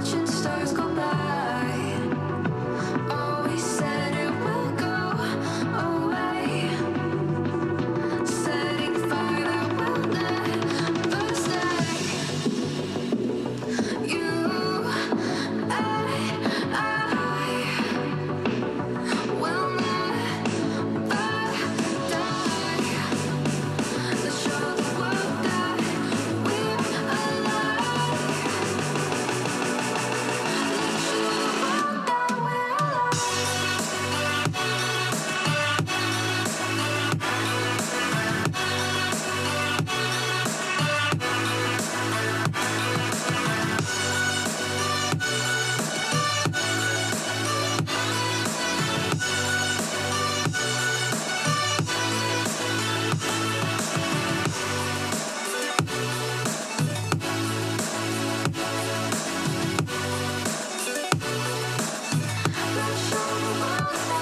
watching stars go by. Always said it will go away. Setting fire that will never stay. You and I will never die. Let's show the world that we're alive. Let's show the world that we're alive. Let's show the world that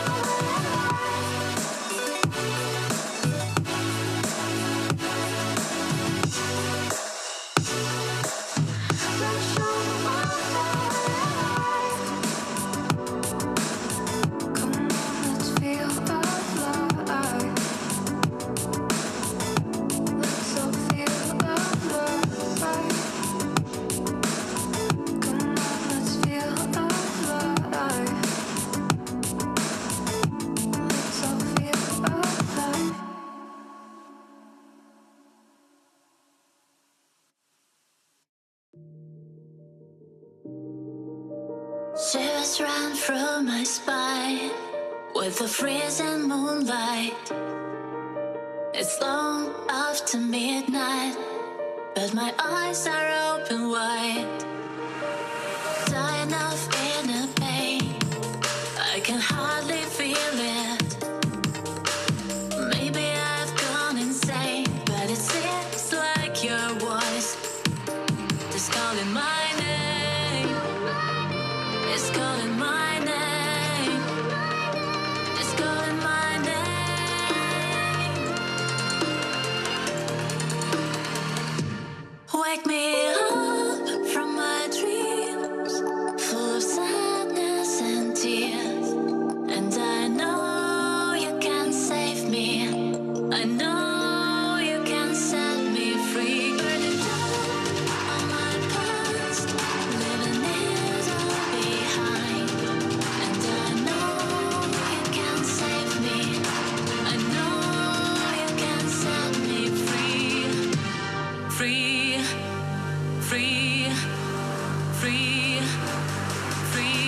we're alive. Let's show the world that we're alive. Come on, let's feel alive. Let's all feel alive. Come on, let's feel alive. Let's all feel alive. Shivers run through my spine with the freezing moonlight. It's long after midnight, but my eyes are open wide. Dying of inner pain, I can hardly feel it. Maybe I've gone insane, but it seems like your voice is calling my name. It's calling my name. It's calling my name. Wake me up from my dreams, full of sadness and tears. And I know you can save me. I know you can set me free. Burning down all my past, living it all behind. And I know you can save me. I know you can set me free. Free, free, free, free.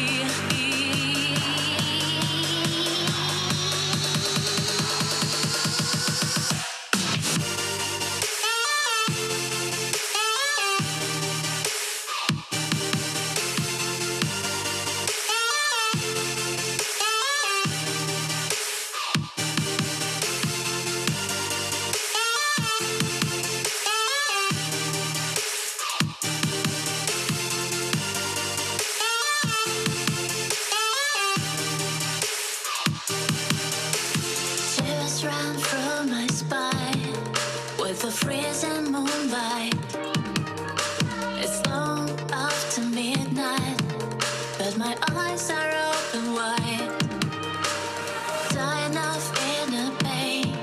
Shivers run through my spine with the freezing moonlight. It's long after midnight, but my eyes are open wide. Dying of inner pain,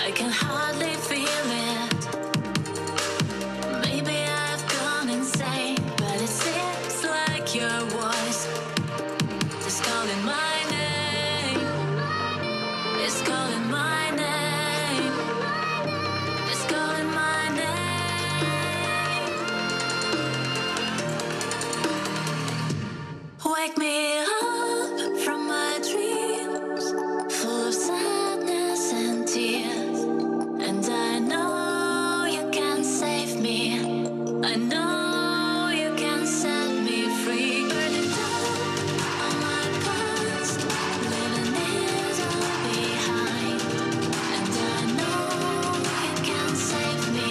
I can hardly feel it. Maybe I've gone insane, but it seems like your voice is calling my name. It's calling my name. It's calling my name. Wake me up from my dreams, full of sadness and tears. And I know you can save me. I know you can set me free. Burning down all my past, living it all behind. And I know you can save me.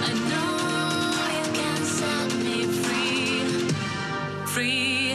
I know you can set me free. Free,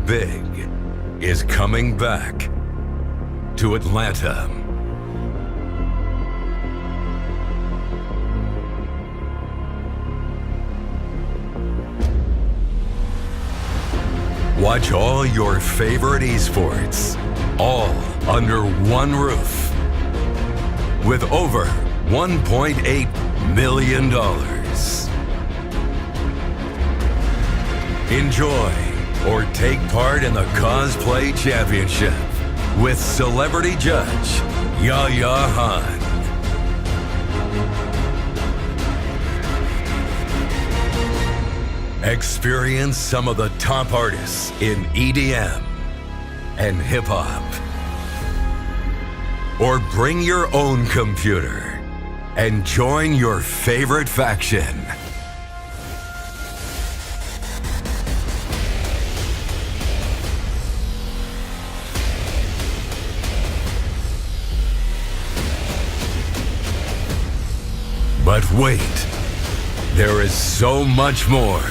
big is coming back to Atlanta. Watch all your favorite esports, all under one roof, with over $1.8 million. Enjoy or take part in the Cosplay Championship with celebrity judge Yaya Han. Experience some of the top artists in EDM and hip-hop. Or bring your own computer and join your favorite faction. But wait, there is so much more.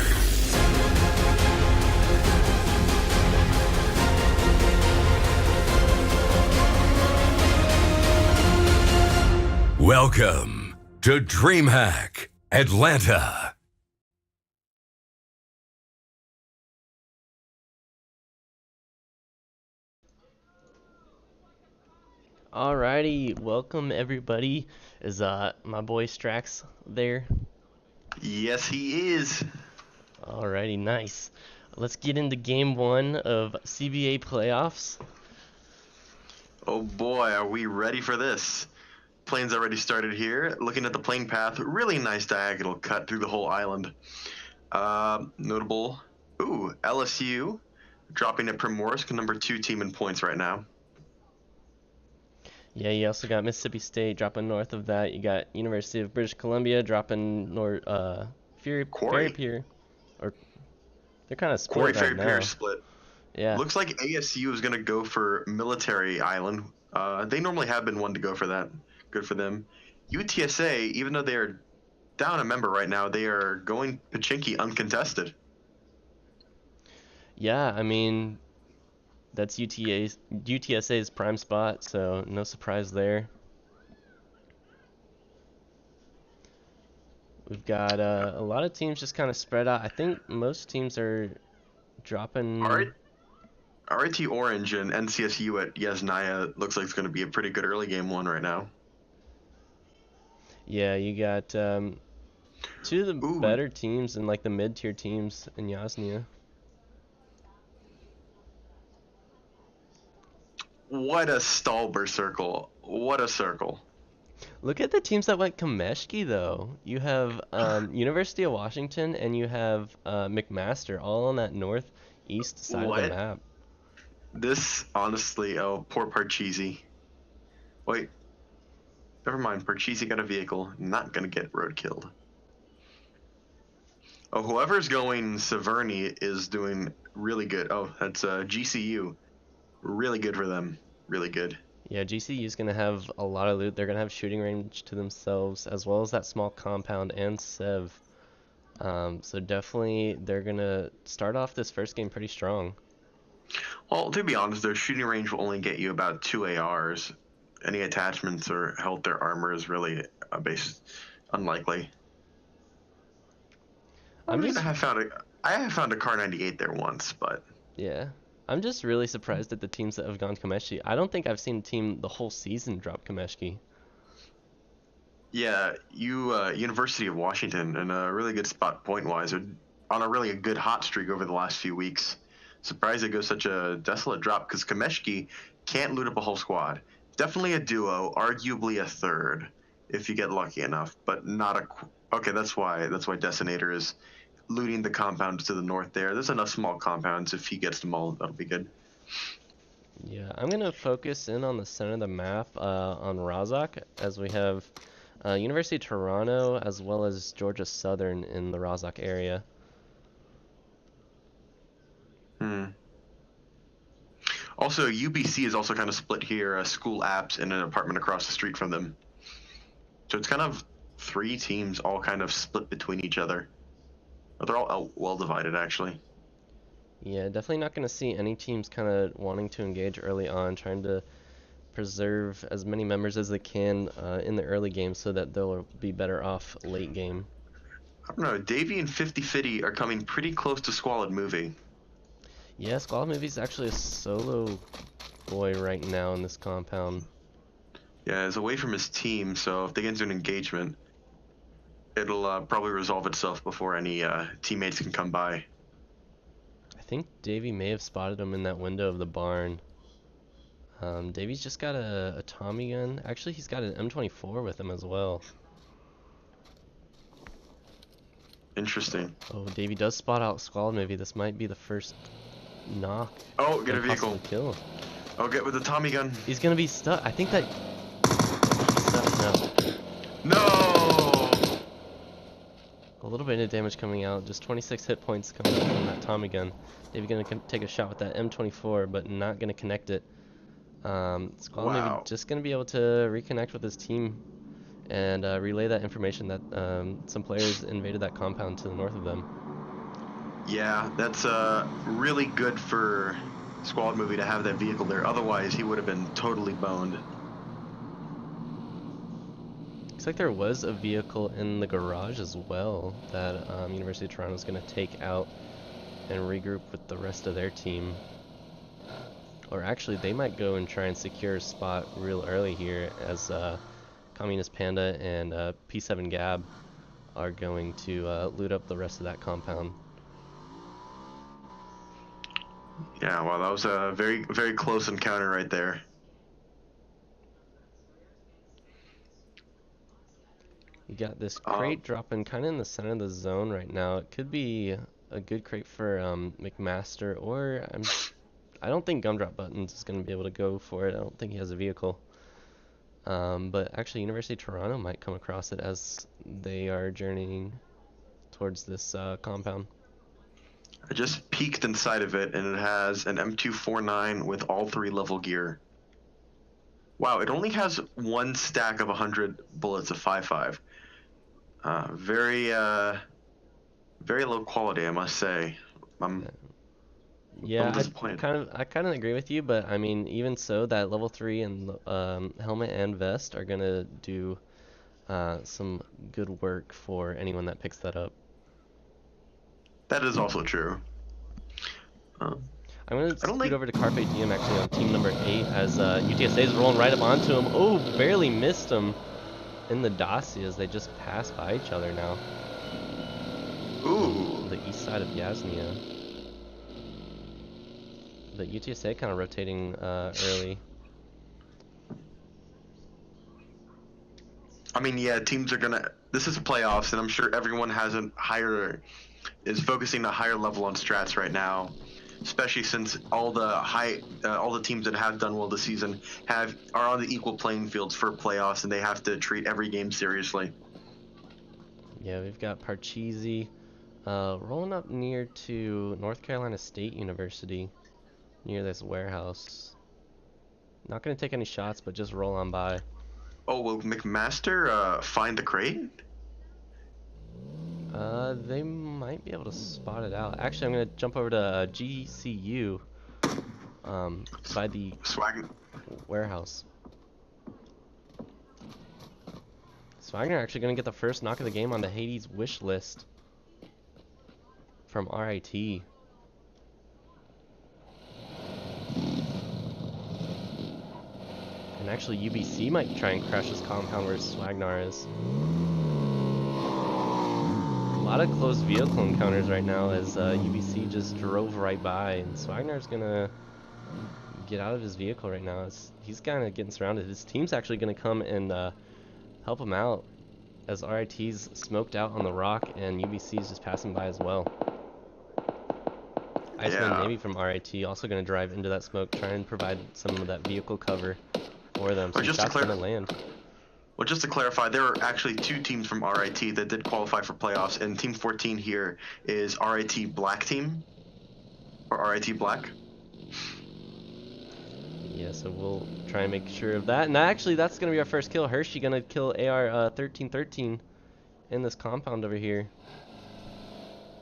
Welcome to DreamHack Atlanta. Alrighty, welcome everybody. Is my boy Strax there? Yes, he is. Alrighty, nice. Let's get into game one of CBA playoffs. Oh boy, are we ready for this? Plane's already started here. Looking at the plane path, really nice diagonal cut through the whole island. Notable, LSU dropping at Primorsk, number 2 team in points right now. Yeah, you also got Mississippi State dropping north of that. You got University of British Columbia dropping north. Fairy Pier, or they're kind of Quarry split right Ferry Pier now. split. Yeah. Looks like ASU is going to go for Military Island. They normally have been one to go for that. Good for them. UTSA, even though they are down a member right now, they are going Pachinki uncontested. Yeah, I mean, that's UTSA's prime spot, so no surprise there. We've got a lot of teams just kind of spread out. I think most teams are dropping. RIT Orange and NCSU at Yesnaya looks like it's going to be a pretty good early game one right now. Yeah, you got two of the Ooh. better teams and like the mid-tier teams in Yasnia. What a Stalber circle. What a circle. Look at the teams that went Kameshki though. You have University of Washington and you have McMaster all on that northeast side of the map. This, honestly, poor Parcheesi. Wait. Never mind, Parcheesi got a vehicle. Not gonna get road killed. Oh, whoever's going Severny is doing really good. Oh, that's GCU. Really good for them. Really good. Yeah, GCU is going to have a lot of loot. They're going to have shooting range to themselves, as well as that small compound and Sev. So definitely they're going to start off this first game pretty strong. Well, to be honest, their shooting range will only get you about 2 ARs. Any attachments or health or armor is really unlikely. I have found a Car 98 there once, but yeah, I'm just really surprised at the teams that have gone Kameshki. I don't think I've seen a team the whole season drop Kameshki. Yeah, University of Washington in a really good spot point-wise, on a really good hot streak over the last few weeks. Surprised it goes such a desolate drop because Kameshki can't loot up a whole squad. Definitely a duo, arguably a third if you get lucky enough, but not a. Okay, that's why Detonator is looting the compounds to the north there. There's enough small compounds. If he gets them all, that'll be good. Yeah, I'm going to focus in on the center of the map on Razak, as we have University of Toronto as well as Georgia Southern in the Razak area. Also, UBC is also kind of split here, school apps and an apartment across the street from them. So it's kind of 3 teams all kind of split between each other. But they're all well divided, actually. Yeah, definitely not going to see any teams kind of wanting to engage early on, trying to preserve as many members as they can in the early game so that they'll be better off late game. I don't know. Davey and 50 are coming pretty close to Squalid moving. Yeah, Squall Movie's actually a solo boy right now in this compound. Yeah, he's away from his team, so if they get into an engagement, it'll probably resolve itself before any teammates can come by. I think Davey may have spotted him in that window of the barn. Davey's just got a Tommy gun. Actually, he's got an M24 with him as well. Interesting. Oh, Davey does spot out Squall Movie. This might be the first knock. Oh, get a and vehicle. possibly kill. Oh, get with the Tommy gun. He's gonna be stuck. I think that he's stuck. No. No! A little bit of damage coming out. Just 26 hit points coming out from that Tommy gun. Davey gonna take a shot with that M24, but not gonna connect it. Squall Movie Wow. just gonna be able to reconnect with his team and relay that information that some players invaded that compound to the north of them. Yeah, that's really good for Squad Movie to have that vehicle there. Otherwise, he would have been totally boned. Looks like there was a vehicle in the garage as well that University of Toronto is going to take out and regroup with the rest of their team. Or actually, they might go and try and secure a spot real early here as Communist Panda and P7 Gab are going to loot up the rest of that compound. Yeah, well, that was a very, very close encounter right there. You got this crate dropping kind of in the center of the zone right now. It could be a good crate for McMaster, or I don't think Gumdrop Buttons is going to be able to go for it. I don't think he has a vehicle. But actually, University of Toronto might come across it as they are journeying towards this compound. I just peeked inside of it, and it has an M249 with all 3 level gear. Wow, it only has 1 stack of 100 bullets of 5.5. Very low quality, I must say. Yeah, disappointed. I kind of agree with you, but I mean, even so, that level 3 and helmet and vest are gonna do some good work for anyone that picks that up. That is also true. I'm gonna scoot over to Carpe Diem actually on team number 8 as UTSA is rolling right up onto him. Oh, barely missed him in the dossier as they just pass by each other now. Ooh. The east side of Yasnia. But UTSA kind of rotating early. I mean, yeah, teams are gonna. This is playoffs, and I'm sure everyone is focusing a higher level on strats right now, especially since all the teams that have done well this season are on the equal playing fields for playoffs, and they have to treat every game seriously. Yeah, we've got Parcheesi rolling up near to North Carolina State University, near this warehouse. Not gonna take any shots, but just roll on by. Oh, will McMaster find the crate? They might be able to spot it out. Actually, I'm gonna jump over to GCU, by the Swag. warehouse. Swagner actually gonna get the first knock of the game on the Hades wish list from RIT. And actually, UBC might try and crash this compound where Swagnar is. A lot of close vehicle encounters right now as UBC just drove right by, and Swagnar's gonna get out of his vehicle right now. He's kind of getting surrounded. His team's actually gonna come and help him out as RIT's smoked out on the rock, and UBC's just passing by as well. Iceman Navy from RIT also gonna drive into that smoke, try and provide some of that vehicle cover for them. So shots gonna land. Well, just to clarify, there are actually 2 teams from RIT that did qualify for playoffs, and Team 14 here is RIT Black Team, or RIT Black. Yeah, so we'll try and make sure of that. And actually, that's going to be our first kill. Hershey going to kill AR 1313 in this compound over here.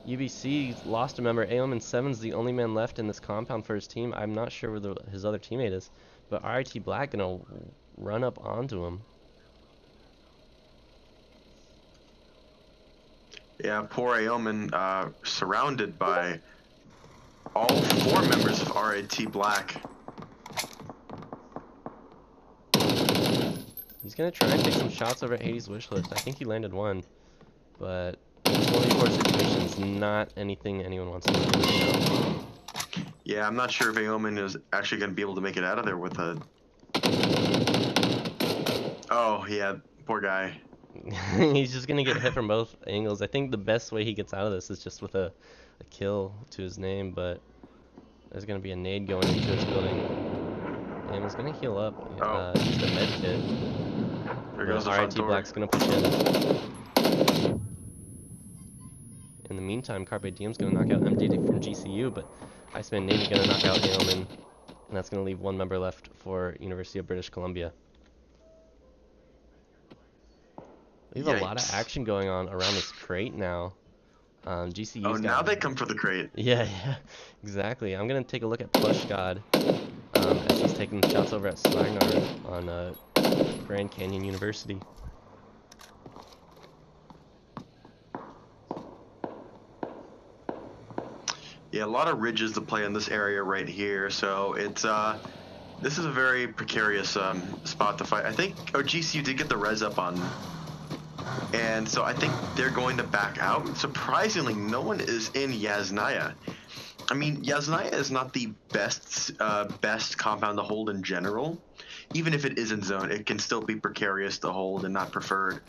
UBC lost a member. Aoman 7's the only man left in this compound for his team. I'm not sure where his other teammate is, but RIT Black gonna run up onto him. Yeah, poor Aoman surrounded by all 4 members of RIT Black. He's gonna try and take some shots over at Hades' wish list. I think he landed one, but this 1v4 situation is not anything anyone wants to do. Yeah, I'm not sure if Aoman is actually going to be able to make it out of there with a... Oh, yeah, poor guy. He's just gonna get hit from both angles. I think the best way he gets out of this is just with a kill to his name, but there's gonna be a nade going into his building. And he's gonna heal up. Just a med kit. There goes the front RIT door. Black's gonna push in. In the meantime, Carpe Diem's gonna knock out MD from GCU, but Iceman Navy gonna knock out Aoman, and that's gonna leave 1 member left for University of British Columbia. We have a lot of action going on around this crate now. GCU's Oh, now they come for the crate. Yeah, exactly. I'm gonna take a look at Plush God as he's taking shots over at Slagnar on Grand Canyon University. Yeah, a lot of ridges to play in this area right here, so it's this is a very precarious spot to fight. I think GCU did get the res up on, and so I think they're going to back out. Surprisingly, no one is in Yasnaya. I mean, Yasnaya is not the best compound to hold in general. Even if it is in zone, it can still be precarious to hold and not preferred.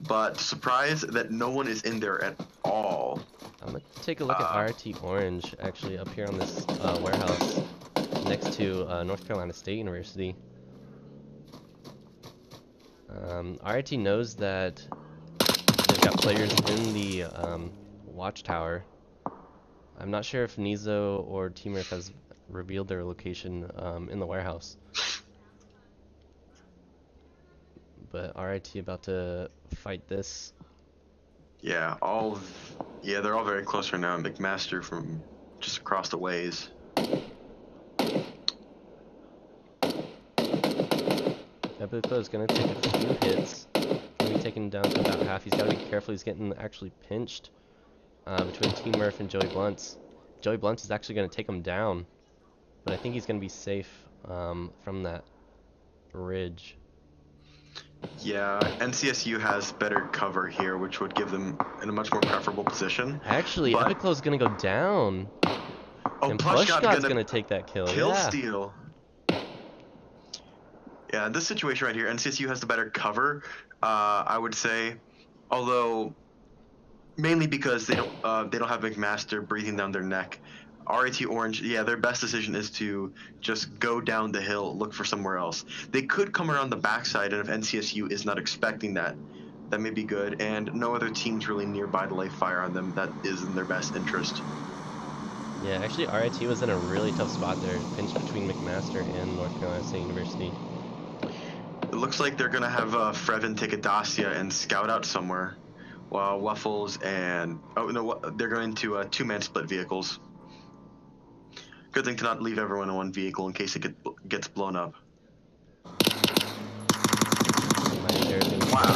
But surprised that no one is in there at all. I'm gonna take a look at RT Orange actually up here on this warehouse next to North Carolina State University. RT knows that they've got players in the watchtower. I'm not sure if Nizo or Teamworth has revealed their location in the warehouse. But RIT about to fight this. Yeah, they're all very close right now. McMaster from just across the ways. Ebuko is going to take a few hits. Going to be taken down to about half. He's got to be careful. He's getting actually pinched between Team Murph and Joey Blunts. Joey Blunts is actually going to take him down. But I think he's going to be safe from that ridge. Yeah, NCSU has better cover here, which would give them in a much more preferable position. Actually, Epiclo's going to go down. Oh, And Plush God's going to take that kill. Kill Yeah. steal. Yeah, in this situation right here, NCSU has the better cover, I would say. Although, mainly because they don't have McMaster breathing down their neck. RIT Orange, yeah, their best decision is to just go down the hill, look for somewhere else. They could come around the backside, and if NCSU is not expecting that, that may be good. And no other teams really nearby to lay fire on them. That is in their best interest. Yeah, actually, RIT was in a really tough spot there, pinched between McMaster and North Carolina State University. It looks like they're going to have Frevin take a Dacia and scout out somewhere, while Waffles and... Oh, no, they're going to two-man split vehicles. Good thing to not leave everyone in one vehicle in case it gets blown up. Wow.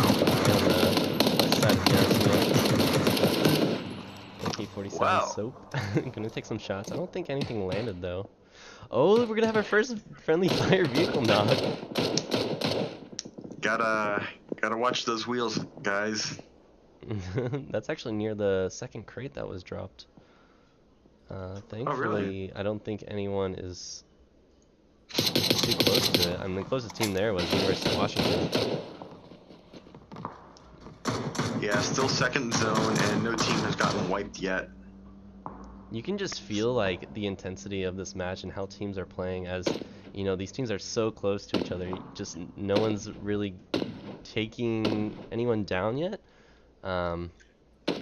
AK-47 Wow. soap. Gonna take some shots. I don't think anything landed though. Oh, we're gonna have our first friendly fire vehicle knock. Gotta watch those wheels, guys. That's actually near the second crate that was dropped. Thankfully, Oh, really? I don't think anyone is too close to it. I mean, the closest team there was University of Washington. Yeah, still second zone, and no team has gotten wiped yet. You can just feel like the intensity of this match and how teams are playing, as you know, these teams are so close to each other. Just no one's really taking anyone down yet.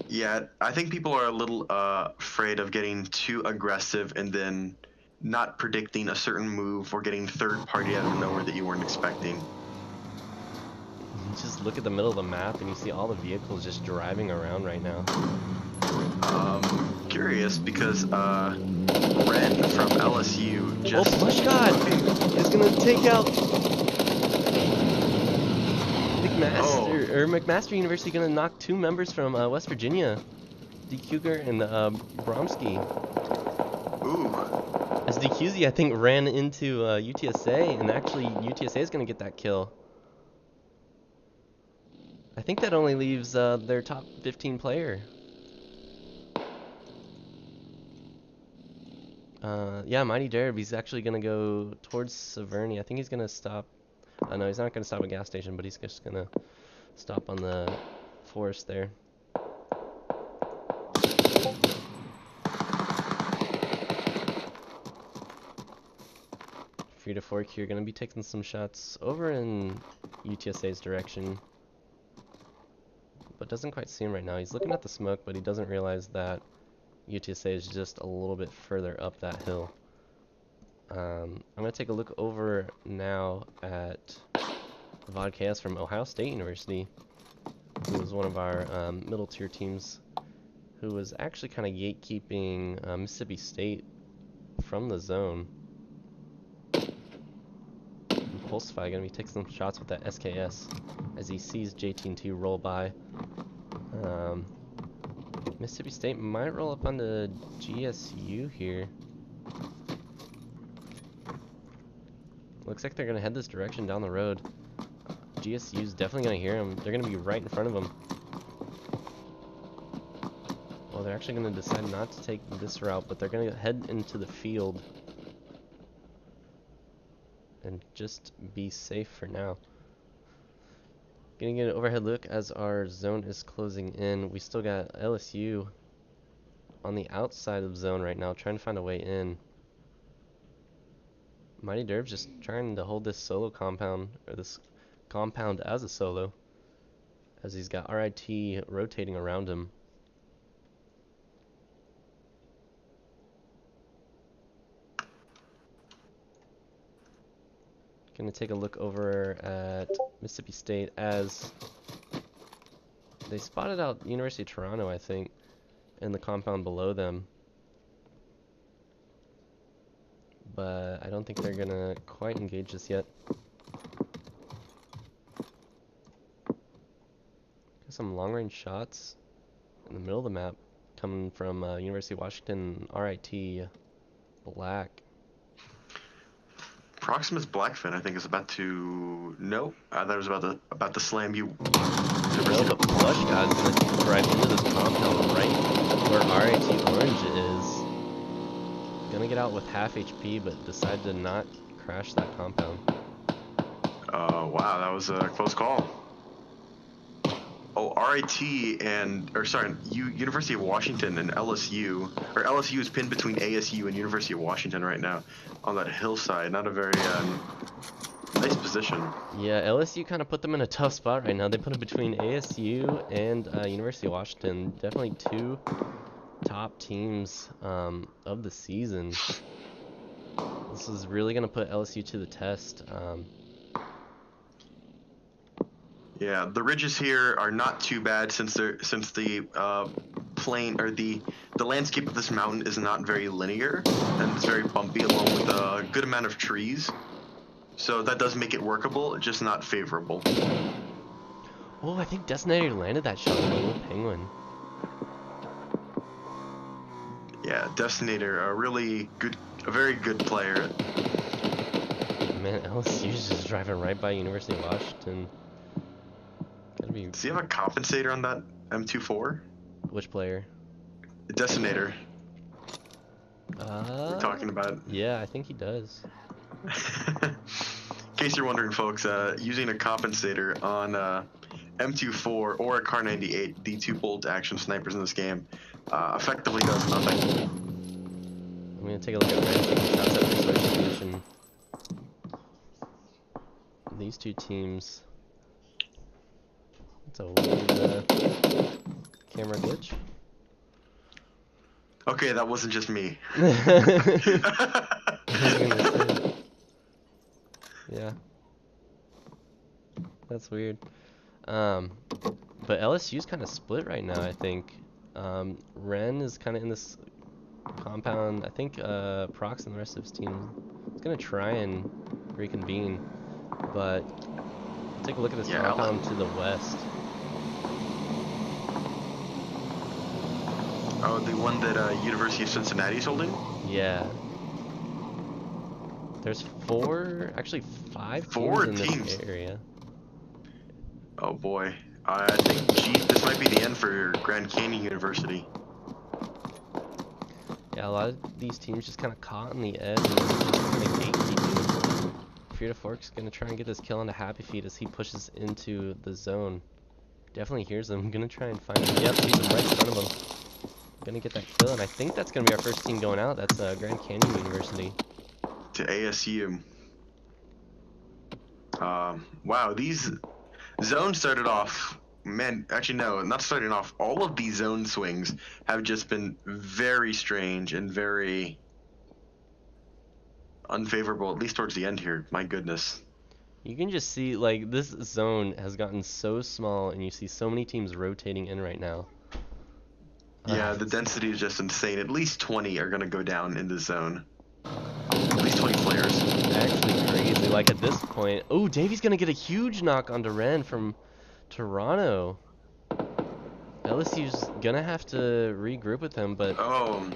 Yeah, I think people are a little afraid of getting too aggressive and then not predicting a certain move or getting third party out of nowhere that you weren't expecting. You just look at the middle of the map and you see all the vehicles just driving around right now. Curious because Ren from LSU just. Oh, Flush God is gonna take out McMaster University. Gonna knock 2 members from West Virginia, DQger and Bromsky. Ooh. As DQZ, I think, ran into UTSA, and actually UTSA is gonna get that kill. I think that only leaves their top 15 player. Yeah, Mighty Derb, he's actually going to go towards Severny. I think he's going to stop. No, he's not going to stop at a gas station, but he's just going to stop on the forest there. Free to Fork here, going to be taking some shots over in UTSA's direction. But doesn't quite see him right now. He's looking at the smoke, but he doesn't realize that UTSA is just a little bit further up that hill. I'm going to take a look over now at Vodkas from Ohio State University, who was one of our middle tier teams, who was actually kind of gatekeeping Mississippi State from the zone. Pulsify going to be taking some shots with that SKS as he sees JT&T roll by. Mississippi State might roll up onto GSU here. Looks like they're going to head this direction down the road. GSU's definitely going to hear him. They're going to be right in front of him. Well, they're actually going to decide not to take this route, but they're going to head into the field and just be safe for now. Getting an overhead look as our zone is closing in. We still got LSU on the outside of the zone right now, trying to find a way in. Mighty Derb's just trying to hold this solo compound, or this compound as a solo, as he's got RIT rotating around him. Gonna take a look over at Mississippi State as they spotted out University of Toronto, I think, in the compound below them. But I don't think they're gonna quite engage this yet. Got some long-range shots in the middle of the map coming from University of Washington RIT Black. Proximus Blackfin, I think, is about to. No, I thought it was about to slam you. No, but Flush God's gonna drive into this compound right where RIT Orange is. Gonna get out with half HP, but decide to not crash that compound. Wow, that was a close call. Oh, RIT University of Washington and LSU, or LSU is pinned between ASU and University of Washington right now on that hillside. Not a very nice position. Yeah, LSU kind of put them in a tough spot right now. They put it between ASU and University of Washington. Definitely 2 top teams of the season. This is really going to put LSU to the test. Yeah, the ridges here are not too bad since the plane or the landscape of this mountain is not very linear and it's very bumpy, along with a good amount of trees. So that does make it workable, just not favorable. Oh, I think Destinator landed that shot on a little penguin. Yeah, Destinator, a very good player. Man, LSU's just driving right by University of Washington. Does he have a compensator on that M24? Which player? The Destinator. We're talking about. Yeah, I think he does. In case you're wondering, folks, using a compensator on M24 or a Car 98, the 2 bolt action snipers in this game, effectively does nothing. I'm gonna take a look at ranking shots at resource station. These 2 teams. It's a weird camera glitch. Okay, that wasn't just me. Yeah. That's weird. But LSU's kind of split right now, I think. Ren is kind of in this compound. I think Prox and the rest of his team is gonna try and reconvene, but take a look at this Yeah, compound to the west. Oh, the one that University of Cincinnati is holding? Yeah. There's actually five Four teams in teams. this area. Oh boy. I think this might be the end for Grand Canyon University. Yeah, a lot of these teams just kind of caught on the edge and kind of gatekeeping. Fear to Fork's gonna try and get this kill onto Happy Feet as he pushes into the zone. Definitely hears them. Gonna try and find him. Yep, sees him right in front of him. Gonna get that kill, and I think that's gonna be our first team going out. That's Grand Canyon University. To ASU. Wow, these zones started off, man, actually no, not starting off. All of these zone swings have just been very strange and very unfavorable, at least towards the end here. My goodness. You can just see, like, this zone has gotten so small, and you see so many teams rotating in right now. Yeah, the density is just insane. At least 20 are going to go down in this zone. At least 20 players. Actually crazy. Like, at this point... Oh, Davey's going to get a huge knock onto Ren from Toronto. LSU's going to have to regroup with him, but... Oh,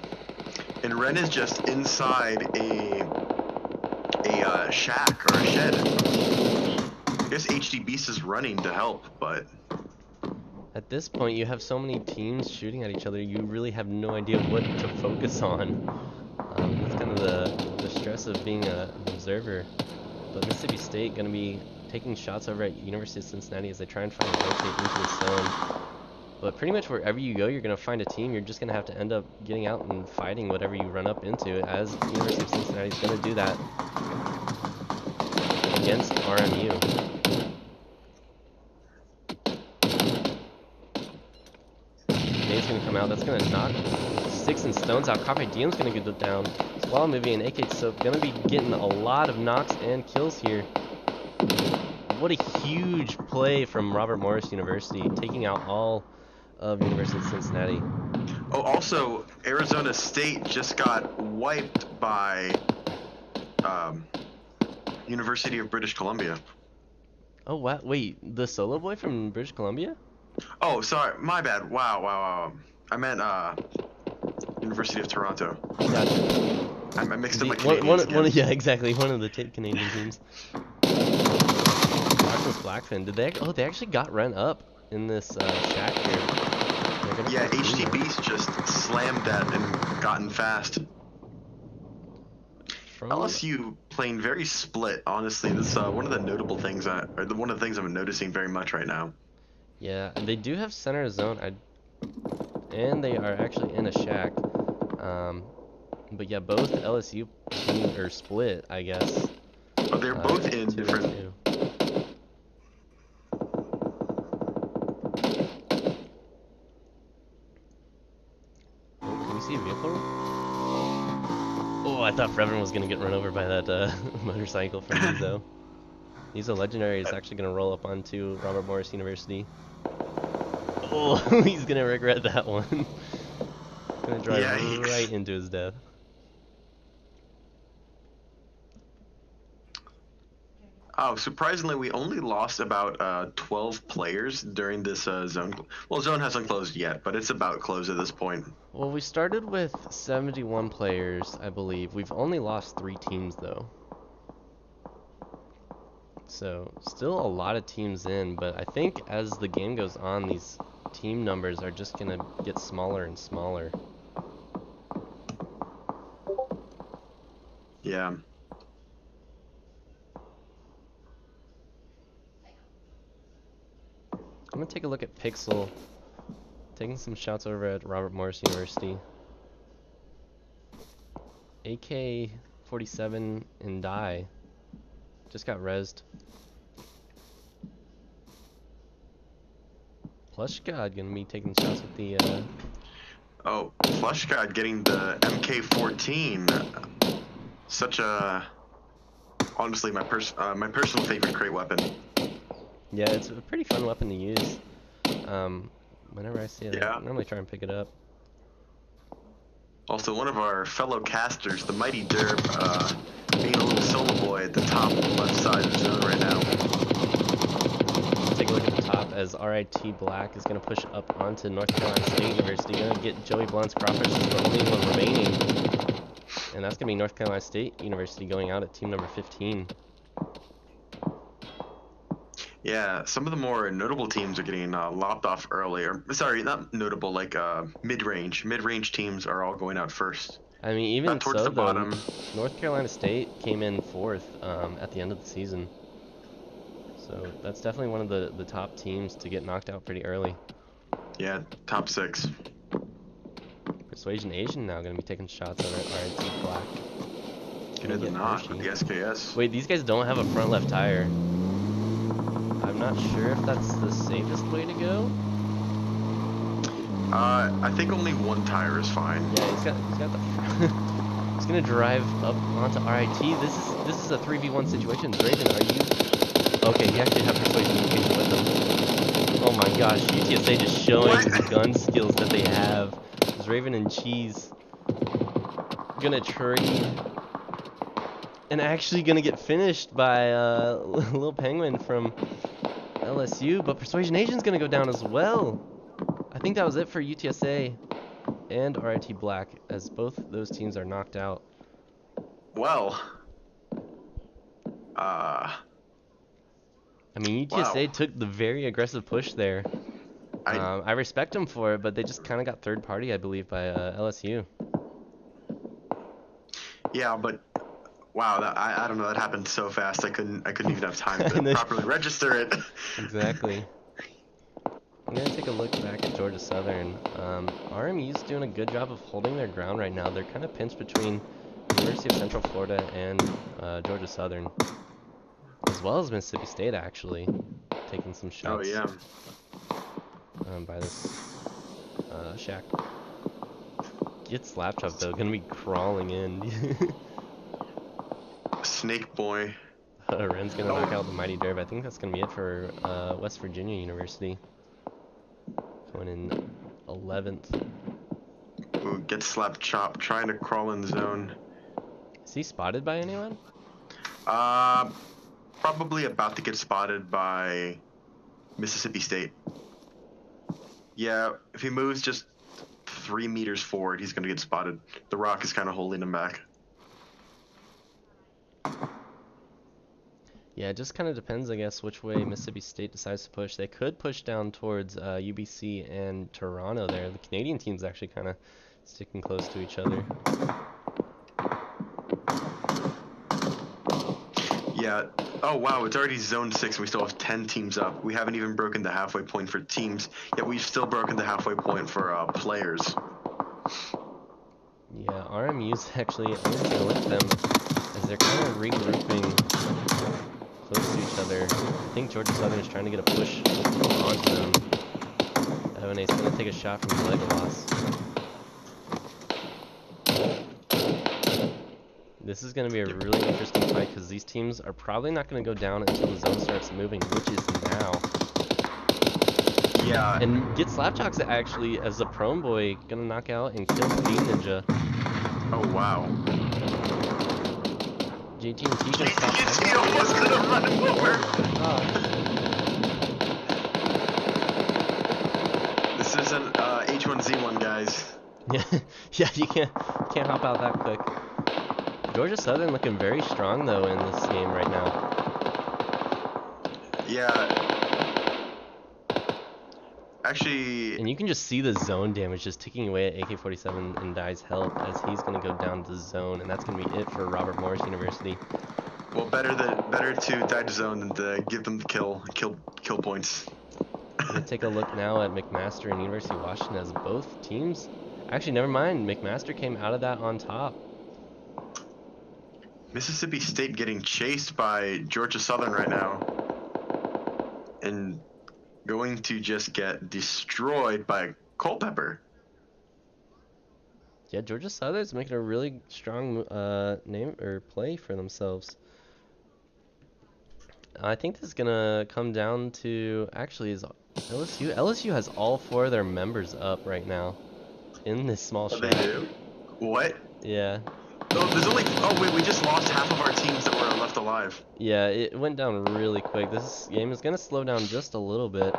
and Ren is just inside a shack or a shed. I guess HD Beast is running to help, but... At this point, you have so many teams shooting at each other, you really have no idea what to focus on. That's kind of the stress of being an observer. But Mississippi State going to be taking shots over at University of Cincinnati as they try and find a rotate into the zone. But pretty much wherever you go, you're going to find a team. You're just going to have to end up getting out and fighting whatever you run up into, as University of Cincinnati is going to do that against RMU. Dave's going to come out. That's going to knock Sticks and Stones out. Carpe Diem's going to get down. Swallow Movie and AK Soap going to be getting a lot of knocks and kills here. What a huge play from Robert Morris University, taking out all of University of Cincinnati. Oh, also, Arizona State just got wiped by University of British Columbia. Oh, wow. Wait, the solo boy from British Columbia? Oh, sorry, my bad. Wow. I meant University of Toronto. Gotcha. I mixed up my Canadians again. Yeah, exactly. One of the Canadian teams. Darkness Blackfin. Did they? Oh, they actually got Ren up in this shack here. Yeah, HD Beast just slammed that and gotten fast. LSU playing very split. Honestly, this is one of the notable things. One of the things I'm noticing very much right now. Yeah, and they do have center zone. And they are actually in a shack. But yeah, both LSU teams are split, I guess. Oh, they're both in different. Can we see a vehicle? Oh, I thought Frevin was gonna get run over by that motorcycle from Nizo. Nizo Legendary is actually gonna roll up onto Robert Morris University. Oh, he's gonna regret that one. Gonna drive right into his death. Oh, surprisingly, we only lost about 12 players during this zone. Well, zone hasn't closed yet, but it's about closed at this point. Well, we started with 71 players, I believe. We've only lost 3 teams, though. So, still a lot of teams in, but I think as the game goes on, these team numbers are just going to get smaller and smaller. Yeah. I'm going to take a look at Pixel, taking some shots over at Robert Morris University. AK-47 and Die just got rezzed. Plush God going to be taking shots with the... Oh, Plush God getting the MK14. Such a... Honestly, my personal favorite crate weapon. Yeah, it's a pretty fun weapon to use. Whenever I see it, Yeah. I normally try and pick it up. Also, one of our fellow casters, the Mighty Derb, being a little solo boy at the top left side of the zone right now. Let's take a look at the top as RIT Black is going to push up onto North Carolina State University. Going to get Joey Blunt's Crawfish as the only one remaining. And that's going to be North Carolina State University going out at team number 15. Yeah, some of the more notable teams are getting lopped off earlier. Sorry, not notable, like mid-range. Mid-range teams are all going out first. I mean, even Not towards so, the though, bottom. North Carolina State came in 4th at the end of the season. So that's definitely one of the top teams to get knocked out pretty early. Yeah, top 6. Persuasion Asian now going to be taking shots at RIT Black. Good than not with the SKS. Wait, these guys don't have a front left tire. I'm not sure if that's the safest way to go. I think only one tire is fine. Yeah, he's got the he's gonna drive up onto RIT. This is a 3v1 situation. Draven, are you okay? You actually have persuasion communication with them. Oh my gosh, UTSA just showing the gun skills that they have. There's Raven and Cheese gonna trade and actually gonna get finished by Lil Penguin from LSU, but Persuasion Asian's gonna go down as well. I think that was it for UTSA and RIT Black, as both those teams are knocked out. Well, I mean, UTSA took the very aggressive push there. I respect them for it, but they just kind of got third party, I believe, by LSU. Yeah, but wow, I don't know. That happened so fast. I couldn't even have time to properly register it. Exactly. I'm gonna take a look back at Georgia Southern. RMU's doing a good job of holding their ground right now. They're kind of pinched between University of Central Florida and Georgia Southern, as well as Mississippi State, actually taking some shots. Oh yeah. By this Shack. Get Slapchop though, gonna be crawling in. Snake Boy. Ren's gonna knock out the Mighty Derb. I think that's gonna be it for West Virginia University. Going in 11th. Ooh, get slapped chop, trying to crawl in the zone. Is he spotted by anyone? Probably about to get spotted by Mississippi State. Yeah, if he moves just 3 meters forward, he's gonna get spotted. The rock is kind of holding him back. Yeah, it just kind of depends, I guess, which way Mississippi State decides to push. They could push down towards UBC and Toronto there. The Canadian team's actually kind of sticking close to each other. Yeah. Oh, wow, it's already Zone 6, and we still have 10 teams up. We haven't even broken the halfway point for teams, yet we've still broken the halfway point for players. Yeah, RMU's actually, I'm just going to look at them as they're kind of regrouping close to each other. I think Georgia Southern is trying to get a push onto them. Evane's going to take a shot from Legolas. This is going to be a really interesting fight because these teams are probably not going to go down until the zone starts moving, which is now. Yeah. And Get Slapchop's actually, as a prone boy, going to knock out and kill Speed Ninja. Oh, wow. JT and T can stop JT almost could have run him over. This is an H1Z1, guys. Yeah, you can't hop out that quick. Georgia Southern looking very strong though in this game right now. Yeah. Actually. And you can just see the zone damage just ticking away at AK-47 and Dai's health as he's gonna go down to zone, and that's gonna be it for Robert Morris University. Well, better to die to zone than to give them the kill points. I'm gonna take a look now at McMaster and University of Washington as both teams. Actually, never mind. McMaster came out of that on top. Mississippi State getting chased by Georgia Southern right now, and going to just get destroyed by Culpepper. Yeah, Georgia Southern's making a really strong name or play for themselves. I think this is gonna come down to, actually, is LSU has all 4 of their members up right now in this small They shot. do? What? Yeah. Oh, there's only. Oh wait, we just lost half of our teams that were left alive. Yeah, it went down really quick. This game is going to slow down just a little bit,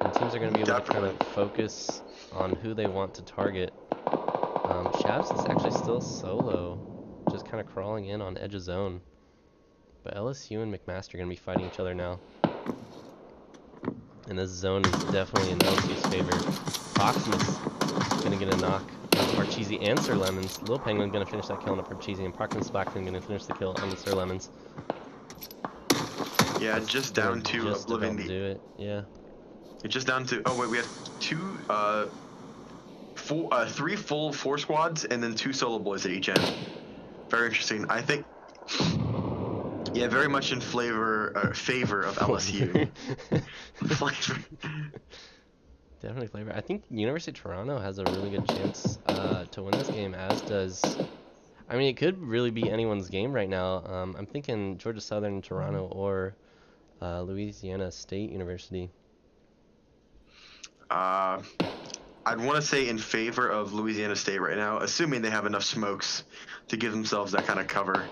and teams are going to be able to kind Definitely. of focus on who they want to target. Shabs is actually still solo, just kind of crawling in on edge of zone. But LSU and McMaster are going to be fighting each other now. And this zone is definitely in LSU's favor. Proximus going to get a knock on Parcheesi and Sir Lemons. Lil Penguin going to finish that kill on the Parcheesi, and Proximus Blackfin going to finish the kill on the Sir Lemons. Yeah, That's just gonna down to just about Oblivion. do it. Yeah. It's just down to. Oh wait, we have 3 full 4 squads and then 2 solo boys at each end. Very interesting. I think. Yeah, very much in favor of LSU. Flavor. Definitely flavor. I think University of Toronto has a really good chance to win this game, as does. I mean, it could really be anyone's game right now. I'm thinking Georgia Southern, Toronto, or Louisiana State University. I'd want to say in favor of Louisiana State right now, assuming they have enough smokes to give themselves that kind of cover.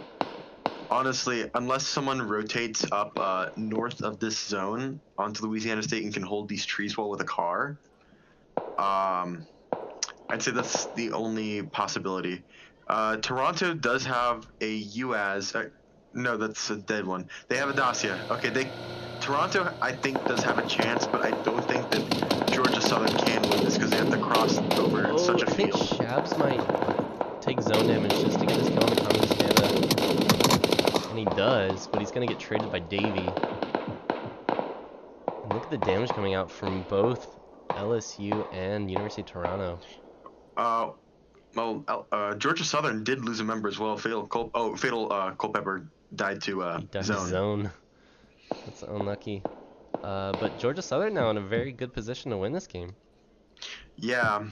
Honestly, unless someone rotates up north of this zone onto Louisiana State and can hold these trees well with a car, I'd say that's the only possibility. Toronto does have a UAS. No, that's a dead one. They have a Dacia. Okay, Toronto, I think, does have a chance, but I don't think that Georgia Southern can win this because they have to cross over such a I think field. Shabs might take zone damage just to get this kill on the Communist Canada. And he does, but he's going to get traded by Davey. And look at the damage coming out from both LSU and University of Toronto. Georgia Southern did lose a member as well. Fatal Culpepper died to He died zone. zone. That's unlucky. But Georgia Southern now in a very good position to win this game. Yeah,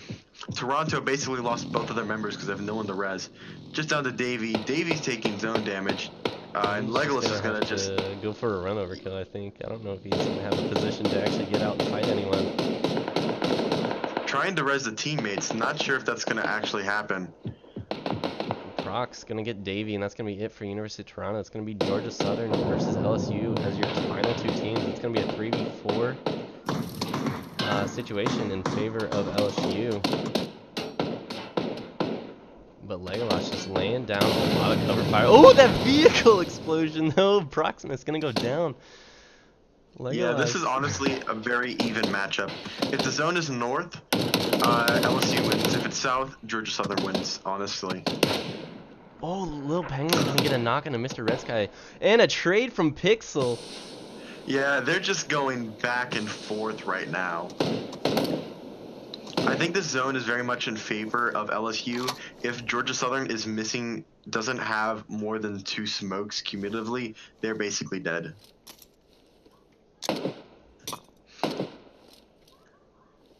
Toronto basically lost both of their members because they have no one to res. Just down to Davey. Davey's taking zone damage, and Legolas is gonna just go for a run over kill. I think. I don't know if he's gonna have a position to actually get out and fight anyone. trying to res the teammates. Not sure if that's gonna actually happen. Proc's gonna get Davey, and that's gonna be it for University of Toronto. It's gonna be Georgia Southern versus LSU as your final 2 teams. It's gonna be a 3v4 situation in favor of LSU. But Legolas just laying down a lot of cover fire. Oh, that vehicle explosion though! Proximus gonna go down. Legolas. Yeah, this is honestly a very even matchup. If the zone is north, LSU wins. If it's south, Georgia Southern wins, honestly. Oh, Lil Penguin's gonna get a knock into Mr. Red Sky. And a trade from Pixel. Yeah, they're just going back and forth right now. I think this zone is very much in favor of LSU. If Georgia Southern is missing, doesn't have more than 2 smokes cumulatively, they're basically dead.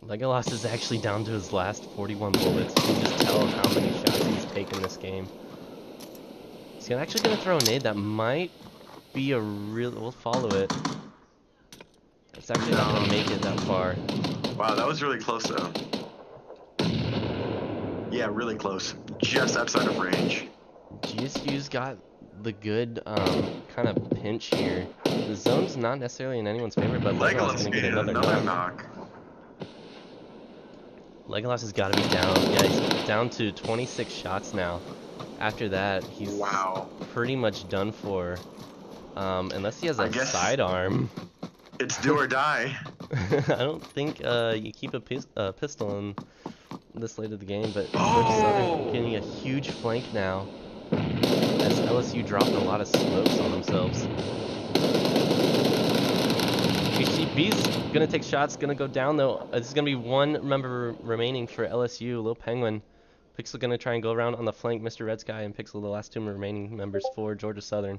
Legolas is actually down to his last 41 bullets. You can just tell how many shots he's taken this game. He's actually gonna throw a nade that might be a real. We'll follow it. It's actually not gonna make it that far. Wow, that was really close though. Yeah, really close. Just outside of range. GSU's got the good kind of pinch here. The zone's not necessarily in anyone's favor, but Legolas is gonna get another knock. Legolas has got to be down. Yeah, he's down to 26 shots now. After that, he's pretty much done for. Unless he has a sidearm. It's do or die. I don't think you keep a pistol in this late of the game, but Georgia Southern getting a huge flank now. As LSU dropped a lot of smokes on themselves. HCB's gonna take shots, gonna go down though. This is gonna be 1 member remaining for LSU. Lil Penguin. Pixel gonna try and go around on the flank. Mr. Red Sky and Pixel, the last 2 remaining members for Georgia Southern.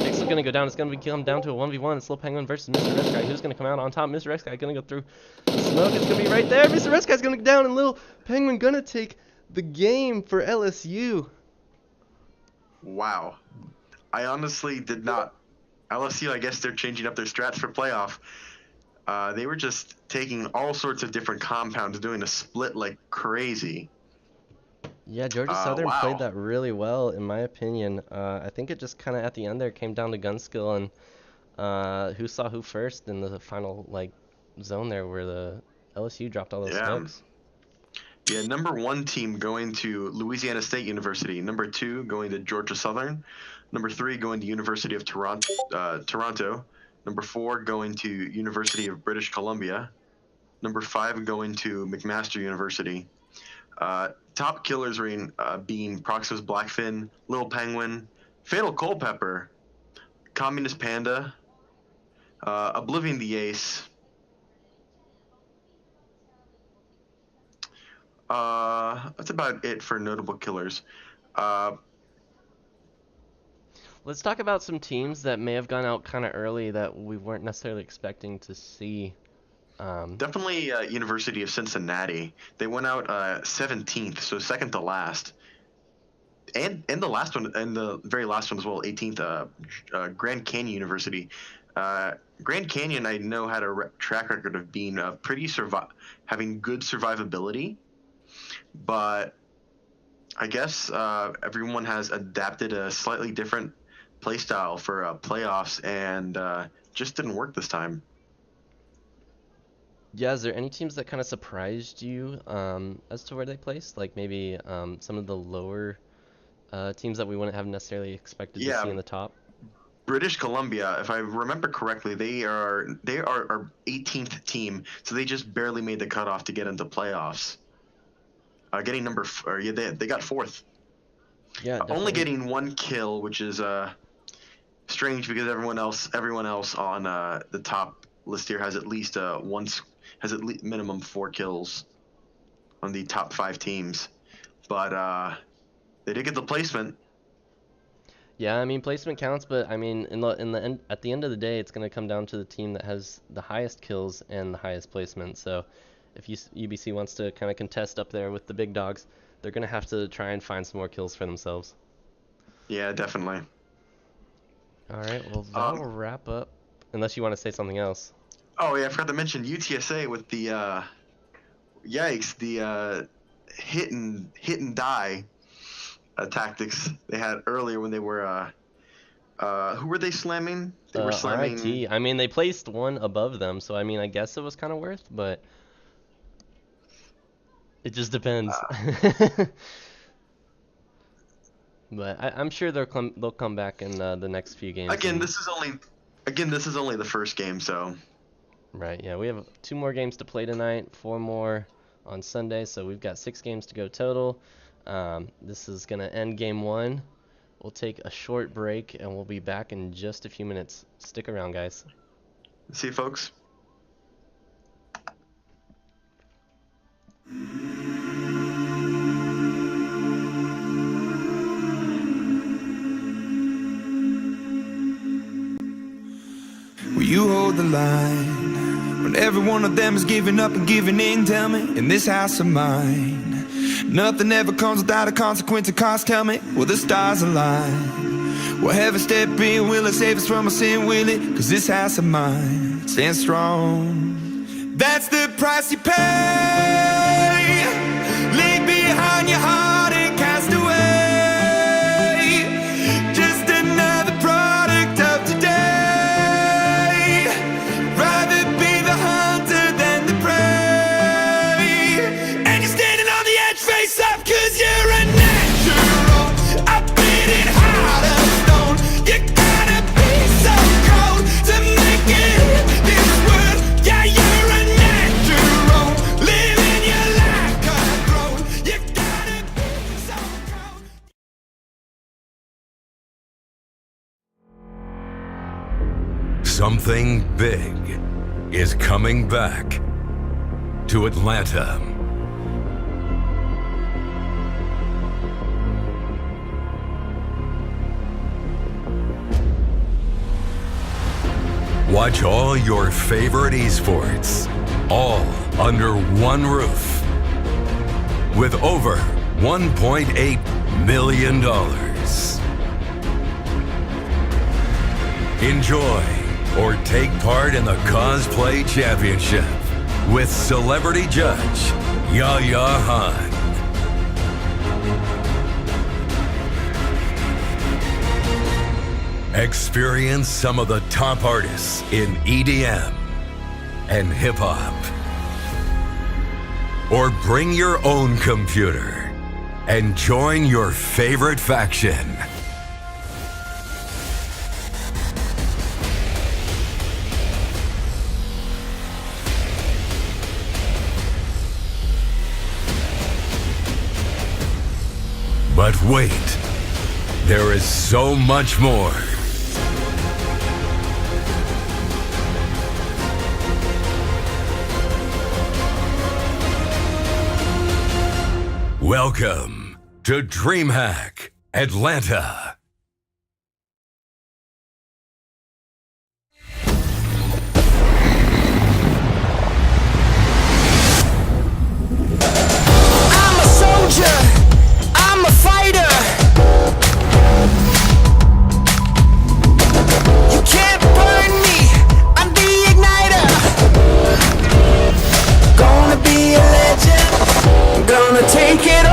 Pixel gonna go down. It's gonna come down to a 1v1. It's Lil Penguin versus Mr. Red Sky. Who's gonna come out on top? Mr. Red Sky gonna go through the smoke. It's gonna be right there. Mr. Red Sky's gonna go down, and Lil Penguin gonna take the game for LSU. Wow. I honestly did not LSU, I guess they're changing up their strats for playoff. They were just taking all sorts of different compounds, doing a split like crazy. Yeah, Georgia Southern played Wow. that really well, in my opinion. I think it just kind of at the end there came down to gun skill and who saw who first in the final like zone there where the LSU dropped all those Yeah. smokes. Yeah, number 1 team going to Louisiana State University. Number 2 going to Georgia Southern. Number 3 going to University of Toronto. Number 4 going to University of British Columbia. Number 5 going to McMaster University. Top killers being Proxim's Blackfin, Little Penguin, Fatal Culpepper, Communist Panda, Oblivion the Ace. That's about it for notable killers. Let's talk about some teams that may have gone out kind of early that we weren't necessarily expecting to see. Definitely University of Cincinnati. They went out 17th, so second to last. And the last one, and the very last one as well, 18th, Grand Canyon University. Grand Canyon, I know, had a track record of being having good survivability, but I guess everyone has adapted a slightly different playstyle for playoffs, and just didn't work this time. Yeah, is there any teams that kind of surprised you as to where they placed? Like maybe some of the lower teams that we wouldn't have necessarily expected to see in the top? British Columbia, if I remember correctly, they are our 18th team, so they just barely made the cutoff to get into playoffs. Getting they got 4th. Yeah, definitely. Only getting 1 kill, which is strange because everyone else on the top list here has at least minimum 4 kills on the top 5 teams, but they did get the placement. Yeah, I mean placement counts, but I mean at the end of the day, it's going to come down to the team that has the highest kills and the highest placement. So if UBC wants to kind of contest up there with the big dogs, they're going to have to try and find some more kills for themselves. Yeah, definitely. All right, well that'll wrap up. Unless you want to say something else. Oh yeah, I forgot to mention UTSA with the the hit and die tactics they had earlier when they were who were they slamming? They were slamming RIT. I mean, they placed 1 above them, so I mean, I guess it was kind of worth, but it just depends. But I'm sure they'll come back in the next few games. Again, this is only the first game, so. Right. Yeah, we have 2 more games to play tonight, 4 more on Sunday, so we've got 6 games to go total. This is gonna end game 1. We'll take a short break and we'll be back in just a few minutes. Stick around, guys. See you, folks. Will you hold the line when every one of them is giving up and giving in? Tell me, in this house of mine, nothing ever comes without a consequence of cost. Tell me, will the stars align? Will heaven step in? Will it save us from our sin? Will it? Cause this house of mine stands strong. That's the price you pay. Leave behind your heart and cast away. Just another product of today. Rather be the hunter than the prey. And you're standing on the edge, face up, cause you're a natural. I beat it hard as stone. You gotta be so cold to make it in this world. Yeah, you're a natural. Living your life cutthroat. You gotta be so cold. Something big is coming back to Atlanta. Watch all your favorite esports, all under one roof, with over $1.8 million. Enjoy or take part in the Cosplay Championship with celebrity judge Yaya Han. Experience some of the top artists in EDM and hip hop. Or bring your own computer and join your favorite faction. But wait, there is so much more. Welcome to DreamHack Atlanta. I'm a soldier, I'm a fighter. You can't burn me, I'm the igniter. Gonna be a legend, gonna take it all.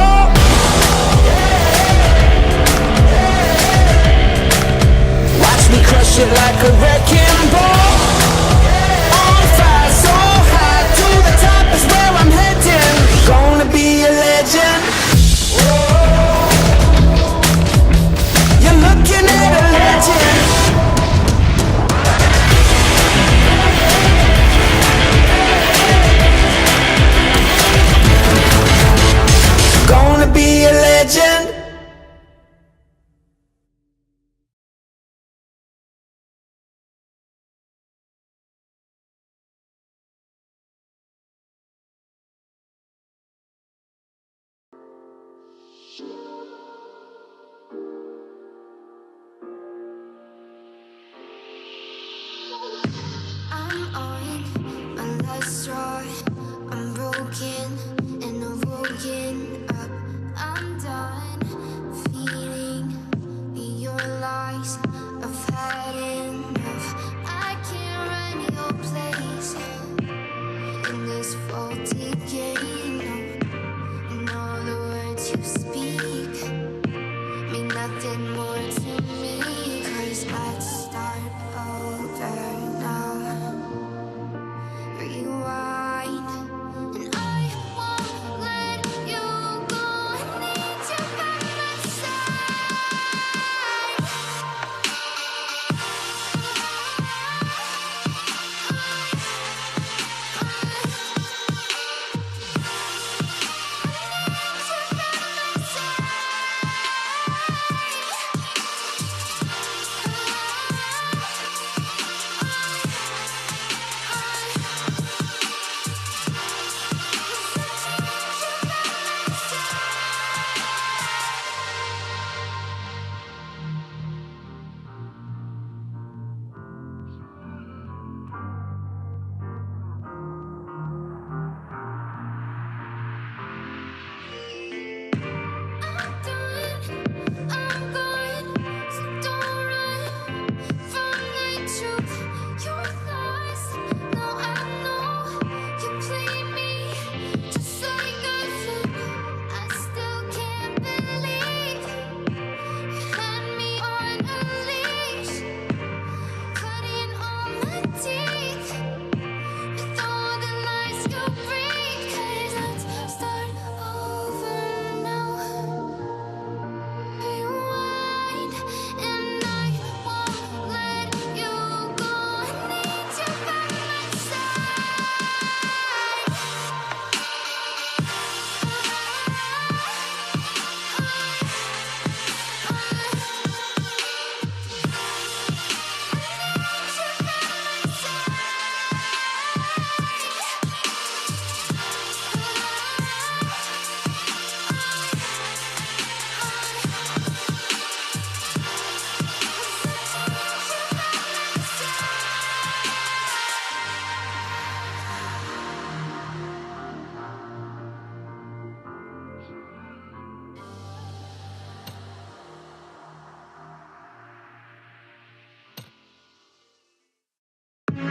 A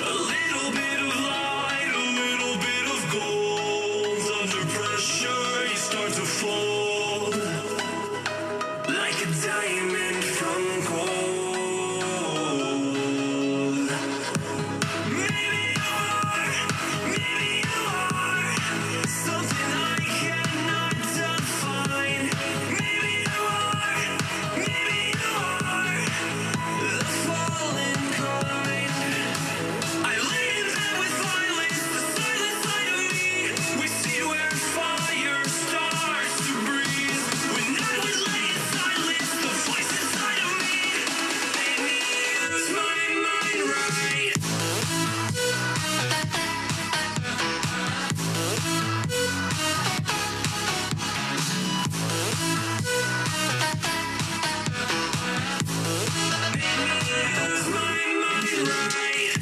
little bit of light, a little bit of gold. Under pressure, you start to fold like a diamond from gold. Maybe you are something I cannot define. Maybe you are the fallen kind. I lay in bed with violence, the silent side of me. We see where fire starts to breathe. When I was laying in silence, the voice inside of me made me use my mind right. Use my mind right.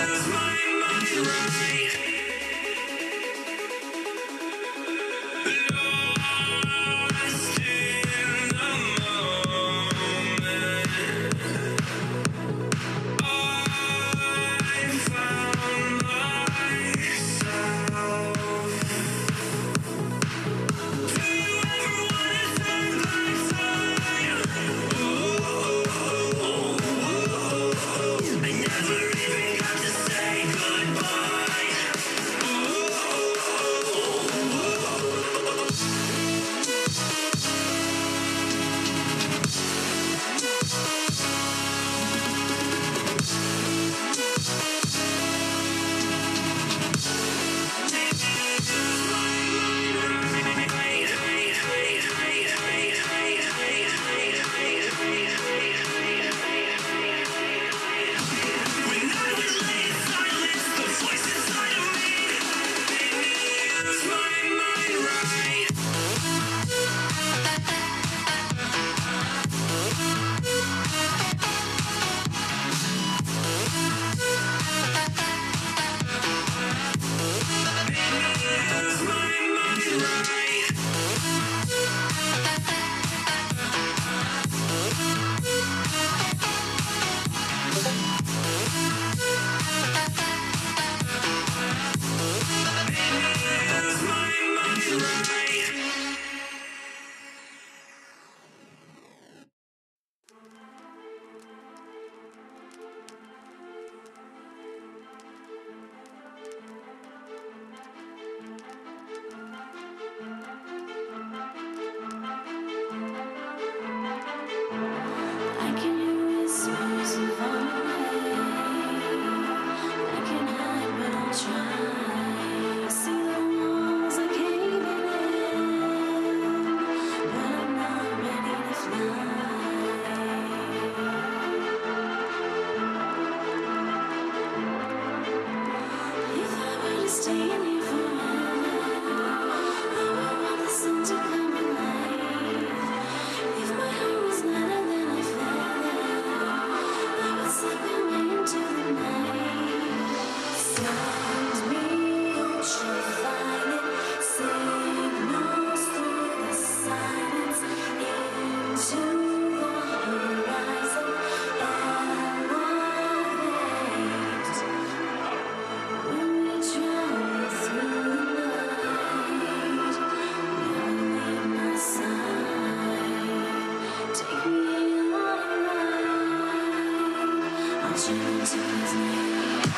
Use my mind right. Lost in the moment, I found myself. Do you ever wanna turn back time? I never even got to say goodbye. When I was laying in silence, the voice inside of me made me use my mind right. Use my mind right. Use my mind right. I can hear whispers of on the way. I can hide, but I'll try. I see the walls are caving in, but I'm not ready to fly. If I were to stay in here forever, I would want the sun to come alive. If my heart was lighter than a feather, I would slip away into the night. Send me ultraviolet signals through the silence into the horizon. Elevate. When we travel through the night, never leave my side. Take me on a ride. I'll journey towards night.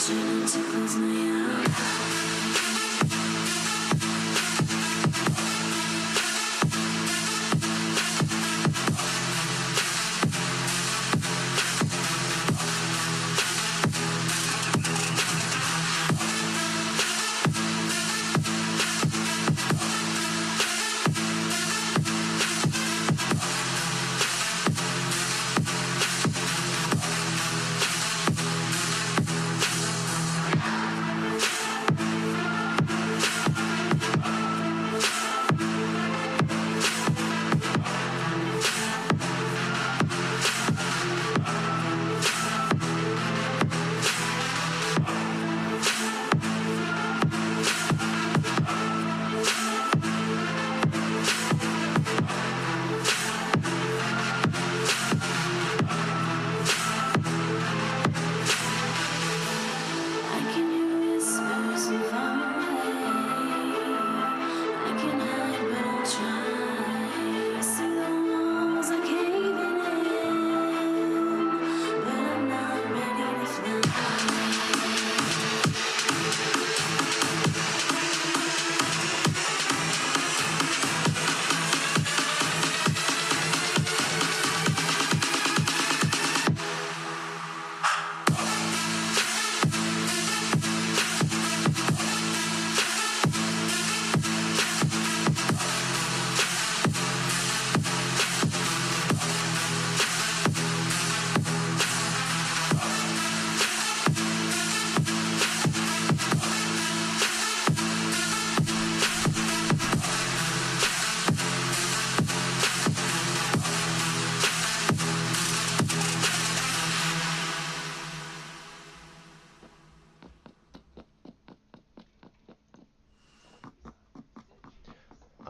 Journey towards night.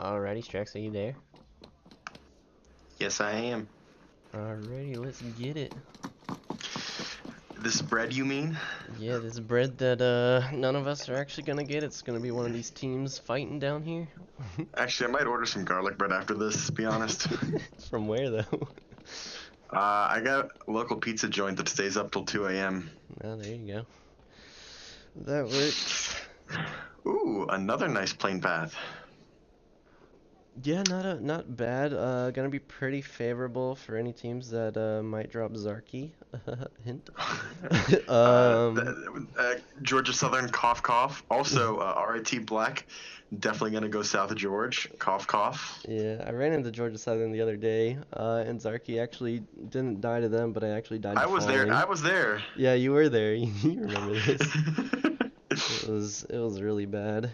Alrighty, Strax, are you there? Yes, I am. Alrighty, let's get it. This bread, you mean? Yeah, this bread that none of us are actually gonna get. It's gonna be one of these teams fighting down here. Actually, I might order some garlic bread after this, to be honest. From where though? I got a local pizza joint that stays up till 2 a.m. Oh, there you go. That works. Ooh, another nice plane path. Yeah, not bad. Gonna be pretty favorable for any teams that might drop Zarky. Hint. Georgia Southern, cough, cough. Also, RIT Black, definitely going to go South of George, cough, cough. Yeah, I ran into Georgia Southern the other day, and Zarky actually didn't die to them, but I actually died to I was there. falling. I was there. Yeah, you were there. You remember this? It was really bad.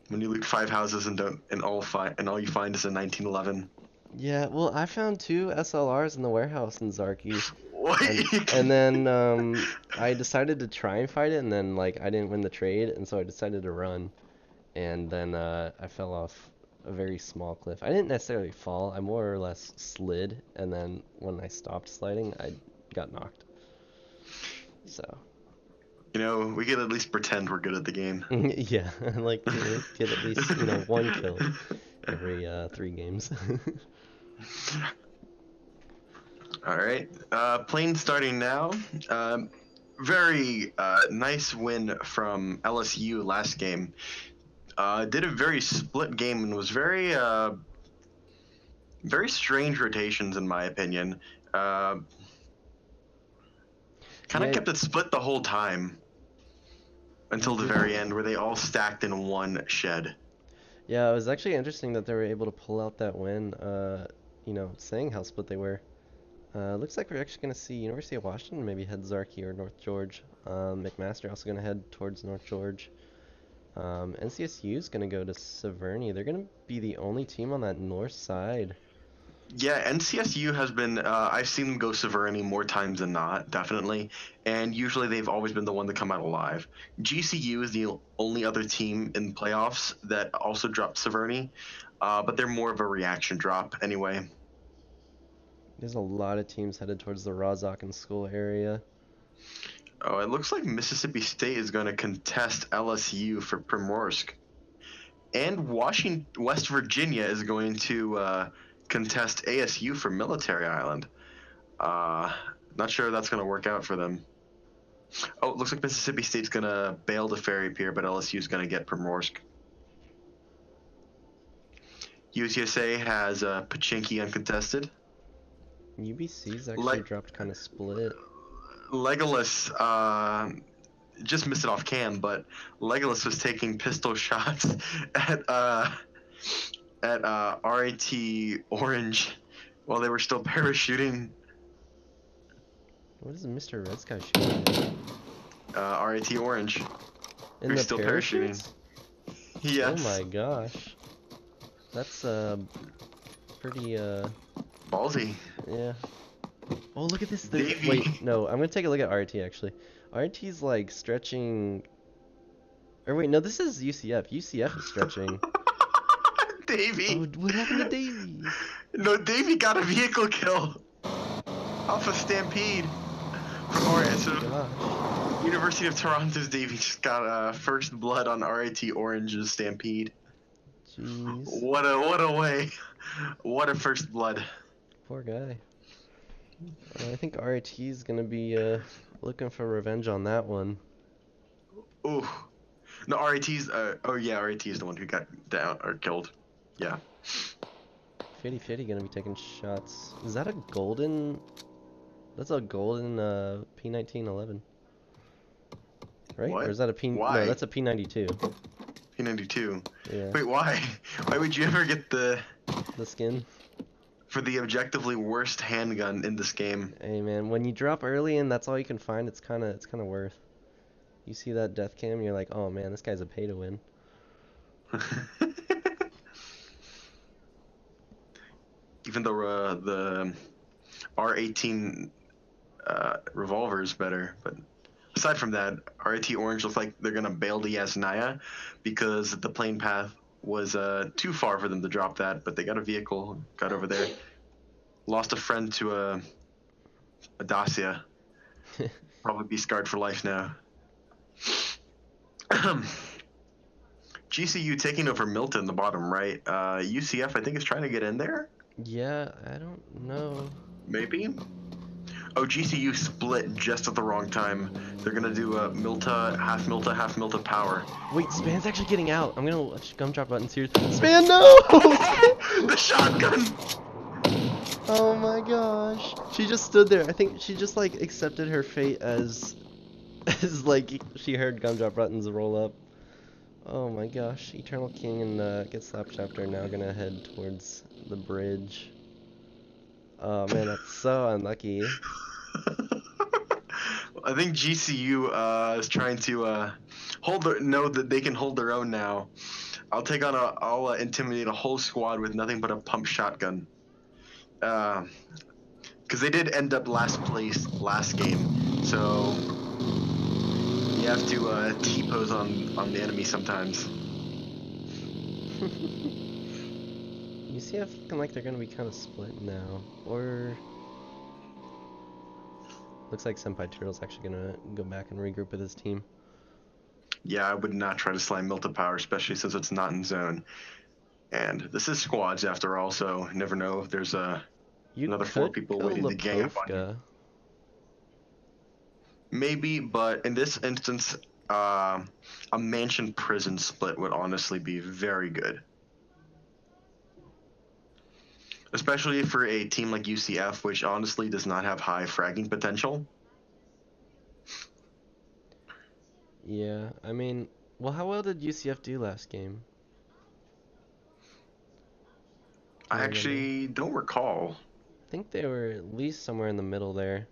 When you loot 5 houses and all you find is a 1911. Yeah, well, I found 2 SLRs in the warehouse in Zarky. What? And then I decided to try and fight it, and then like I didn't win the trade, and so I decided to run. And then I fell off a very small cliff. I didn't necessarily fall, I more or less slid, and then when I stopped sliding, I got knocked. So. You know, we can at least pretend we're good at the game. Yeah, I like to get at least, 1 kill every 3 games. All right. Plane starting now. Very nice win from LSU last game. Did a very split game and was very strange rotations in my opinion. Kind of kept it split the whole time until the very end, where they all stacked in one shed. Yeah, it was actually interesting that they were able to pull out that win. Saying how split they were. Looks like we're actually going to see University of Washington maybe head Zarky or North George. McMaster also going to head towards North George. NCSU is going to go to Severny. They're going to be the only team on that north side. Yeah, NCSU has been, I've seen them go Severny more times than not, definitely. And usually they've always been the one to come out alive. GCU is the only other team in playoffs that also dropped Severny, but they're more of a reaction drop anyway. There's a lot of teams headed towards the Rozok School area. Oh, it looks like Mississippi State is going to contest LSU for Primorsk. And West Virginia is going to contest ASU for Military Island. Not sure that's going to work out for them. Oh, it looks like Mississippi State's going to bail the ferry pier, but LSU's going to get Primorsk. UTSA has Pachinki uncontested. UBC's actually dropped kind of split. Legolas just missed it off cam, but Legolas was taking pistol shots at RAT Orange while they were still parachuting. What is Mr. Red Sky shooting? RAT Orange. In Who's the still parachutes? parachuting? Yes. Oh my gosh. That's pretty Ballsy. yeah. Oh, look at this thing. Davey. Wait, no, I'm gonna take a look at RT actually. RT's like stretching. Or wait, no, this is UCF. UCF is stretching. Davey. Oh, what happened to Davey? No, Davey got a vehicle kill off of Stampede. Alright, so Gosh. University of Toronto's Davey just got first blood on RAT Orange's Stampede. Jeez. What a way. What a first blood. Poor guy. I think RIT is gonna be looking for revenge on that one. Ooh. No, RAT's RAT is the one who got down or killed. Yeah. Fitty gonna be taking shots. Is that a golden? That's a golden P1911. Right? What? Or is that a P? Why? No, that's a P92. P92. Yeah. Wait, why? Why would you ever get the skin? for the objectively worst handgun in this game? Hey man, when you drop early and that's all you can find, it's kind of worth. You see that death cam, you're like, oh man, this guy's a pay to win. Even though the R18 revolver is better, but aside from that, RIT Orange looks like they're gonna bail the Yasnaya because the plane path was too far for them to drop that, but they got a vehicle, got over there. Lost a friend to a Dacia. Probably be scarred for life now. GCU taking over Milton, the bottom right. UCF, I think, is trying to get in there. Yeah, I don't know. Maybe. Oh, GCU split just at the wrong time. They're gonna do Milta, half Milta power. Wait, Span's actually getting out. I'm gonna watch gumdrop buttons here. Span, no! The shotgun! Oh my gosh. She just stood there. I think she just like accepted her fate as like she heard gumdrop buttons roll up. Oh my gosh. Eternal King and Get Slapped Chapter are now gonna head towards the bridge. Oh man, that's so unlucky. I think GCU is trying to know that they can hold their own now. I'll intimidate a whole squad with nothing but a pump shotgun. Because they did end up last place last game, so you have to T-pose on the enemy sometimes. UCF looking like they're gonna be kind of split now, or looks like Senpai Turtle's actually gonna go back and regroup with his team. Yeah, I would not try to slime Milta Power, especially since it's not in zone. And this is squads after all, so you never know if there's another 4 people waiting to gang up on you. Maybe, but in this instance, a mansion prison split would honestly be very good. Especially for a team like UCF, which honestly does not have high fragging potential. Yeah, I mean, well, how well did UCF do last game? I actually don't recall. I think they were at least somewhere in the middle there.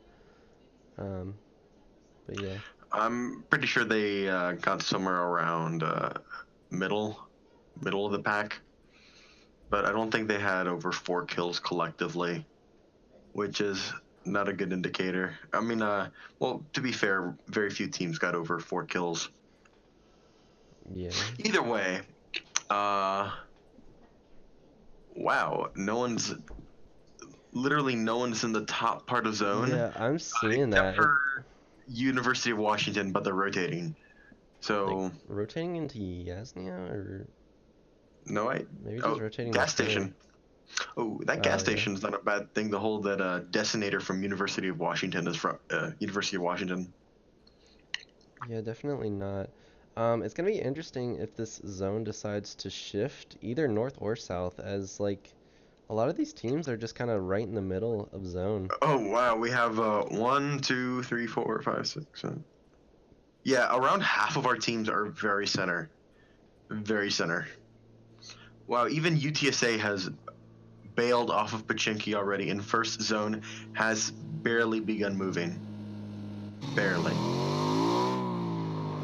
But yeah. I'm pretty sure they got somewhere around middle of the pack. But I don't think they had over 4 kills collectively, which is not a good indicator. I mean, well, to be fair, very few teams got over 4 kills. Yeah. Either way, wow, literally no one's in the top part of zone. Yeah, I'm seeing that. Except for University of Washington, but they're rotating. So like, rotating into Yasnia, or no, maybe just rotating gas the station. Oh, that gas station is not a bad thing to hold. That Detonator from University of Washington is from University of Washington. Yeah, definitely not. It's gonna be interesting if this zone decides to shift either north or south, as like a lot of these teams are just kind of right in the middle of zone. Oh wow, we have 1, 2, 3, 4, 5, 6, 7. Yeah, around half of our teams are very center. Very center. Wow, even UTSA has bailed off of Pachinki already, and first zone has barely begun moving. Barely.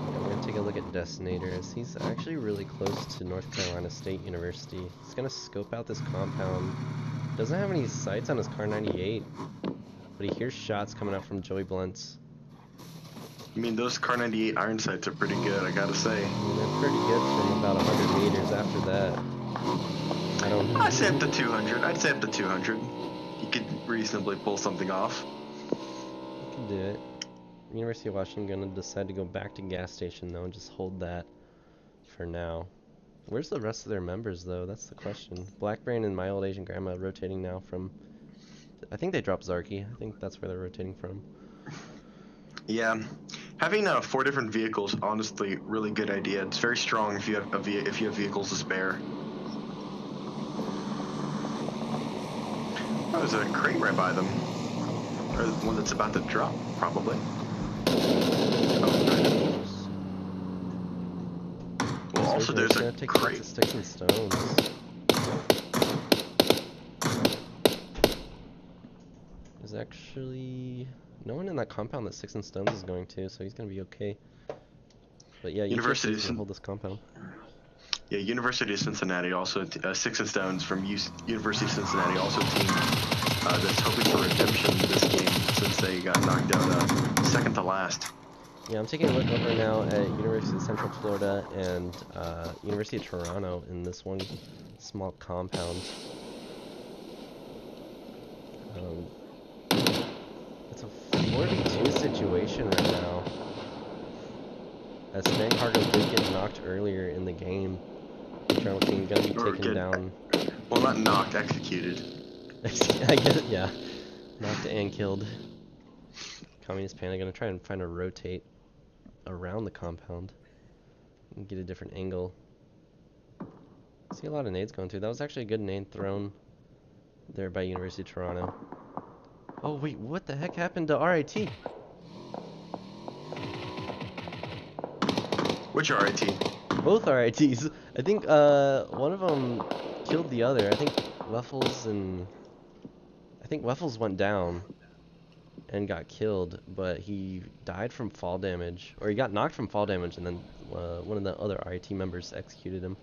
We're gonna take a look at Detonator, as he's actually really close to North Carolina State University. He's gonna scope out this compound. Doesn't have any sights on his Car 98, but he hears shots coming out from Joey Blunts. I mean, those Car 98 iron sights are pretty good, I gotta say. I mean, they're pretty good from about 100 meters after that. I'd say up to 200. I'd say up to 200. You could reasonably pull something off. You can do it. University of Washington gonna decide to go back to gas station though and just hold that for now. Where's the rest of their members though? That's the question. Blackbrain and My Old Asian Grandma rotating now from. I think they dropped Zarky. I think that's where they're rotating from. Yeah, having 4 different vehicles, honestly, really good idea. It's very strong if you have vehicles to spare. Oh, there's a crate right by them, or the one that's about to drop, probably. Oh, well, also there's a crate. Sticks and stones. There's actually no one in that compound that Sticks and Stones is going to, so he's gonna be okay. But yeah, University is gonna hold this compound. Yeah, University of Cincinnati also, Sticks and Stones from University of Cincinnati, also a team that's hoping for redemption this game since they got knocked out second to last. Yeah, I'm taking a look over now at University of Central Florida and University of Toronto in this one small compound. It's a 4v2 situation right now. As Spankargo did get knocked earlier in the game. Toronto team gonna be taken down. Well, not knocked, executed. I guess, yeah. Knocked and killed. Communist Panda gonna try and find a rotate around the compound and get a different angle. See a lot of nades going through. That was actually a good nade thrown there by University of Toronto. Oh wait, what the heck happened to RIT? Which RIT? Both RITs. I think one of them killed the other. I think Weffels went down and got killed, but he died from fall damage, or he got knocked from fall damage, and then one of the other RIT members executed him.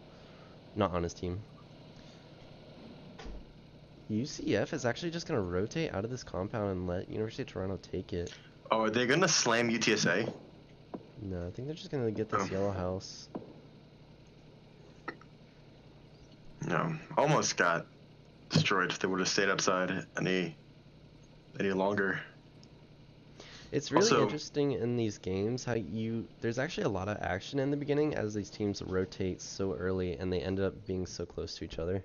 Not on his team. UCF is actually just gonna rotate out of this compound and let University of Toronto take it. Oh, are they gonna slam UTSA? No, I think they're just gonna get this yellow house. No, almost got destroyed if they would have stayed outside any longer. It's really Also, interesting in these games how there's actually a lot of action in the beginning as these teams rotate so early and they end up being so close to each other.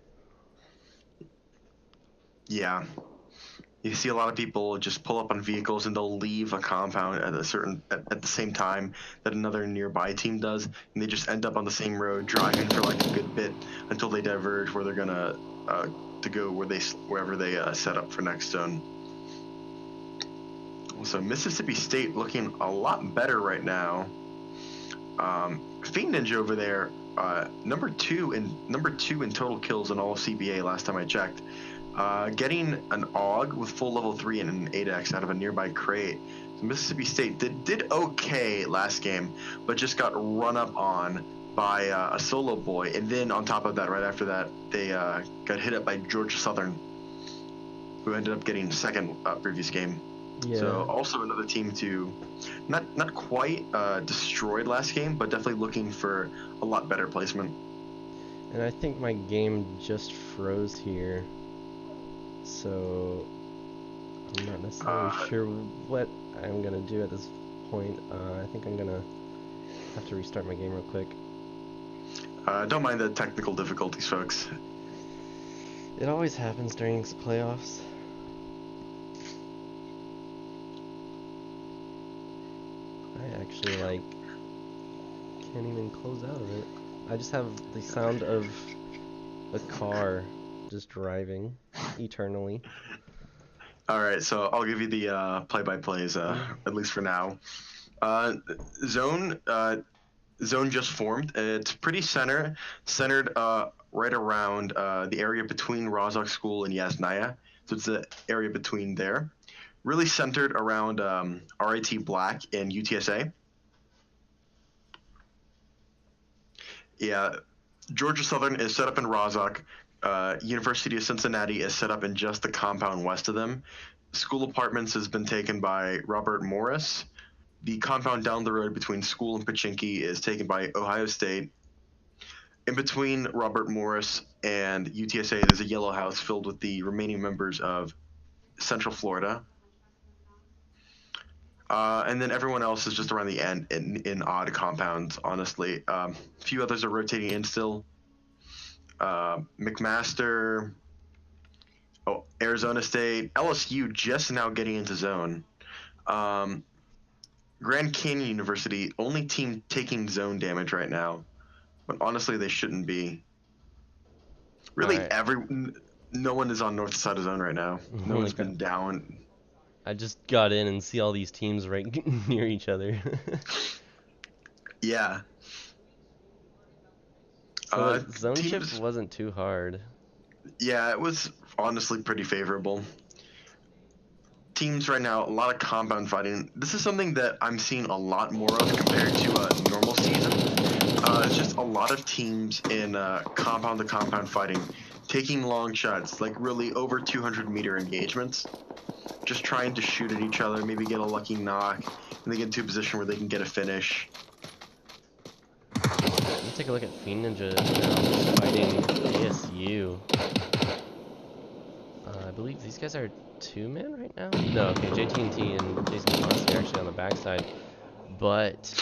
Yeah. You see a lot of people just pull up on vehicles and they'll leave a compound at the same time that another nearby team does, and they just end up on the same road driving for like a good bit until they diverge where they're gonna to go wherever they set up for next zone. So Mississippi State looking a lot better right now. Fiend Ninja over there, number two in total kills in all of CBA last time I checked. Getting an AUG with full level 3 and an 8x out of a nearby crate. So Mississippi State did okay last game, but just got run up on by a solo boy, and then on top of that, right after that, they got hit up by Georgia Southern, who ended up getting second previous game. Yeah. So also another team to not quite destroyed last game, but definitely looking for a lot better placement. And I think my game just froze here. So I'm not necessarily sure what I'm gonna do at this point. I think I'm gonna have to restart my game real quick. Don't mind the technical difficulties, folks. It always happens during playoffs. I actually can't even close out of it. I just have the sound of a car just driving eternally. All right, so I'll give you the play-by-plays, at least for now. Zone just formed. It's pretty centered right around the area between Rozhok School and Yasnaya. So it's the area between there. Really centered around RIT Black and UTSA. Yeah, Georgia Southern is set up in Rozhok. University of Cincinnati is set up in just the compound west of them. School Apartments has been taken by Robert Morris. The compound down the road between School and Pachinki is taken by Ohio State. In between Robert Morris and UTSA, there's a yellow house filled with the remaining members of Central Florida. And then everyone else is just around the end in odd compounds, honestly. A few others are rotating in still. McMaster, Arizona State, LSU just now getting into zone. Grand Canyon University, only team taking zone damage right now. But honestly, they shouldn't be. Really, no one is on north side of zone right now. No one's been down. I just got in and see all these teams right near each other. Yeah. So the zone shift wasn't too hard. Yeah, it was honestly pretty favorable. Teams right now, a lot of compound fighting. This is something that I'm seeing a lot more of compared to a normal season. It's just a lot of teams in compound to compound fighting, taking long shots, like really over 200-meter engagements. just trying to shoot at each other, maybe get a lucky knock, and they get into a position where they can get a finish. Let me take a look at Fiend Ninja now fighting ASU. I believe these guys are 2-man right now? No, okay, JT&T and Jason Monster are actually on the backside. But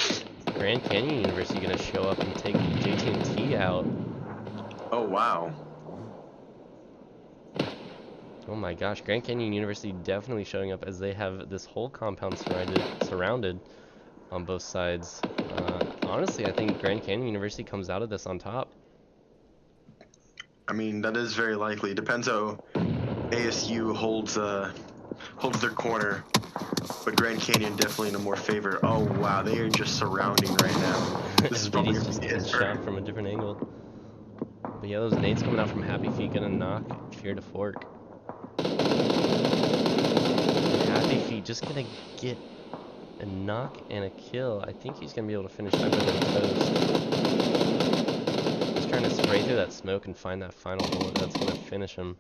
Grand Canyon University gonna show up and take JT&T out. Oh, wow. Oh my gosh, Grand Canyon University definitely showing up as they have this whole compound surrounded on both sides. Honestly, I think Grand Canyon University comes out of this on top. I mean, that is very likely. Depends how ASU holds their corner, but Grand Canyon definitely in a more favor. Oh wow, they are just surrounding right now. This is probably MDD's just getting shot from a different angle. But yeah, those nades coming out from Happy Feet gonna knock Fear to Fork. Happy Feet just gonna get a knock and a kill. I think he's gonna be able to finish that with toast. He's trying to spray through that smoke and find that final bullet that's gonna finish him.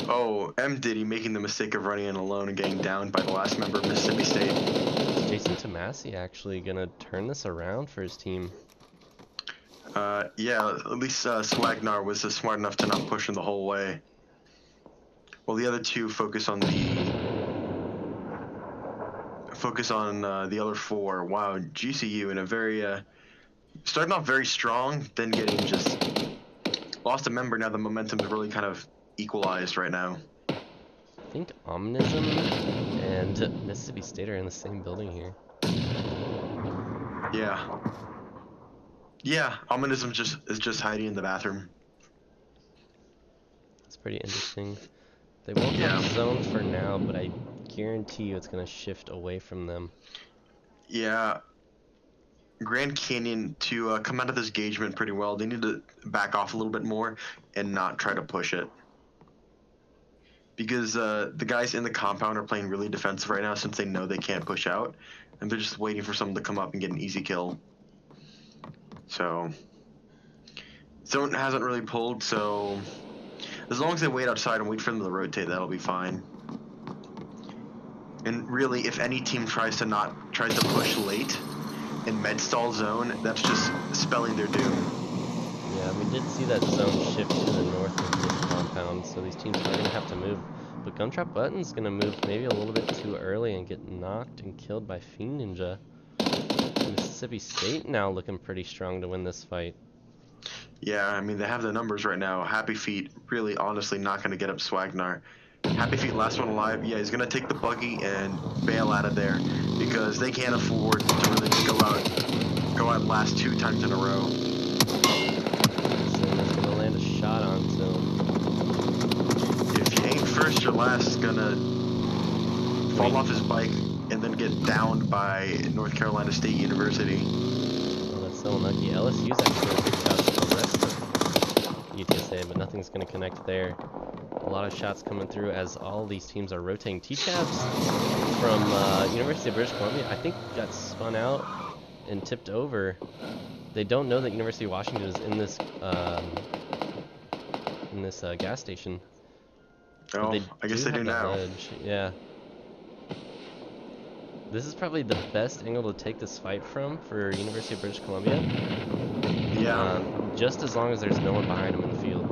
Oh, M. Diddy making the mistake of running in alone and getting downed by the last member of Mississippi State. Is Jason Tomasi actually gonna turn this around for his team? Yeah, at least Swagnar was smart enough to not push him the whole way. Well, the other two focus on the other four. Wow, GCU in a very starting off very strong, then getting just lost a member. Now the momentum's really kind of equalized right now. I think Omnism and Mississippi State are in the same building here. Yeah, Omnism is just hiding in the bathroom. It's pretty interesting. They won't have zone for now, but I guarantee you it's going to shift away from them. Yeah. Grand Canyon, to come out of this engagement pretty well, they need to back off a little bit more and not try to push it. Because the guys in the compound are playing really defensive right now since they know they can't push out. And they're just waiting for someone to come up and get an easy kill. So, zone hasn't really pulled, so as long as they wait outside and wait for them to rotate, that'll be fine. And really, if any team tries to push late in med stall zone, that's just spelling their doom. Yeah, we did see that zone shift to the north of this compound, so these teams are going to have to move. But Gumtrap Button's going to move maybe a little bit too early and get knocked and killed by Fiend Ninja. Mississippi State now looking pretty strong to win this fight. Yeah, I mean, they have the numbers right now. Happy Feet really honestly not going to get up Swagnar. Happy Feet, last one alive. Yeah, he's going to take the buggy and bail out of there because they can't afford to really just go out last 2 times in a row. Zone's going to land a shot on Zone. If you ain't first, your last is going to fall off his bike and then get downed by North Carolina State University. Oh, that's so unlucky. LSU's actually going to reach out to the rest of UTSA, but nothing's going to connect there. A lot of shots coming through as all these teams are rotating. T-Chabs from University of British Columbia, I think, got spun out and tipped over. They don't know that University of Washington is in this gas station. Oh, I guess they do now. Ledge. Yeah. This is probably the best angle to take this fight from for University of British Columbia. Yeah. Just as long as there's no one behind them in the field.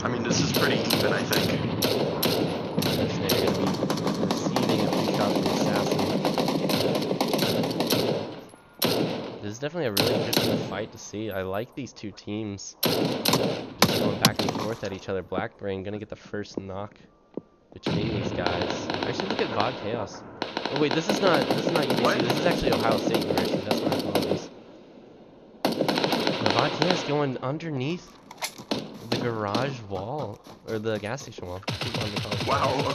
I mean, this is pretty even, I think. They're going to be receiving a few shots from the assassin. This is definitely a really interesting fight to see. I like these two teams just going back and forth at each other. Blackbrain going to get the first knock between these guys. Actually, look at VOD Chaos. Oh wait, this is not UBC. What? This is actually Ohio State University. That's what I apologize. VOD Chaos going underneath the garage wall, or the gas station wall. Wow,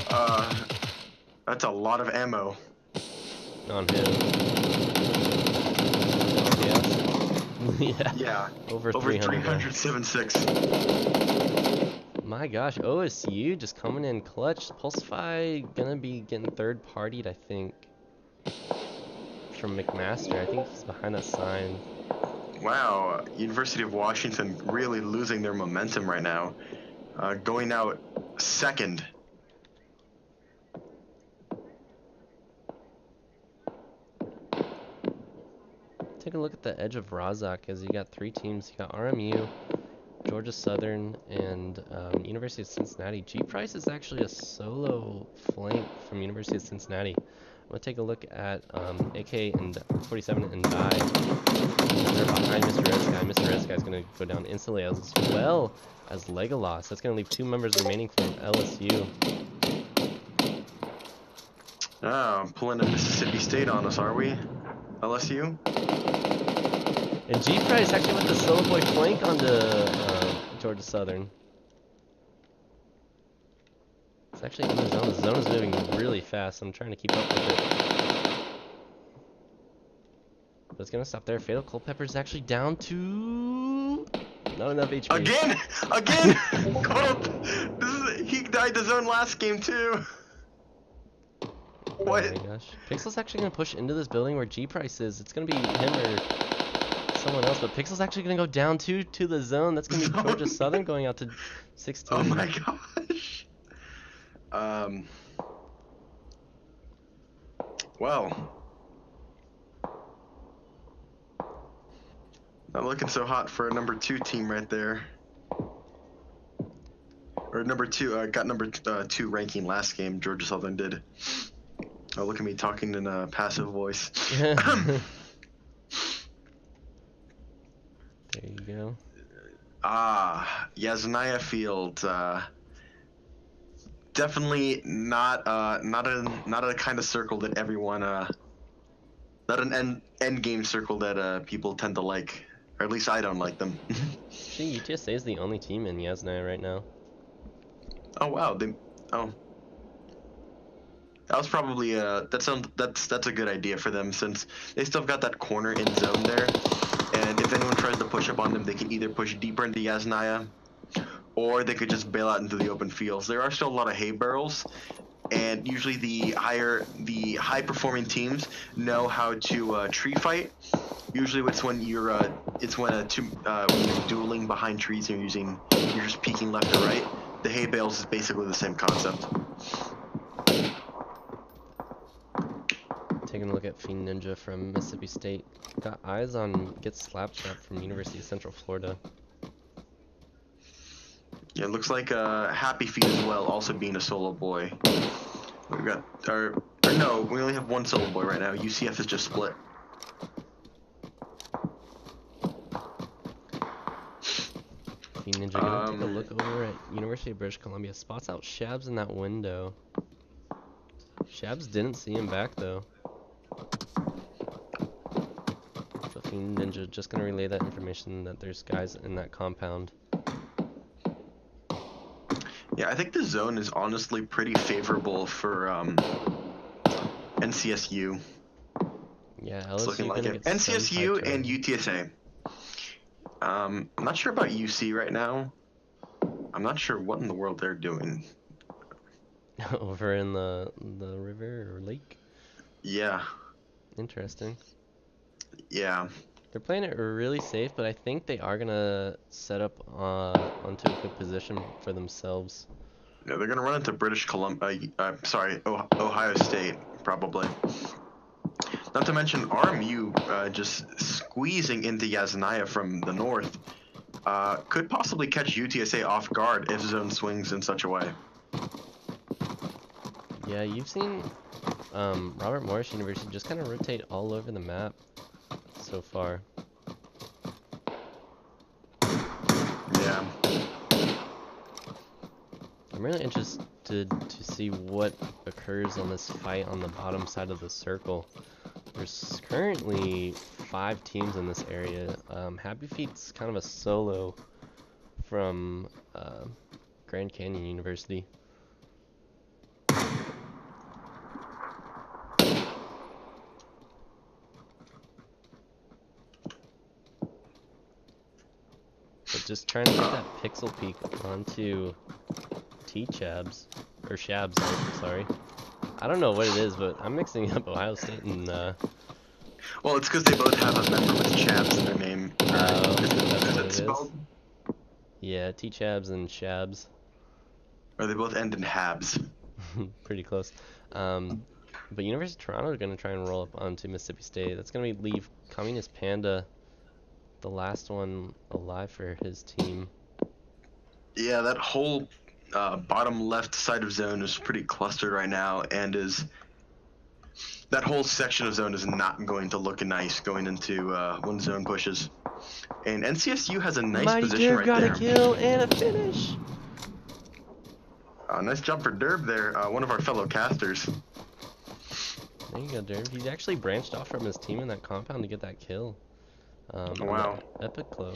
that's a lot of ammo. On him. Yeah. Yeah. Over 300. 307.6. My gosh, OSU just coming in clutch. Pulsify gonna be getting third partied, I think. From McMaster. I think he's behind that sign. Wow, University of Washington really losing their momentum right now. Going out second. Take a look at the edge of Razak as you got 3 teams. You got RMU, Georgia Southern, and University of Cincinnati. G Price is actually a solo flank from University of Cincinnati. I'm gonna take a look at AK and 47 and Die. They're behind Mr. Red Sky. Mr. Red Sky is gonna go down instantly as well as Legolas. That's gonna leave 2 members remaining from LSU. Oh, pulling a Mississippi State on us, are we? LSU? And G Price actually went the solo boy flank onto Georgia Southern. It's actually in the zone. The zone is moving really fast. I'm trying to keep up with it. But it's gonna stop there. Fatal Culpepper's actually down to not enough HP. Again! Again! He died the zone last game too. What? Oh my gosh. Pixel's actually gonna push into this building where G Price is. It's gonna be him or someone else, but Pixel's actually gonna go down to the zone. That's gonna be Georgia Southern going out to 16. Oh my gosh. Well, not looking so hot for a number 2 team right there. Or number 2, got number 2 ranking last game. Georgia Southern did. Oh, look at me talking in a passive voice. There you go. Yasnaya Field. Definitely not a kind of circle that everyone not an end game circle that people tend to like, or at least I don't like them. Actually, UTSA is the only team in Yasnaya right now. Oh wow, that was probably that's a good idea for them, since they still got that corner in zone there, and if anyone tries to push up on them, they can either push deeper into Yasnaya, or they could just bail out into the open fields. There are still a lot of hay barrels, and usually the high performing teams know how to tree fight. Usually it's when you're when you're dueling behind trees and you're just peeking left or right. The hay bales is basically the same concept. Taking a look at Fiend Ninja from Mississippi State. Got eyes on Get Slapshot from University of Central Florida. Yeah, it looks like Happy Feet as well, also being a solo boy. We've got no, we only have 1 solo boy right now. UCF is just split. Fiend Ninja gonna take a look over at University of British Columbia. Spots out Shabs in that window. Shabs didn't see him back though. So Fiend Ninja just gonna relay that information that there's guys in that compound. Yeah, I think the zone is honestly pretty favorable for NCSU. Yeah, It's LSU looking like gonna it. get NCSU some and UTSA. I'm not sure about UC right now. I'm not sure what in the world they're doing. over in the river or lake. Yeah. Interesting. Yeah. They're playing it really safe, but I think they are gonna set up onto a good position for themselves. Yeah, they're gonna run into Ohio State probably. Not to mention RMU just squeezing into Yasnaya from the north could possibly catch UTSA off guard if zone swings in such a way. Yeah, you've seen Robert Morris University just kind of rotate all over the map so far. Yeah. I'm really interested to see what occurs on this fight on the bottom side of the circle. There's currently 5 teams in this area. Happy Feet's kind of a solo from Grand Canyon University. But just trying to get that pixel peek onto T-Chabs, or Shabs, sorry. I don't know what it is, but I'm mixing up Ohio State and Well, it's because they both have a member with Chabs in their name. that's what it is. Spelled? Yeah, T-Chabs and Shabs. Or they both end in Habs. Pretty close. But University of Toronto are going to try and roll up onto Mississippi State. That's going to leave Communist Panda, the last one alive for his team. Yeah, that whole bottom left side of zone is pretty clustered right now, and that whole section of zone is not going to look nice going into when zone pushes. And NCSU has a nice Mighty position Derb right got there. a kill and a finish. Nice job for Derb there, one of our fellow casters. There you go, Derb. He actually branched off from his team in that compound to get that kill. On Wow. that epic glow.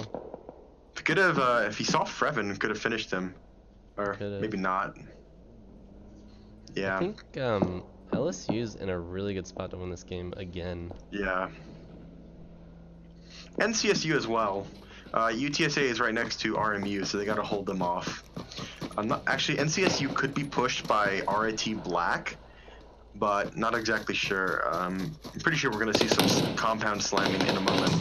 Could have, if he saw Freven, could have finished him. Or Could've. maybe not. Yeah. I think LSU's in a really good spot to win this game again. Yeah. NCSU as well. UTSA is right next to RMU, so they got to hold them off. Actually, NCSU could be pushed by RIT Black, but not exactly sure. I'm pretty sure we're going to see some compound slamming in a moment.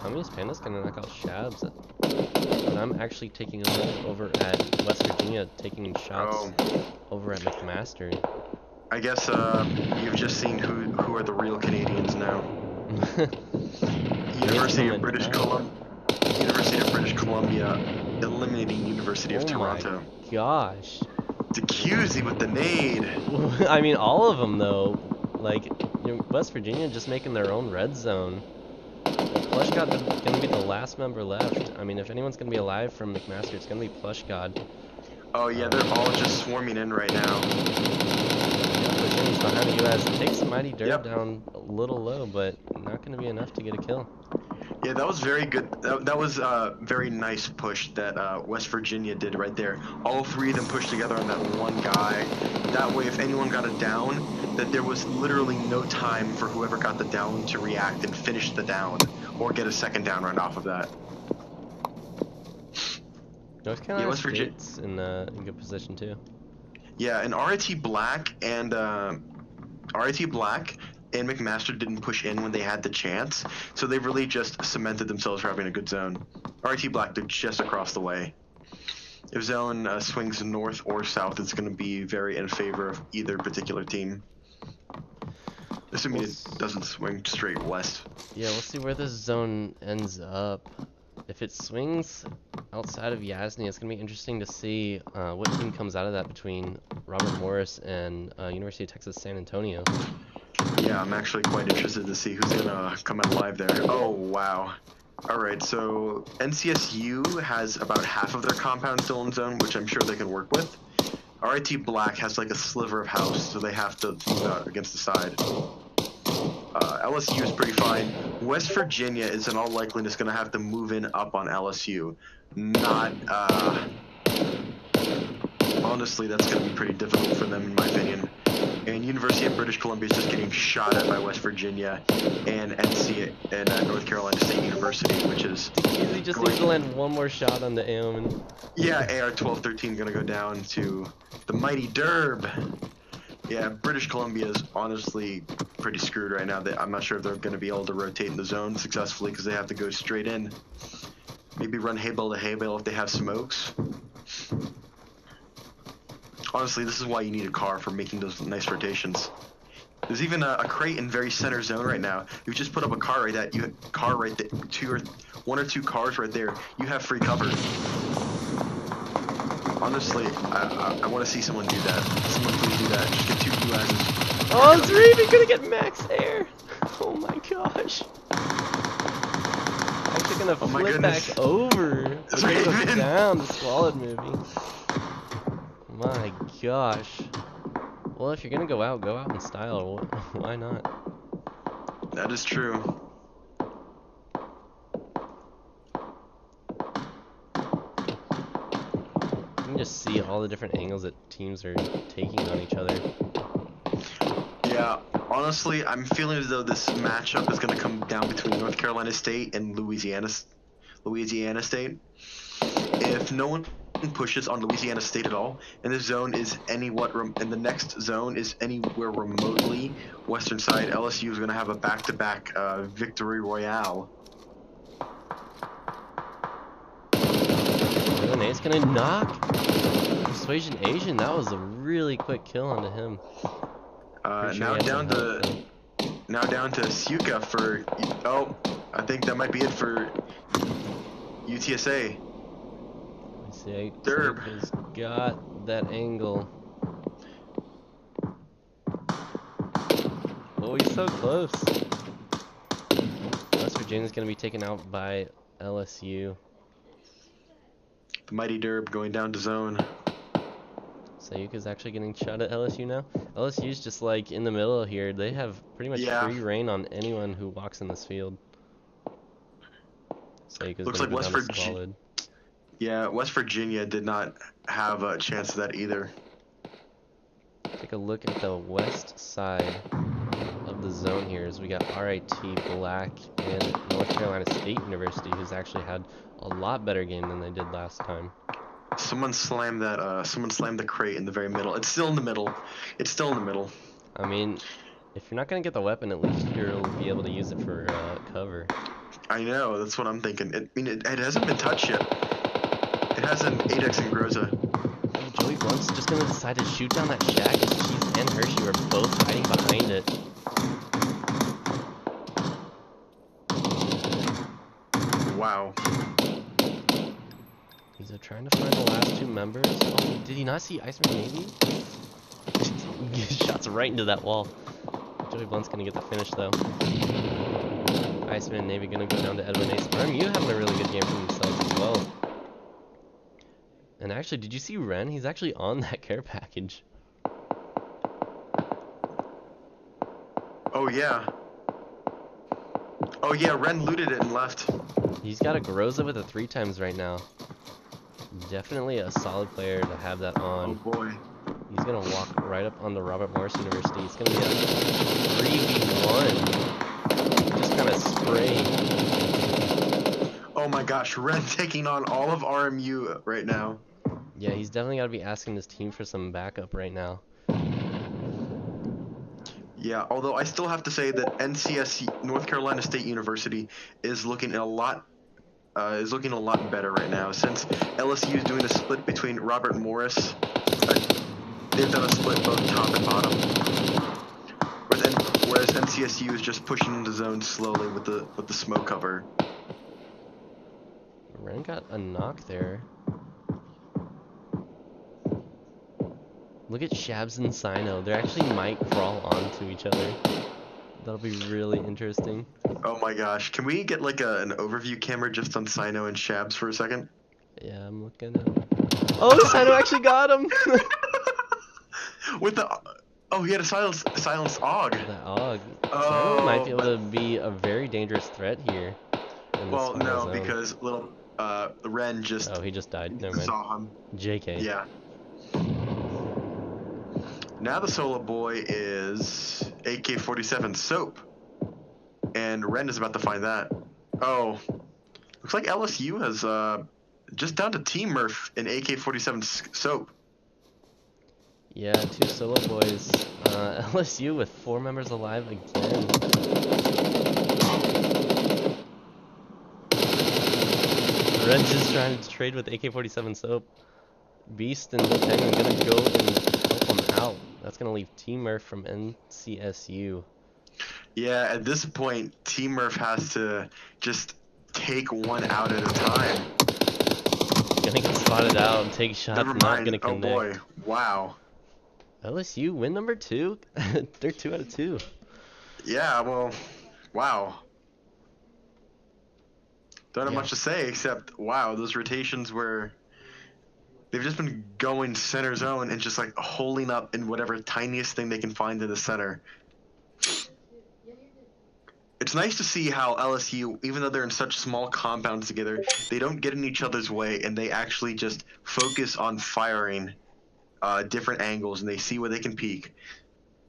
Communist Panda's gonna knock out Shabs, but I'm actually taking a look over at West Virginia, taking shots over at McMaster. I guess you've just seen who are the real Canadians now. University of British Columbia eliminating University of Toronto. Oh my gosh. DeCusey with the nade. I mean, all of them though. Like, West Virginia just making their own red zone. Plush God is going to be the last member left. I mean, if anyone's going to be alive from McMaster, it's going to be Plush God. Oh yeah, they're all just swarming in right now. Virginia's behind the U.S. Takes Mighty Derb down a little low, but not going to be enough to get a kill. Yeah, that was very good. That was a very nice push that West Virginia did right there. All three of them pushed together on that one guy. That way, if anyone got a down, that there was literally no time for whoever got the down to react and finish the down or get a second down right off of that. North Carolina State's in good position too. Yeah, and RIT Black and McMaster didn't push in when they had the chance, so they really just cemented themselves for having a good zone. RIT Black, they're just across the way. If zone swings north or south, it's going to be very in favor of either particular team. Assuming it doesn't swing straight west. Yeah, we'll see where this zone ends up. If it swings outside of Yasny, it's going to be interesting to see what team comes out of that between Robert Morris and University of Texas San Antonio. Yeah, I'm actually quite interested to see who's going to come out alive there. Oh, wow. Alright, so NCSU has about half of their compound still in zone, which I'm sure they can work with. RIT Black has like a sliver of house, so they have to move out against the side. LSU is pretty fine. West Virginia is in all likeliness going to have to move in up on LSU. Not, honestly, that's going to be pretty difficult for them in my opinion. And University of British Columbia is just getting shot at by West Virginia and North Carolina State University, which is... He just needs to land one more shot on the Aomen. Yeah, AR-1213 going to go down to the mighty Derb. Yeah, British Columbia is honestly pretty screwed right now. I'm not sure if they're going to be able to rotate in the zone successfully because they have to go straight in. Maybe run hay bale to hay bale if they have smokes. Honestly, this is why you need a car for making those nice rotations. There's even a crate in very center zone right now. You just put up a car right there. One or two cars right there. You have free cover. Honestly, I want to see someone do that. Someone please do that. Just get 2 blue asses. Oh, it's Reeve gonna get max air. Oh my gosh. Actually gonna flip back over. It's They're gonna go Raven. down the squalid movie. My gosh. Well, if you're gonna go out in style. Why not? That is true. You can just see all the different angles that teams are taking on each other. Yeah, honestly, I'm feeling as though this matchup is going to come down between North Carolina State and Louisiana State. If no one pushes on Louisiana State at all, and the zone is and the next zone is anywhere remotely western side, LSU is going to have a back-to-back victory royale. They're gonna Ebonet's gonna knock Persuasion Asian. That was a really quick kill onto him. Pretty sure Now he had down some health, to Suka for. Oh, I think that might be it for UTSA. Let's see, Derb. has got that angle. Oh, he's so close. West Virginia's gonna be taken out by LSU. The mighty Derb going down to zone. Sayuka's actually getting shot at LSU now. LSU's just like in the middle here. They have pretty much free reign on anyone who walks in this field. Sayuka's Looks gonna like go down to Squalid. Yeah, West Virginia did not have a chance of that either. Take a look at the west side of the zone here as we got RIT Black and North Carolina State University, who's actually had a lot better game than they did last time. Someone slammed that. Someone slammed the crate in the very middle. It's still in the middle. It's still in the middle. I mean, if you're not gonna get the weapon, at least you'll be able to use it for cover. I know. That's what I'm thinking. It hasn't been touched yet. It has an 8x and Groza. Joey Blunt's just gonna decide to shoot down that shack, and Cheese and Hershey were both hiding behind it. Wow. He's trying to find the last two members. Oh, did he not see Iceman Navy? Shots right into that wall. Joey Blunt's gonna get the finish though. Iceman and Navy gonna go down to Edwin Ace. RMU having a really good game for themselves as well. And actually, did you see Ren? He's actually on that care package. Oh yeah. Oh yeah, Ren looted it and left. He's got a Groza with a 3x right now. Definitely a solid player to have that on. Oh boy. He's gonna walk right up on the Robert Morris University. It's gonna be a 3v1. Just kind of spray. Oh my gosh, Ren taking on all of RMU right now. Yeah, he's definitely got to be asking his team for some backup right now. Yeah, although I still have to say that NCS North Carolina State University is looking a lot better right now since LSU is doing a split between Robert Morris. They've done a split both top and bottom. Whereas NCSU is just pushing into zone slowly with the smoke cover. Ren got a knock there. Look at Shabs and Sino. They actually might crawl onto each other. That'll be really interesting. Oh my gosh. Can we get like an overview camera just on Sino and Shabs for a second? Yeah, I'm looking at... Oh, Sino actually got him! With the... Oh, he had a silence AUG. That AUG. Oh, Sino might be able to be a very dangerous threat here. Well, no, because little Ren just... Oh, he just died. Never mind. Saw him. JK. Yeah. Now the solo boy is AK-47 Soap. And Ren is about to find that. Oh. Looks like LSU has just down to Team Murph in AK-47 Soap. Yeah, two solo boys. LSU with 4 members alive again. Ren's just trying to trade with AK-47 Soap. Beast and Luteng are gonna go and help him out. That's gonna leave Team Murph from NCSU. Yeah, at this point, Team Murph has to just take one out at a time. Gonna get spotted out and take shots. Never mind. Not gonna connect. Oh boy! Wow. LSU win number 2. They're 2 out of 2. Yeah. Well. Wow. Don't have much to say except wow. Those rotations were. They've just been going center zone and just like holding up in whatever tiniest thing they can find in the center. It's nice to see how LSU, even though they're in such small compounds together, they don't get in each other's way and they actually just focus on firing different angles and they see where they can peek.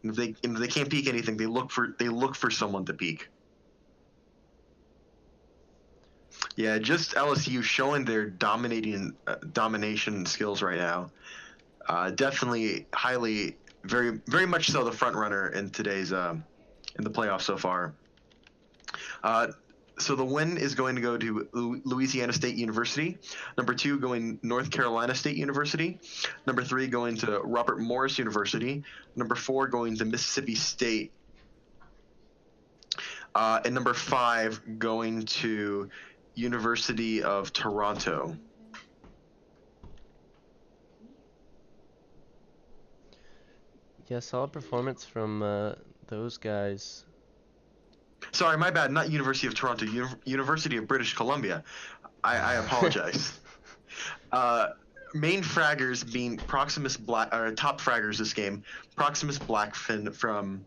And if they can't peek anything, they look for someone to peek. Yeah, just LSU showing their domination skills right now. Definitely highly, very much so the front runner in today's in the playoffs so far. So the win is going to go to Louisiana State University. Number 2 going North Carolina State University. Number 3 going to Robert Morris University. Number 4 going to Mississippi State. And number 5 going to University of Toronto. Yeah, solid performance from those guys. Sorry, my bad. Not University of Toronto. University of British Columbia. I apologize. Main fraggers being Proximus Black, or top fraggers this game. Proximus Blackfin from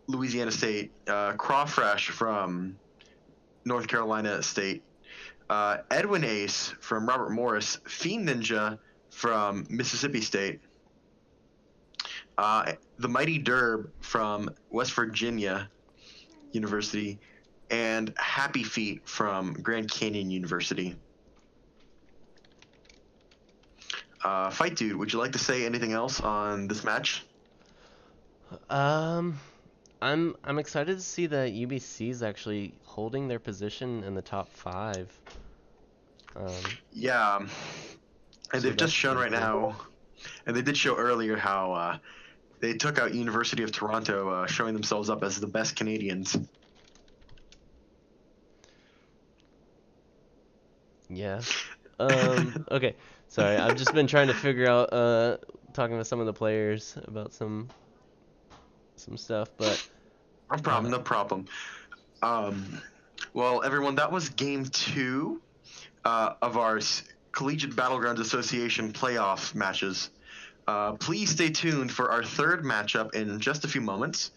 Louisiana State. Crawfresh from North Carolina State. Edwin Ace from Robert Morris. Fiend Ninja from Mississippi State. The Mighty Derb from West Virginia University, and Happy Feet from Grand Canyon University. Fight Dude, would you like to say anything else on this match? I'm excited to see that UBC is actually holding their position in the top 5. Yeah, and So they've just shown right that's really now, and they did show earlier how they took out University of Toronto, showing themselves up as the best Canadians. Yeah. Okay. Sorry, I've just been trying to figure out talking with some of the players about some stuff, but No problem, no problem. Well, everyone, that was game 2 of our Collegiate Battlegrounds Association playoff matches. Please stay tuned for our 3rd matchup in just a few moments.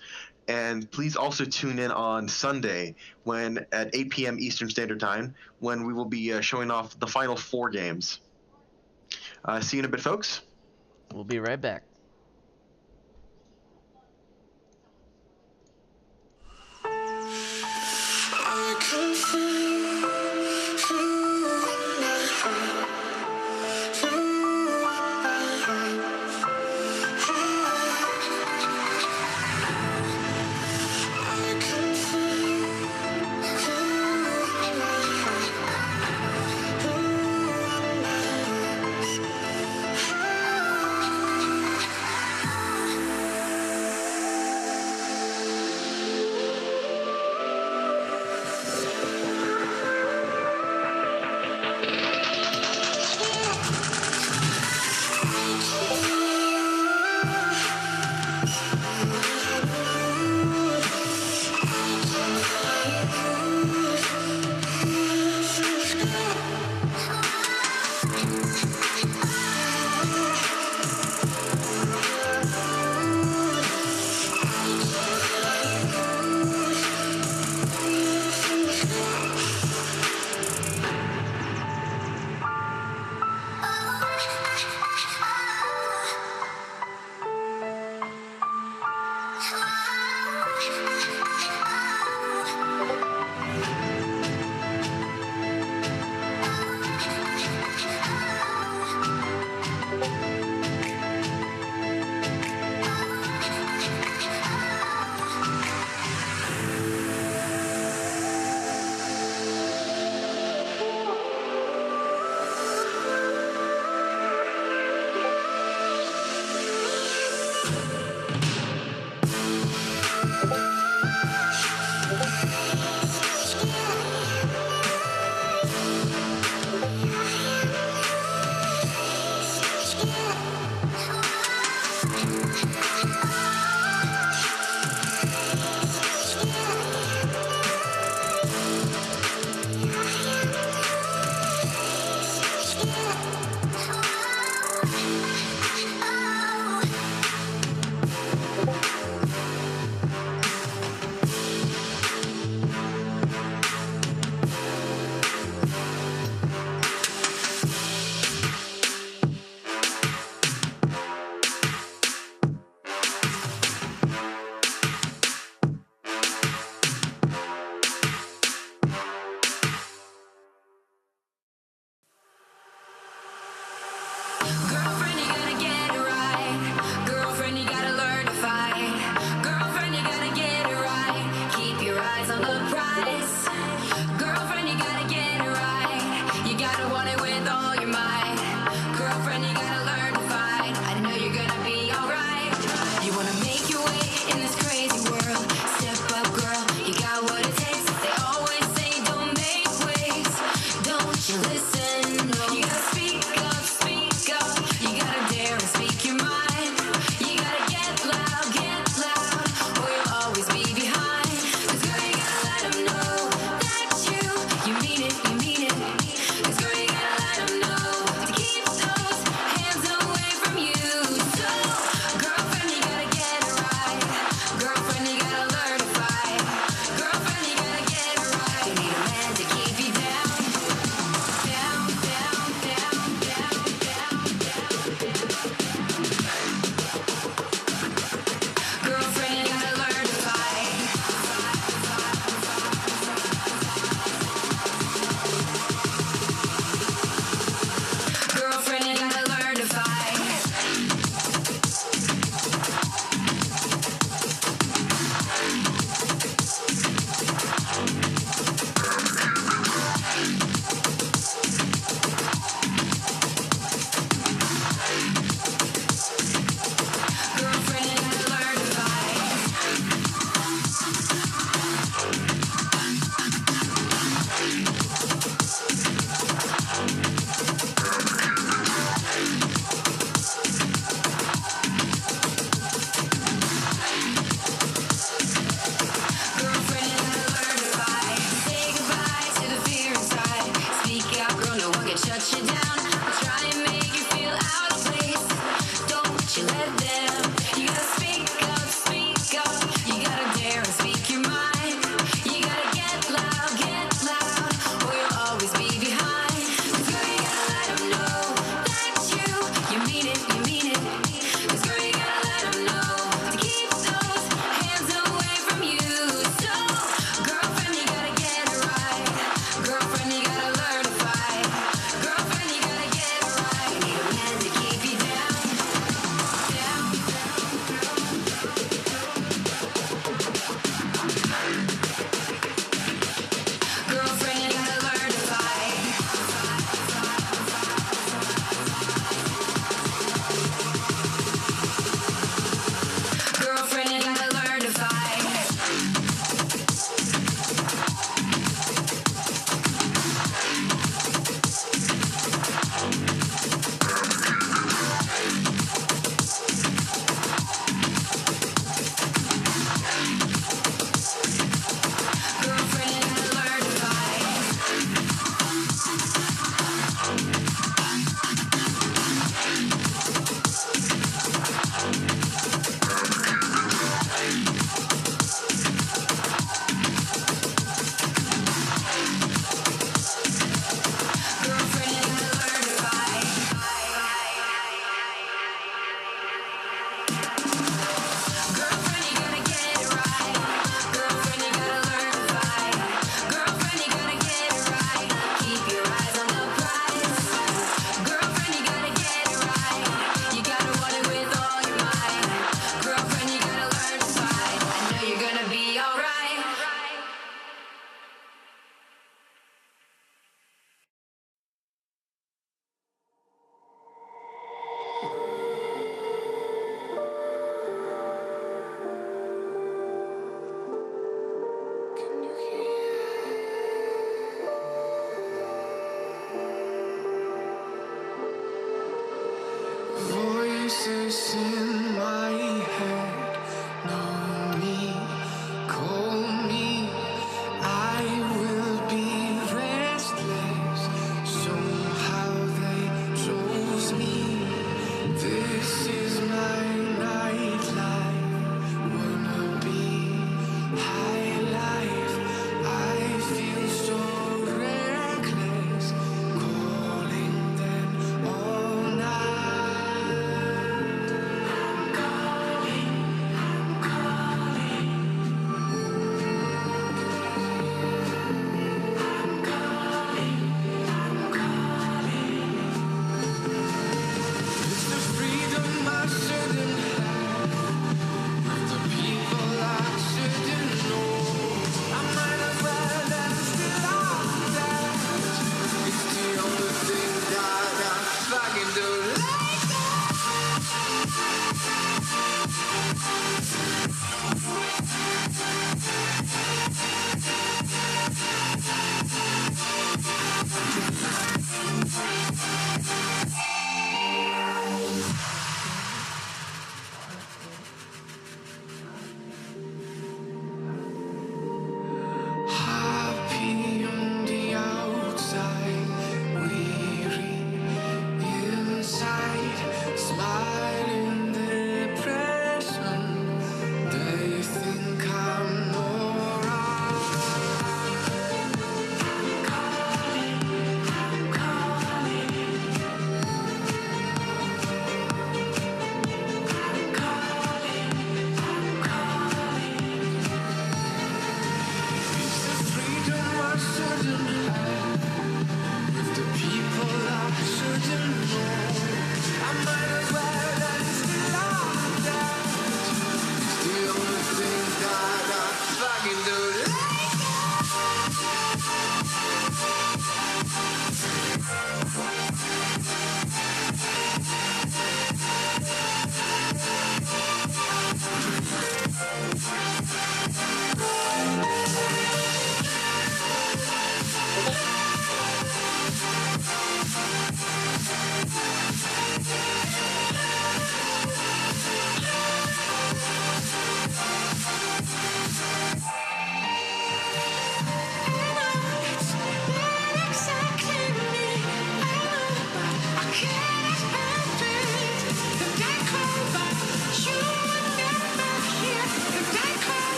And please also tune in on Sunday at 8 p.m. Eastern Standard Time, when we will be showing off the final 4 games. See you in a bit, folks. we'll be right back.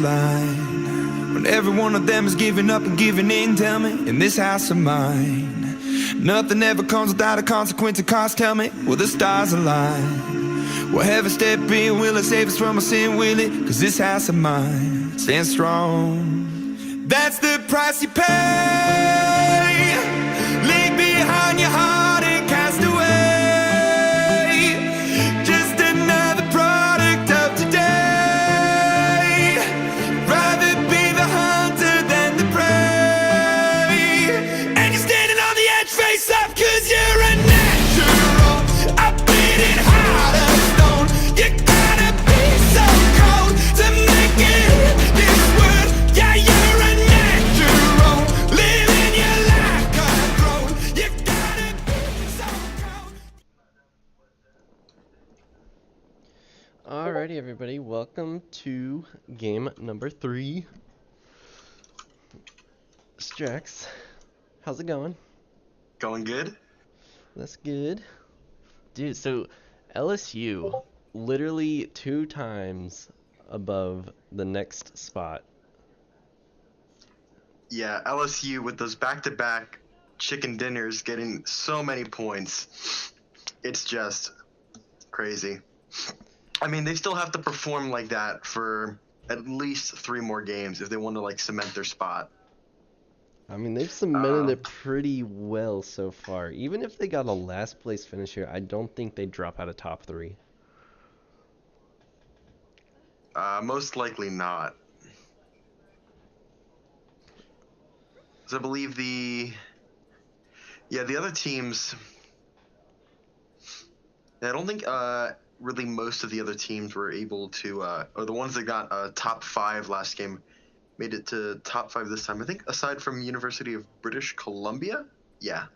line. When every one of them is giving up and giving in, tell me, in this house of mine, nothing ever comes without a consequence of cost. Tell me, will the stars align? Will heaven step in? Will it save us from our sin? Will it? Cause this house of mine stands strong. That's the price you pay. Leave behind your heart and cast away. Just another product of today. Rather be the hunter than the prey. And you're standing on the edge, face up, cause you're a natural. I bleed it hard as stone. You gotta be so cold to make it in this world. Yeah, you're a natural. Living your life cutthroat. You gotta be so cold. Alrighty, everybody, welcome to game number 3. Strax, how's it going? Going good? That's good. Dude, so LSU literally 2 times above the next spot. Yeah, LSU with those back-to-back chicken dinners getting so many points. It's just crazy. I mean, they still have to perform like that for at least 3 more games if they want to like cement their spot. I mean, they've cemented it pretty well so far. Even if they got a last place finish here, I don't think they'd drop out of top 3. Most likely not. So I believe the other teams. I don't think really most of the other teams were able to, or the ones that got top 5 last game, made it to top 5 this time. I think aside from University of British Columbia, yeah.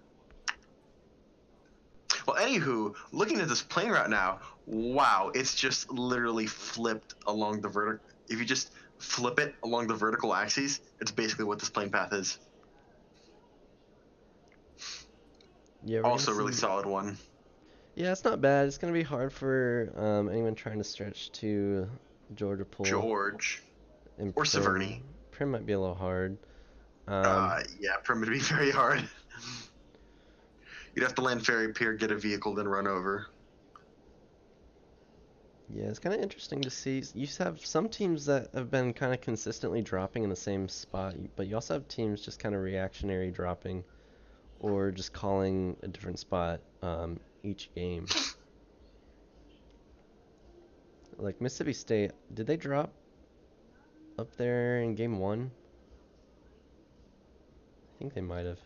Well, anywho, looking at this playing route now, wow, it's just literally flipped along the vertical. If you just flip it along the vertical axes, it's basically what this plane path is. Yeah, Also, really solid one. Yeah, it's not bad. It's gonna be hard for anyone trying to stretch to Georgia Pool. George and or Prim. Severny. Prim might be a little hard. Yeah, Prim would be very hard. You'd have to land ferry pier, get a vehicle, then run over. Yeah, it's kind of interesting to see. You have some teams that have been kind of consistently dropping in the same spot, but you also have teams just kind of reactionary dropping, or just calling a different spot each game. Like Mississippi State, did they drop up there in game 1? I think they might have.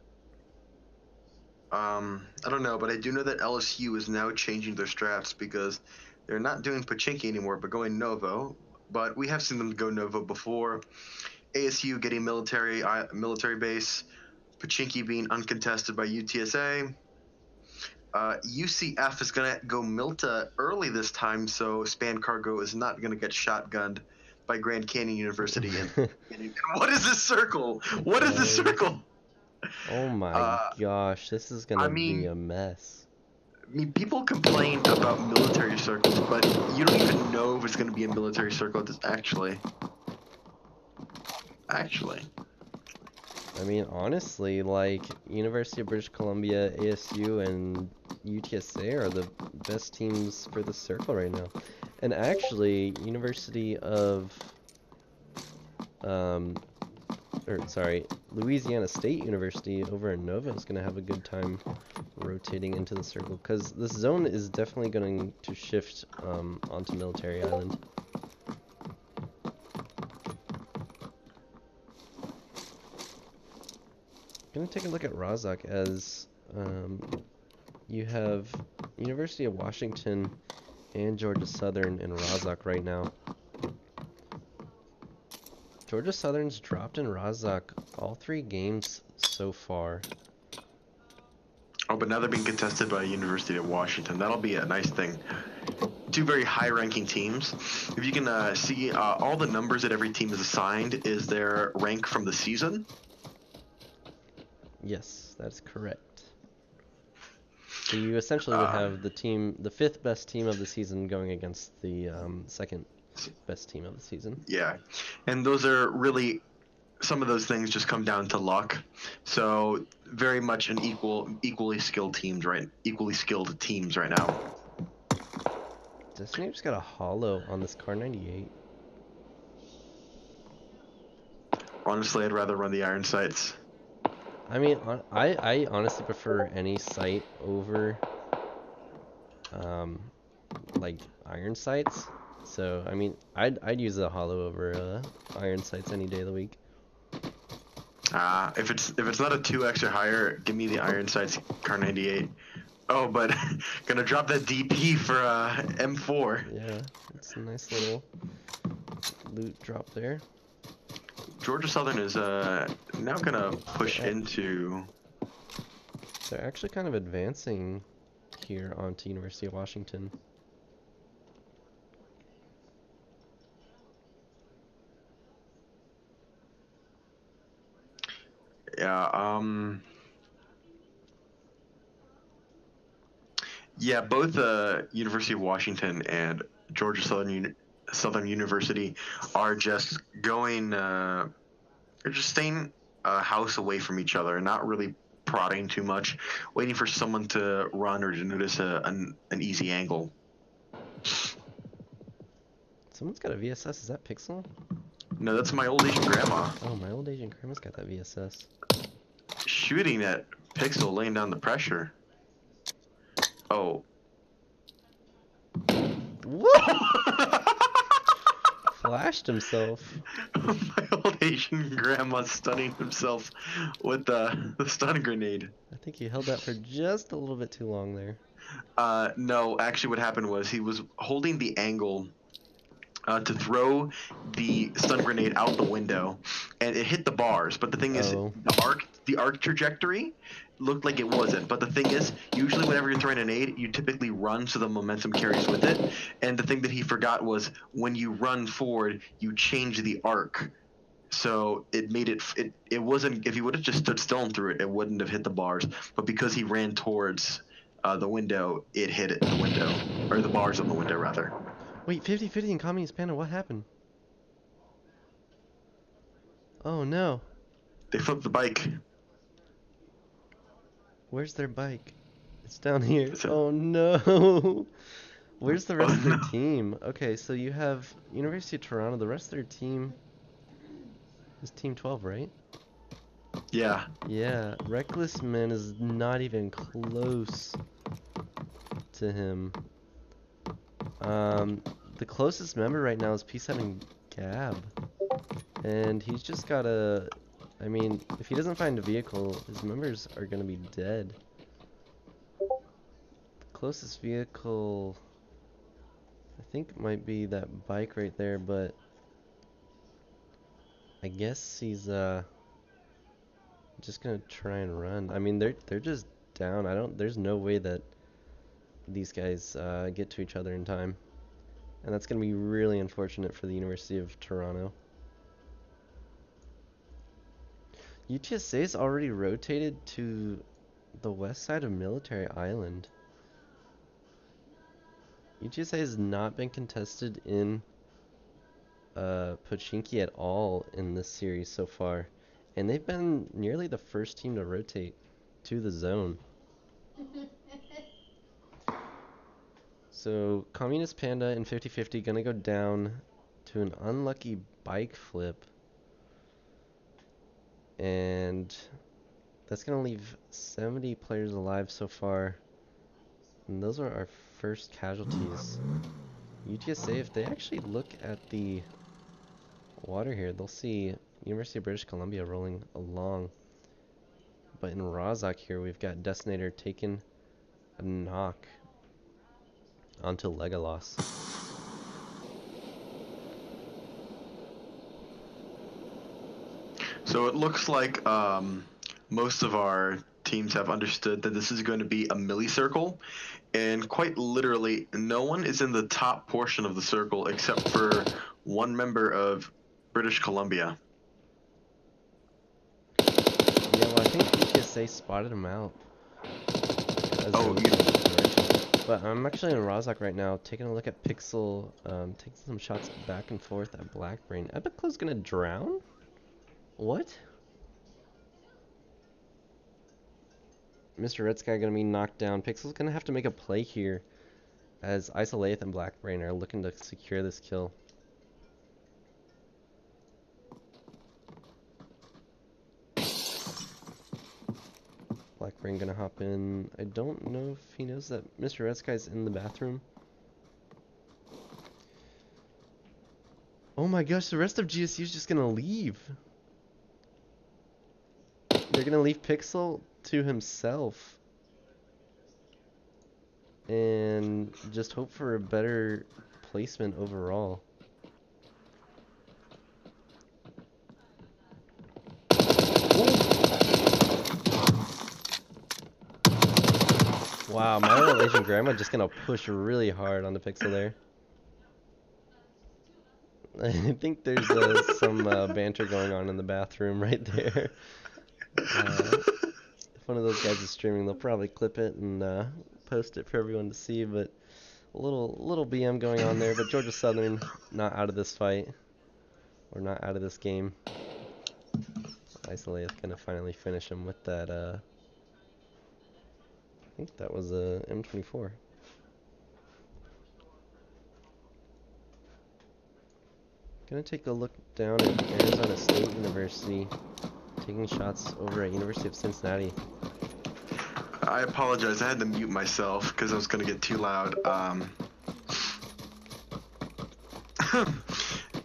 I don't know, but I do know that LSU is now changing their strats because they're not doing Pachinki anymore, but going Novo. But we have seen them go Novo before. ASU getting military base, Pachinki being uncontested by UTSA. UCF is going to go Milta early this time, so Span Cargo is not going to get shotgunned by Grand Canyon University. What is this circle? What is this circle? Oh my gosh, this is gonna be a mess. I mean, people complain about military circles, but you don't even know if it's going to be a military circle. Actually. I mean, honestly, like, University of British Columbia, ASU, and UTSA are the best teams for the circle right now. And actually, University of, Louisiana State University over in Nova is going to have a good time rotating into the circle, because this zone is definitely going to shift onto Military Island. Gonna take a look at Rozhok as you have University of Washington and Georgia Southern in Rozhok right now. Georgia Southern's dropped in Rozhok all 3 games so far. Oh, but now they're being contested by University of Washington. That'll be a nice thing. 2 very high-ranking teams. If you can see all the numbers that every team is assigned is their rank from the season. Yes, that's correct. So you essentially would have the 5th best team of the season going against the second best team of the season. Yeah, and those are really some of those things just come down to luck. So very much an equally skilled teams right now. Destiny just got a hollow on this car 98. Honestly, I'd rather run the iron sights. I mean, I honestly prefer any sight over like iron sights. So I mean, I'd use a hollow over iron sights any day of the week. If it's not a 2x or higher, give me the iron sights car 98. Oh, but gonna drop that DP for M4. Yeah, it's a nice little loot drop there. Georgia Southern is now gonna push into. They're actually kind of advancing here onto University of Washington. Yeah. Yeah, both University of Washington and Georgia Southern University are just going. They're just staying a house away from each other, not really prodding too much, waiting for someone to run or to notice an easy angle. Someone's got a VSS. Is that Pixel? No, that's my old Asian grandma Oh, my old Asian grandma's got that VSS. shooting at Pixel, laying down the pressure. Oh. What? Flashed himself. My old Asian grandma stunning himself with the stun grenade. I think he held that for just a little bit too long there. No, actually what happened was he was holding the angle to throw the stun grenade out the window, and it hit the bars. But the thing is, the arc trajectory looked like it wasn't. But the thing is, usually whenever you're throwing a nade, you typically run so the momentum carries with it. And the thing that he forgot was when you run forward, you change the arc. So it made it wasn't, if he would have just stood still and threw it, it wouldn't have hit the bars. But because he ran towards the window, it hit the window, or the bars of the window rather. Wait, 50-50 in Communist Panda, what happened? Oh no. They flipped the bike. Where's their bike? It's down here. It's a- Oh no. Where's the rest of their no. team? Okay, so you have University of Toronto. The rest of their team is Team 12, right? Yeah. Yeah, Reckless Man is not even close to him. The closest member right now is P7 Gab. And he's just got a... I mean, if he doesn't find a vehicle, his members are going to be dead. The closest vehicle, I think, might be that bike right there, but I guess he's just going to try and run. I mean, they're just down. There's no way that these guys get to each other in time. And that's going to be really unfortunate for the University of Toronto. UTSA's already rotated to the west side of Military Island. UTSA has not been contested in Pochinki at all in this series so far. And they've been nearly the first team to rotate to the zone. So, Communist Panda and 50-50 gonna go down to an unlucky bike flip. And that's gonna leave 70 players alive so far. And those are our first casualties. UTSA, if they actually look at the water here, they'll see University of British Columbia rolling along. But in Razak here, we've got Destinator taking a knock onto Legolas. So it looks like most of our teams have understood that this is going to be a milli-circle, and quite literally, no one is in the top portion of the circle except for one member of British Columbia. Yeah, well, I think UTSA spotted him out. As Oh, they were going in this direction. But I'm actually in Rozhok right now, taking a look at Pixel, taking some shots back and forth at Blackbrain. Epiclo's gonna drown? What? Mr. Red Sky gonna be knocked down. Pixel's gonna have to make a play here, as Isolath and Blackbrain are looking to secure this kill. Blackbrain gonna hop in. I don't know if he knows that Mr. Red Sky's in the bathroom. Oh my gosh, the rest of GSU is just gonna leave. They're gonna leave Pixel to himself. And just hope for a better placement overall. Wow, my little Asian grandma just gonna push really hard on the Pixel there. I think there's some banter going on in the bathroom right there. If one of those guys is streaming, they'll probably clip it and post it for everyone to see. But a little BM going on there. But Georgia Southern not out of this fight, or not out of this game. Isolate is gonna finally finish him with that. I think that was a M24. Gonna take a look down at Arizona State University, taking shots over at University of Cincinnati. I apologize. I had to mute myself because I was going to get too loud.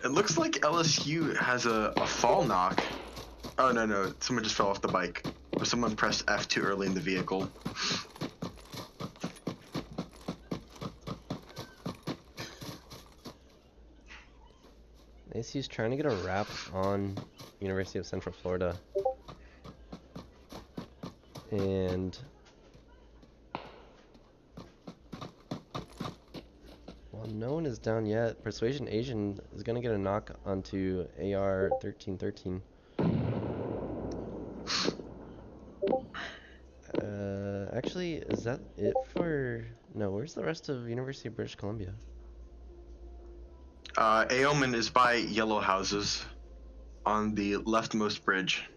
It looks like LSU has a fall knock. Oh, no. Someone just fell off the bike. Or someone pressed F too early in the vehicle. ASU's trying to get a wrap on University of Central Florida. And while no one is down yet, Persuasion Asian is going to get a knock onto AR 1313. Actually, is that it for... No, where's the rest of University of British Columbia? Aomen is by Yellow Houses on the leftmost bridge.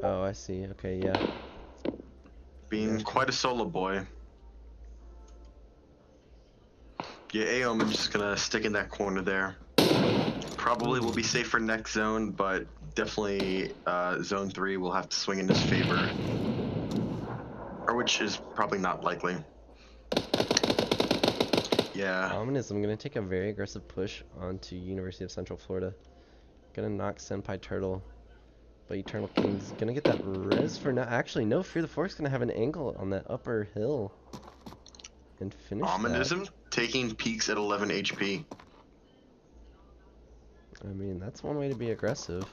Oh, I see. Okay, yeah. Being quite a solo boy. Yeah, Aomen's just gonna stick in that corner there. Probably will be safe for next zone, but definitely zone 3 will have to swing in his favor. Or which is probably not likely. Yeah. Ominism gonna take a very aggressive push onto University of Central Florida. Gonna knock Senpai Turtle. But Eternal King's gonna get that res for now. Actually, no, Fear the Fork's gonna have an angle on that upper hill. And finish Ominism that. taking peaks at 11 HP. I mean, that's one way to be aggressive.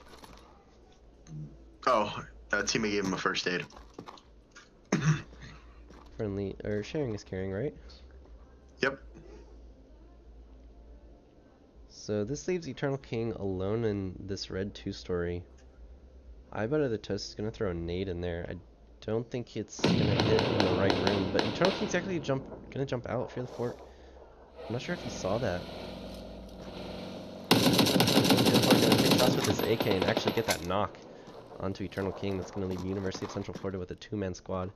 Oh, teammate gave him a first aid. Friendly, or sharing is caring, right? Yep. So this leaves Eternal King alone in this red 2 story. I bet the Toast is gonna throw a nade in there. I don't think it's gonna hit in the right room, but Eternal King's actually gonna jump out for the fork. I'm not sure if he saw that. He's gonna take shots with his AK and actually get that knock onto Eternal King. That's gonna leave University of Central Florida with a 2-man squad.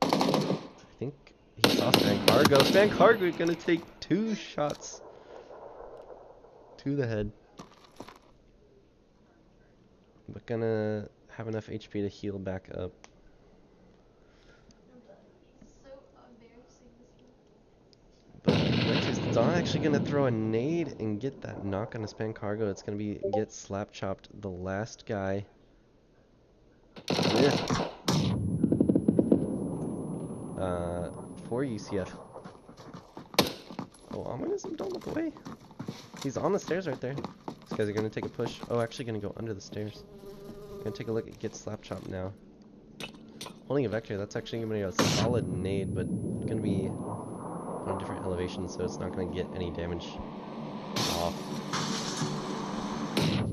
I think he saw Span Cargo. Span Cargo gonna take 2 shots to the head. But gonna have enough HP to heal back up. But Alexis Dawn actually gonna throw a nade and get that knock on a Span Cargo. It's gonna be get slap chopped the last guy. With 4 UCF. Oh, Ominism, don't look away. He's on the stairs right there. These guys are gonna take a push. Oh, actually gonna go under the stairs. Gonna take a look at get slap chopped now. Holding a vector, that's actually gonna be a solid nade, but gonna be on a different elevation, so it's not gonna get any damage off.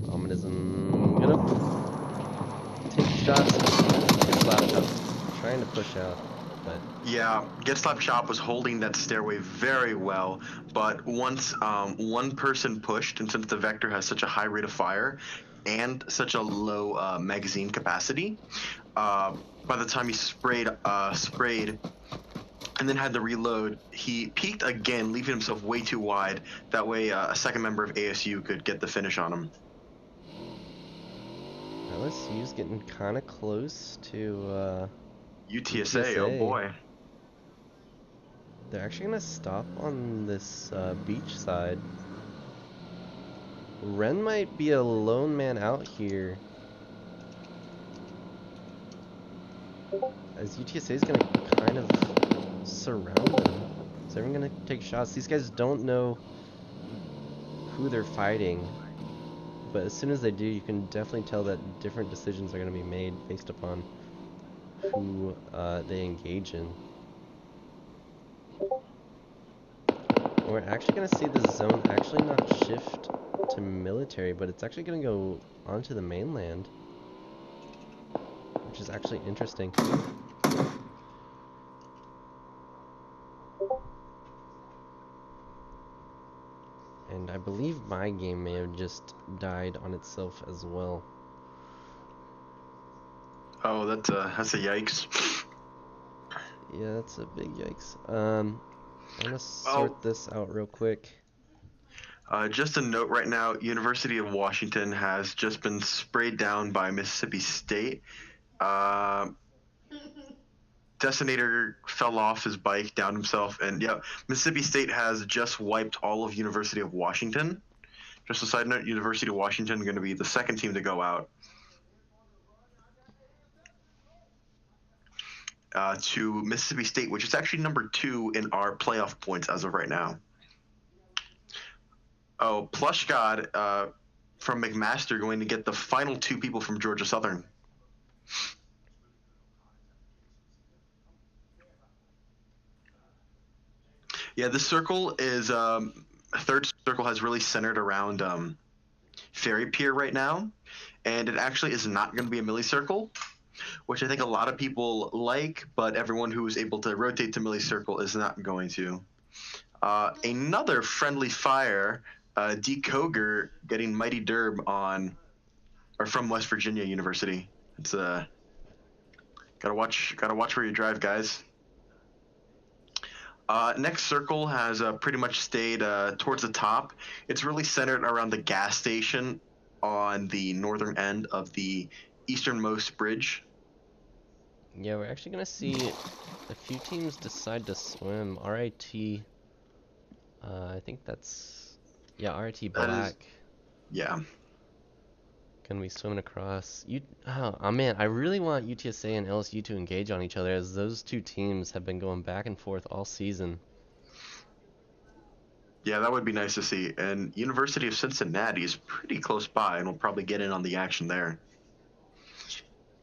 Ominism gonna take shots, get slap chopped, trying to push out, but Yeah, Get Slap Shop was holding that stairway very well, but once one person pushed, and since the Vector has such a high rate of fire and such a low magazine capacity, by the time he sprayed, and then had to reload, he peaked again, leaving himself way too wide. That way, a second member of ASU could get the finish on him. LSU's getting kind of close to UTSA, oh boy. They're actually gonna stop on this beach side. Ren might be a lone man out here, as UTSA is gonna kind of surround them. So everyone's gonna take shots. These guys don't know who they're fighting, but as soon as they do, you can definitely tell that different decisions are gonna be made based upon who they engage in. We're actually going to see the zone actually not shift to military, but it's actually going to go onto the mainland, which is actually interesting. And I believe my game may have just died on itself as well. Oh, that's a yikes. Yeah, that's a big yikes. I'm gonna sort this out real quick. Just a note right now, University of Washington has just been sprayed down by Mississippi State. Detonator fell off his bike, downed himself, and yeah, Mississippi State has just wiped all of University of Washington. Just a side note, University of Washington going to be the second team to go out. To Mississippi State, which is actually number 2 in our playoff points as of right now. Oh, Plush God from McMaster going to get the final 2 people from Georgia Southern. Yeah, this circle is third circle has really centered around Ferry Pier right now, and it actually is not going to be a milli circle, which I think a lot of people like, but everyone who is able to rotate to milli circle is not going to. Another friendly fire, D. Koger getting Mighty Derb on, or from West Virginia University. It's gotta watch where you drive, guys. Next circle has pretty much stayed towards the top. It's really centered around the gas station on the northern end of the easternmost bridge. Yeah, we're actually gonna see a few teams decide to swim. RIT, I think that's, yeah, RIT Black. Yeah. Gonna be swimming across. Oh man, I really want UTSA and LSU to engage on each other, as those two teams have been going back and forth all season. Yeah, that would be nice to see. And University of Cincinnati is pretty close by, and we'll probably get in on the action there.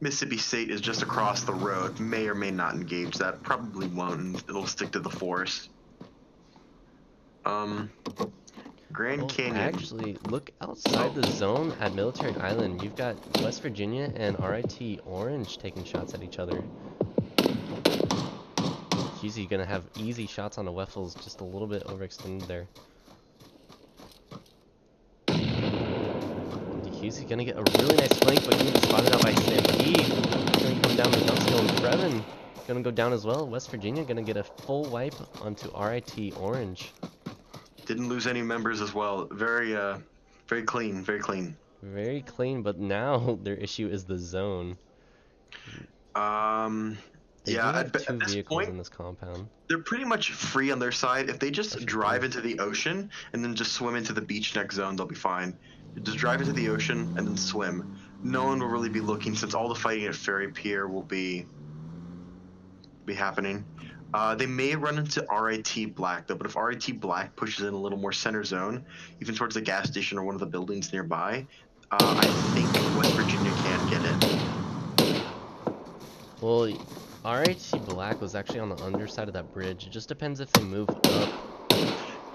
Mississippi State is just across the road, may or may not engage that, probably won't, and it'll stick to the forest. Grand Canyon. Actually, look outside the zone at Military Island. You've got West Virginia and RIT Orange taking shots at each other. Easy, gonna have easy shots on the Weffels, just a little bit overextended there. He's gonna get a really nice flank, but gonna get spotted out by Stampede. Gonna come down the dump skill, and Brevin gonna go down as well. West Virginia gonna get a full wipe onto RIT Orange. Didn't lose any members as well. Very clean, very clean. Very clean, but now their issue is the zone. They yeah, have two at this vehicles point, in this compound. they're pretty much free on their side. If they just drive into the ocean and then just swim into the beach next zone, they'll be fine. Just drive into the ocean and then swim. No one will really be looking, since all the fighting at Ferry Pier will be happening. They may run into RIT Black though, but if RIT Black pushes in a little more center zone, even towards the gas station or one of the buildings nearby, I think West Virginia can get in. Well, RIT Black was actually on the underside of that bridge. It just depends if they move up.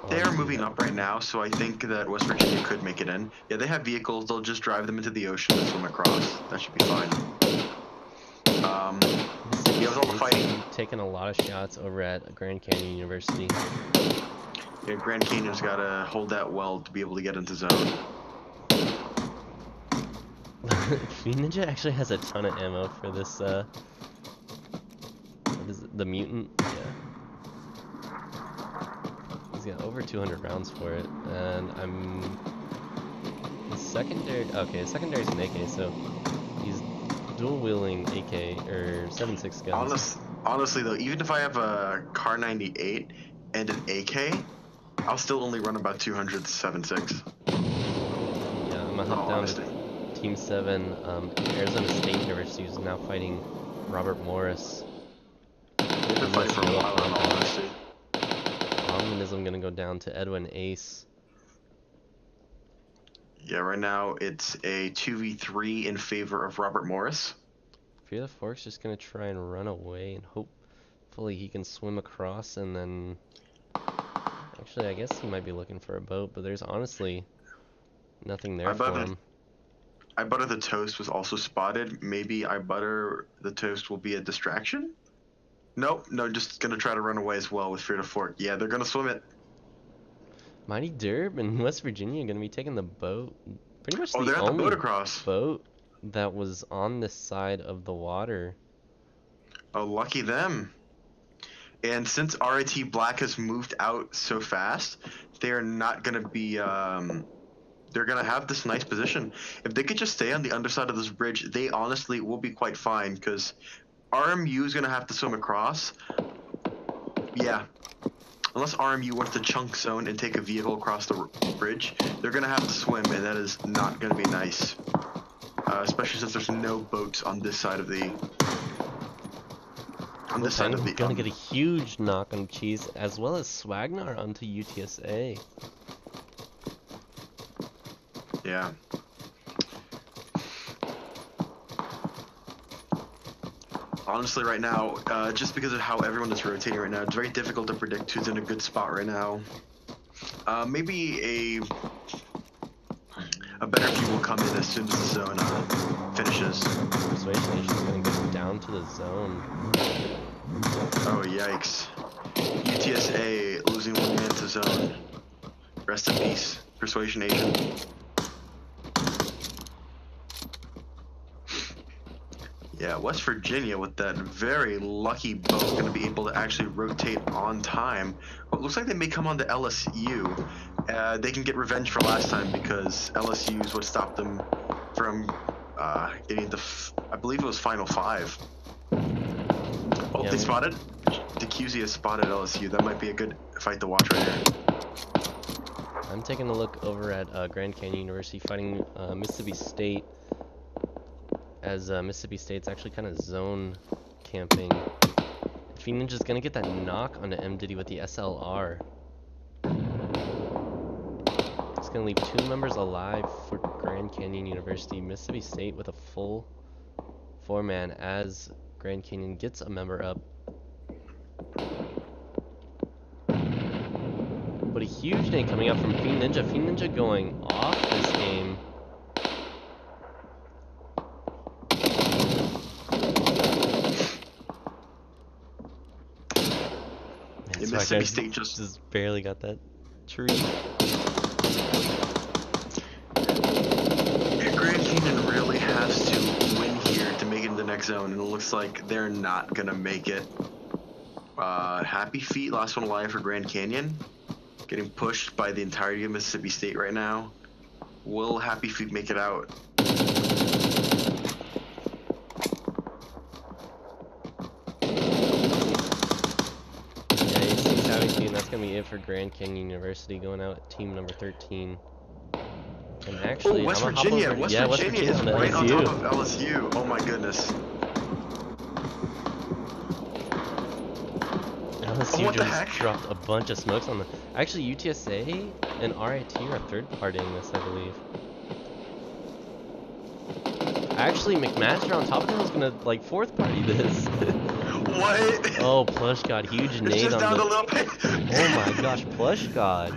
They are moving up right now, so I think that West Virginia could make it in. Yeah, they have vehicles. They'll just drive them into the ocean and swim across. That should be fine. Yeah, with all the fighting. Taking a lot of shots over at Grand Canyon University. Yeah, Grand Canyon's got to hold that well to be able to get into zone. Fiend Ninja actually has a ton of ammo for this, what is it, the mutant? Yeah. He's got over 200 rounds for it, and his secondary, okay, his secondary's an AK, so he's dual wielding AK, or 7.6 guns. Honestly though, even if I have a Car 98 and an AK, I'll still only run about 200 7.6. Yeah, I'm gonna hop down to Team 7, Arizona State University is now fighting Robert Morris. They've been fighting for a while, in all honesty. Omninism gonna go down to Edwin Ace. Yeah, right now it's a 2v3 in favor of Robert Morris. Fear the Fork's just gonna try and run away and hopefully he can swim across and then... Actually, I guess he might be looking for a boat, but there's honestly nothing there for him. I Butter the Toast was also spotted. Maybe I Butter the Toast will be a distraction? Nope, no, just gonna try to run away as well with Fear the Fork. Yeah, they're gonna swim it. Mighty Derb and West Virginia are gonna be taking the boat. Pretty much the they're at the only boat across. boat that was on this side of the water. Oh, lucky them. And since RIT Black has moved out so fast, they're not gonna be they're gonna have this nice position. If they could just stay on the underside of this bridge, they honestly will be quite fine, because RMU is gonna have to swim across. Yeah, unless RMU wants to chunk zone and take a vehicle across the bridge, they're gonna have to swim, and that is not gonna be nice. Especially since there's no boats on this side of the. On this side of the. Gonna get a huge knock on Cheese, as well as Swagnar onto UTSA. Yeah. Honestly, right now, just because of how everyone is rotating right now, it's very difficult to predict who's in a good spot right now. Maybe a better view will come in as soon as the zone finishes. Persuasion Nation's gonna go down to the zone. Oh, yikes. UTSA losing one man to zone. Rest in peace, Persuasion Nation. Yeah, West Virginia with that very lucky boat going to be able to actually rotate on time. Well, it looks like they may come on to LSU. They can get revenge for last time, because LSU is what stopped them from getting into, I believe it was Final 5. Oh, Yeah, they spotted? DeCusey has spotted LSU. That might be a good fight to watch right here. I'm taking a look over at Grand Canyon University fighting Mississippi State, as Mississippi State's actually kind of zone camping. Fiend Ninja's gonna get that knock onto M Diddy with the SLR. It's gonna leave 2 members alive for Grand Canyon University. Mississippi State with a full 4-man as Grand Canyon gets a member up. But a huge nade coming out from Fiend Ninja. Fiend Ninja going off this game. Man, Mississippi State just barely got that tree. Grand Canyon really has to win here to make it in the next zone, and it looks like they're not gonna make it. Happy Feet, last one alive for Grand Canyon, getting pushed by the entirety of Mississippi State right now. Will Happy Feet make it out? And that's gonna be it for Grand Canyon University, going out at team number 13. And actually, West I'm Virginia. West Virginia Virginia is on right on LSU. top of LSU. Oh my goodness. LSU What the just heck? dropped a bunch of smokes on the. Actually, UTSA and RIT are third partying this, I believe. Actually, McMaster on top of him is gonna like fourth party this. What? Oh, Plush God, huge It's nade just on down the. a little bit. Oh my gosh, Plush God.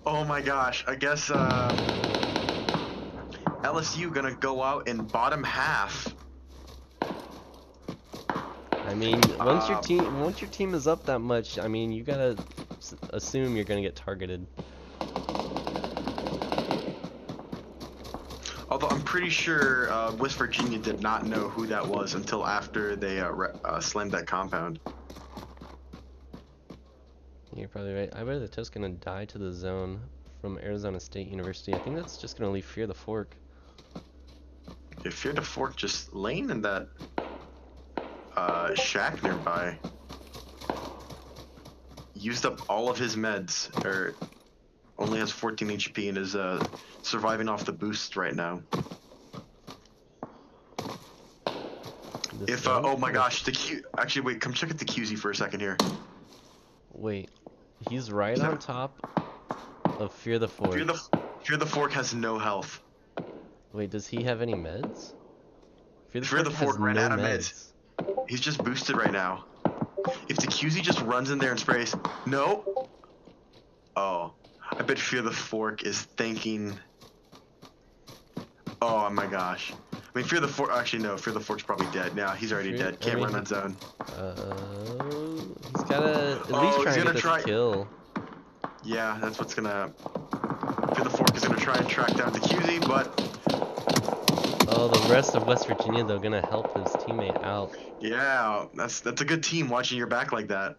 Oh my gosh. I guess LSU gonna go out in bottom half. I mean, once your team is up that much, I mean, you gotta assume you're gonna get targeted. Although I'm pretty sure West Virginia did not know who that was until after they slammed that compound. You're probably right. I bet the toast gonna die to the zone from Arizona State University. I think that's just gonna leave Fear the Fork. Yeah, Fear the Fork just laying in that shack nearby. Used up all of his meds, or only has 14 HP and is surviving off the boost right now. This Oh my gosh, actually wait, come check out the QZ for a second here. Wait, he's right on top of Fear the Fork. Fear the Fork has no health. Wait, does he have any meds? Fear the Fork ran out of meds. He's just boosted right now. If the QZ just runs in there and sprays, no. Oh, I bet Fear the Fork is thinking. Oh my gosh. I mean, Fear the Fork. Actually, no. Fear the Fork's probably dead. Now he's already dead. Can't run that zone. He's gotta at least try and get this kill. Yeah, that's what's gonna. Fear the Fork is gonna try and track down the QZ, but. Oh, the rest of West Virginia though gonna help his teammate out. Yeah, that's a good team watching your back like that.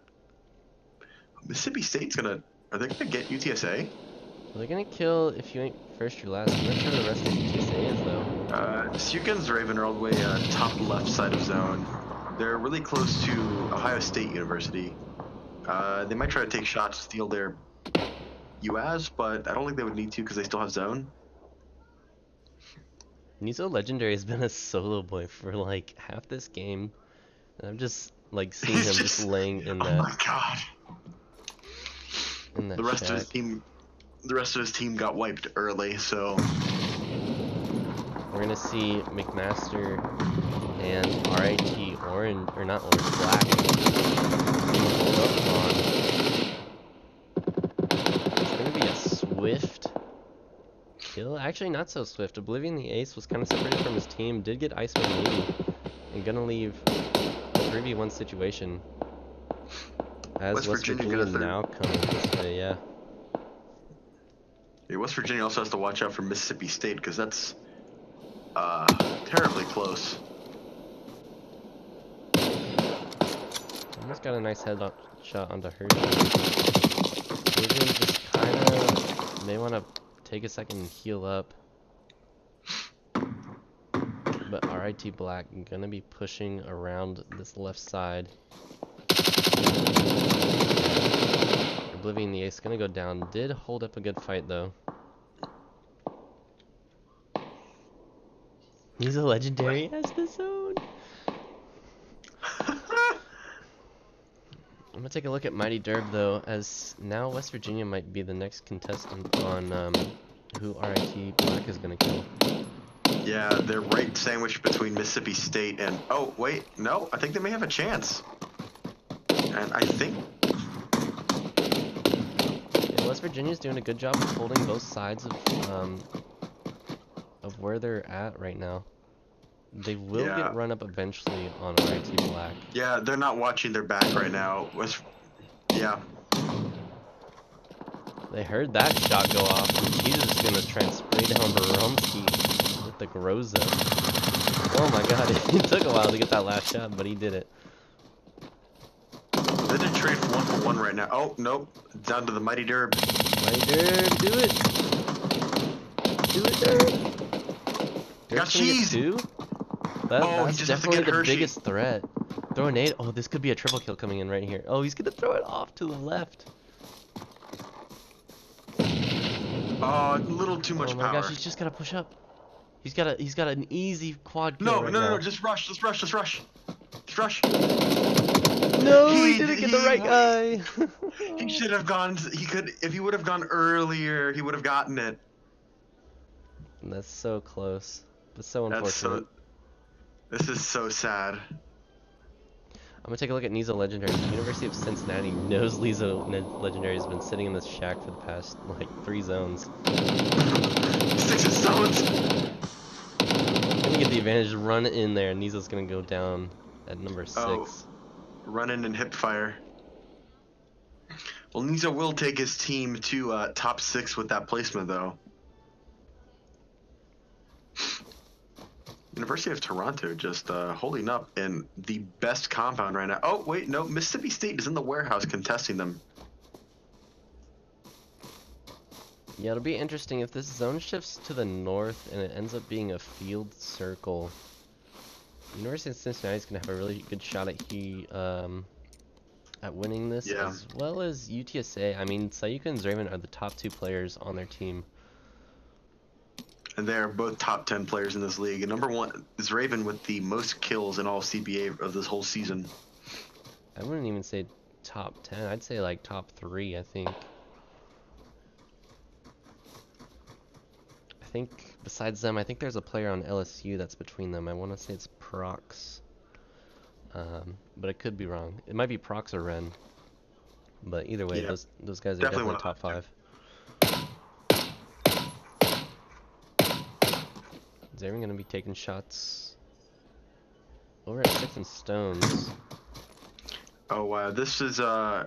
Mississippi State's gonna. Are they gonna get UTSA? Well, they're gonna kill if you ain't first or last. I'm not sure the rest of UTSA is though. Sukin's Raven are all the way top left side of zone. They're really close to Ohio State University. They might try to take shots, steal their UAS, but I don't think they would need to because they still have zone. Nizo Legendary has been a solo boy for like half this game. And I'm just like seeing him just laying in that. Oh my god. In that the rest shack. The rest of his team got wiped early, so we're gonna see McMaster and RIT orange, or not orange, black. Hold up on. It's gonna be a swift kill. Actually, not so swift. Oblivion the Ace was kind of separated from his team. Did get Iceman maybe, and gonna leave a 3v1 situation. As West Virginia now coming this way, yeah. Yeah, West Virginia also has to watch out for Mississippi State because that's terribly close. Almost got a nice head shot onto Hershey. Oblivion just kind of may want to take a second and heal up. But RIT Black gonna be pushing around this left side. Oblivion the Ace gonna go down. Did hold up a good fight though. He's a legendary as the zone. I'm gonna take a look at Mighty Derb though, as now West Virginia might be the next contestant on who RIT Black is gonna kill. Yeah, they're right sandwiched between Mississippi State and oh wait, no, I think they may have a chance. And I think West Virginia's doing a good job of holding both sides of where they're at right now. They will get run up eventually on RIT Black. Yeah, they're not watching their back right now. Yeah. They heard that shot go off, and he's just gonna try and spray down Baromski with the Groza. Oh my god, it took a while to get that last shot, but he did it. They did trade for 1-for-1 right now. Oh, nope. Down to the Mighty Derb. Mighty Derb, do it! Do it, Derb! Got cheese! That's definitely the biggest threat. Throw a nade. Oh, this could be a triple kill coming in right here. Oh, he's gonna throw it off to the left. Oh, a little too much power. Oh my gosh, he's just gotta push up. He's got an easy quad kill. No, just rush. Just rush. No, he didn't get the right guy. He should have gone. If he would have gone earlier, he would have gotten it. That's so close, but so unfortunate. This is so sad. I'm gonna take a look at Nizo Legendary. The University of Cincinnati knows Nizo Legendary has been sitting in this shack for the past like 3 zones. 6 zones. Gonna get the advantage, run in there, and Nizo's gonna go down at number 6. run in and hip fire. Well, Nizo will take his team to top 6 with that placement, though. University of Toronto just holding up in the best compound right now. Oh, wait, no. Mississippi State is in the warehouse contesting them. Yeah, it'll be interesting if this zone shifts to the north and it ends up being a field circle. University of Cincinnati is going to have a really good shot at winning this, Yeah. as well as UTSA. I mean, Sayuka and Zraven are the top 2 players on their team. And they are both top 10 players in this league. And number 1 is Raven with the most kills in all CBA of this whole season. I wouldn't even say top 10. I'd say like top 3, I think. I think besides them, I think there's a player on LSU that's between them. I want to say it's Prox. But I could be wrong. It might be Prox or Ren. But either way, Yeah. those guys are Definitely definitely one top of them. 5. Is everyone going to be taking shots over at Sticks and Stones? Oh, this is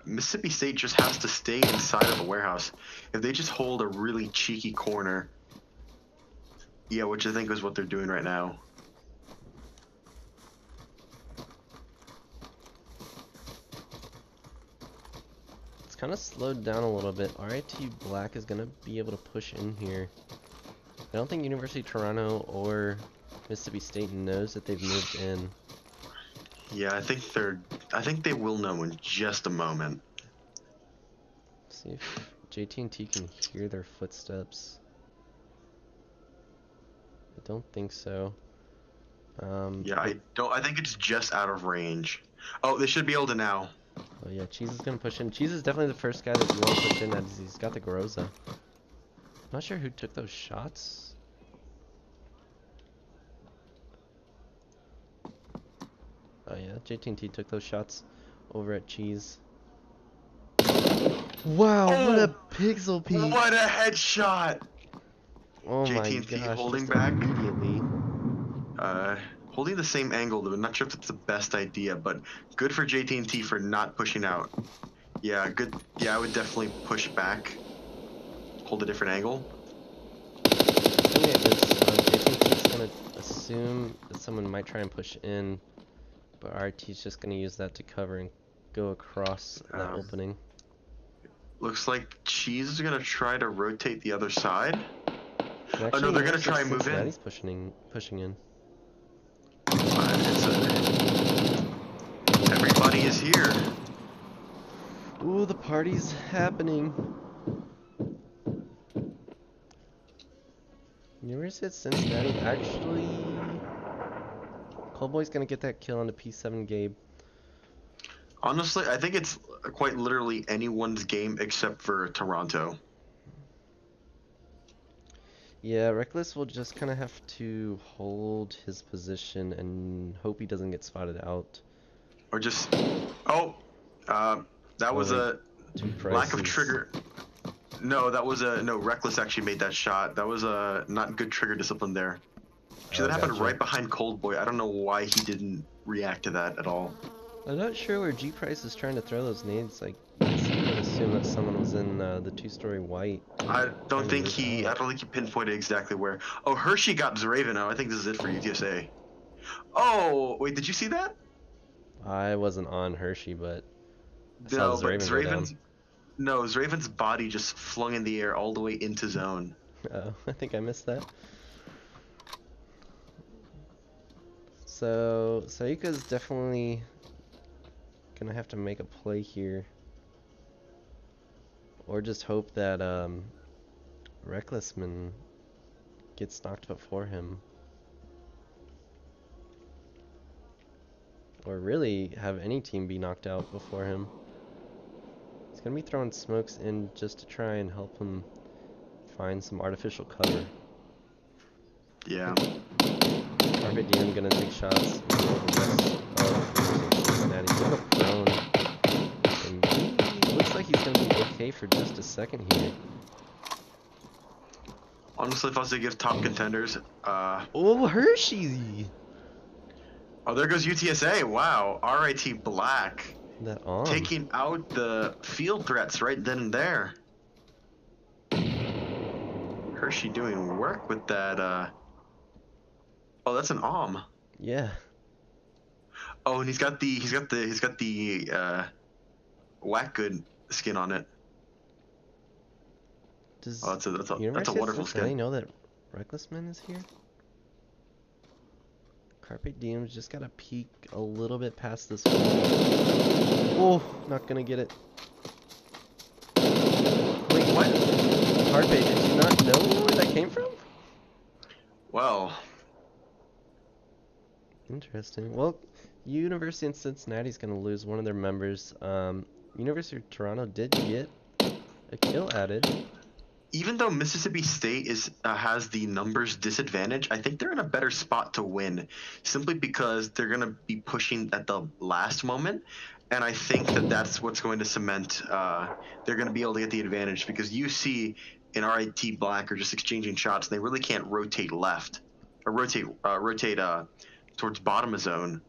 Mississippi State just has to stay inside of the warehouse. If they just hold a really cheeky corner, yeah, which I think is what they're doing right now. It's kind of slowed down a little bit. RIT Black is going to be able to push in here. I don't think University of Toronto or Mississippi State knows that they've moved in. Yeah, I think they will know in just a moment. See if JT&T can hear their footsteps. I don't think so. Yeah, I think it's just out of range. Oh, they should be able to now. Oh yeah, Cheese is gonna push in. Cheese is definitely the first guy that you want to push in, as he's got the Groza. Not sure who took those shots. Oh yeah, JT&T took those shots over at Cheese. Wow, what a pixel peek! What a headshot! Oh my JT&T gosh, holding just back. immediately. Holding the same angle, though. I'm not sure if it's the best idea, but good for JT&T for not pushing out. Yeah, good. Yeah, I would definitely push back. Hold a different angle. Okay, JT&T's gonna assume that someone might try and push in, but RT's just gonna use that to cover and go across that opening. Looks like Cheese is gonna try to rotate the other side. And Oh actually, no, they're gonna try and move in. Cincinnati's pushing in. Everybody is here. Ooh, the party's happening. University of Cincinnati, actually... Coldboy's gonna get that kill on the P7 Gabe. Honestly, I think it's quite literally anyone's game except for Toronto. Yeah, Reckless will just kind of have to hold his position and hope he doesn't get spotted out. Or just... Oh! That was a lack of trigger. No, that was a... No, Reckless actually made that shot. That was a not good trigger discipline there. Actually, that happened right behind Coldboy. I don't know why he didn't react to that at all. I'm not sure where G Price is trying to throw those nades. Like, I would assume that someone was in the 2-story white. I don't think he pinpointed exactly where. Oh, Hershey got Zraven. Oh, I think this is it for UTSA. Oh, wait, did you see that? I wasn't on Hershey, but I No, saw but Zraven go down. Zraven's body just flung in the air all the way into zone. Oh, I think I missed that. So, Sayuka's definitely gonna have to make a play here. Or just hope that Recklessman gets knocked before him. Or really have any team be knocked out before him. He's gonna be throwing smokes in just to try and help him find some artificial cover. Yeah. Carpet DM gonna take shots. Cincinnati. He's gonna prone. And he looks like he's gonna be okay for just a second here. Honestly, if I was to give top contenders, Oh, Hershey! Oh, there goes UTSA. Wow. RIT Black That on. taking out the field threats right then and there. Hershey doing work with that. Oh, that's an Yeah. Oh, and he's got the whack good skin on it. Does Oh, that's a University of wonderful Cincinnati skin. know that Recklessman is here? Carpe Diem's just gotta peek a little bit past this wall. Oh, not gonna get it. Wait, What? Carpe, did you not know where that came from? Well, Interesting. Well, University of Cincinnati's gonna lose one of their members. University of Toronto did get a kill added. even though Mississippi State has the numbers disadvantage, I think they're in a better spot to win, simply because they're going to be pushing at the last moment, and I think that that's what's going to cement. They're going to be able to get the advantage because UC and RIT Black are just exchanging shots, and they really can't rotate left or rotate towards bottom of zone.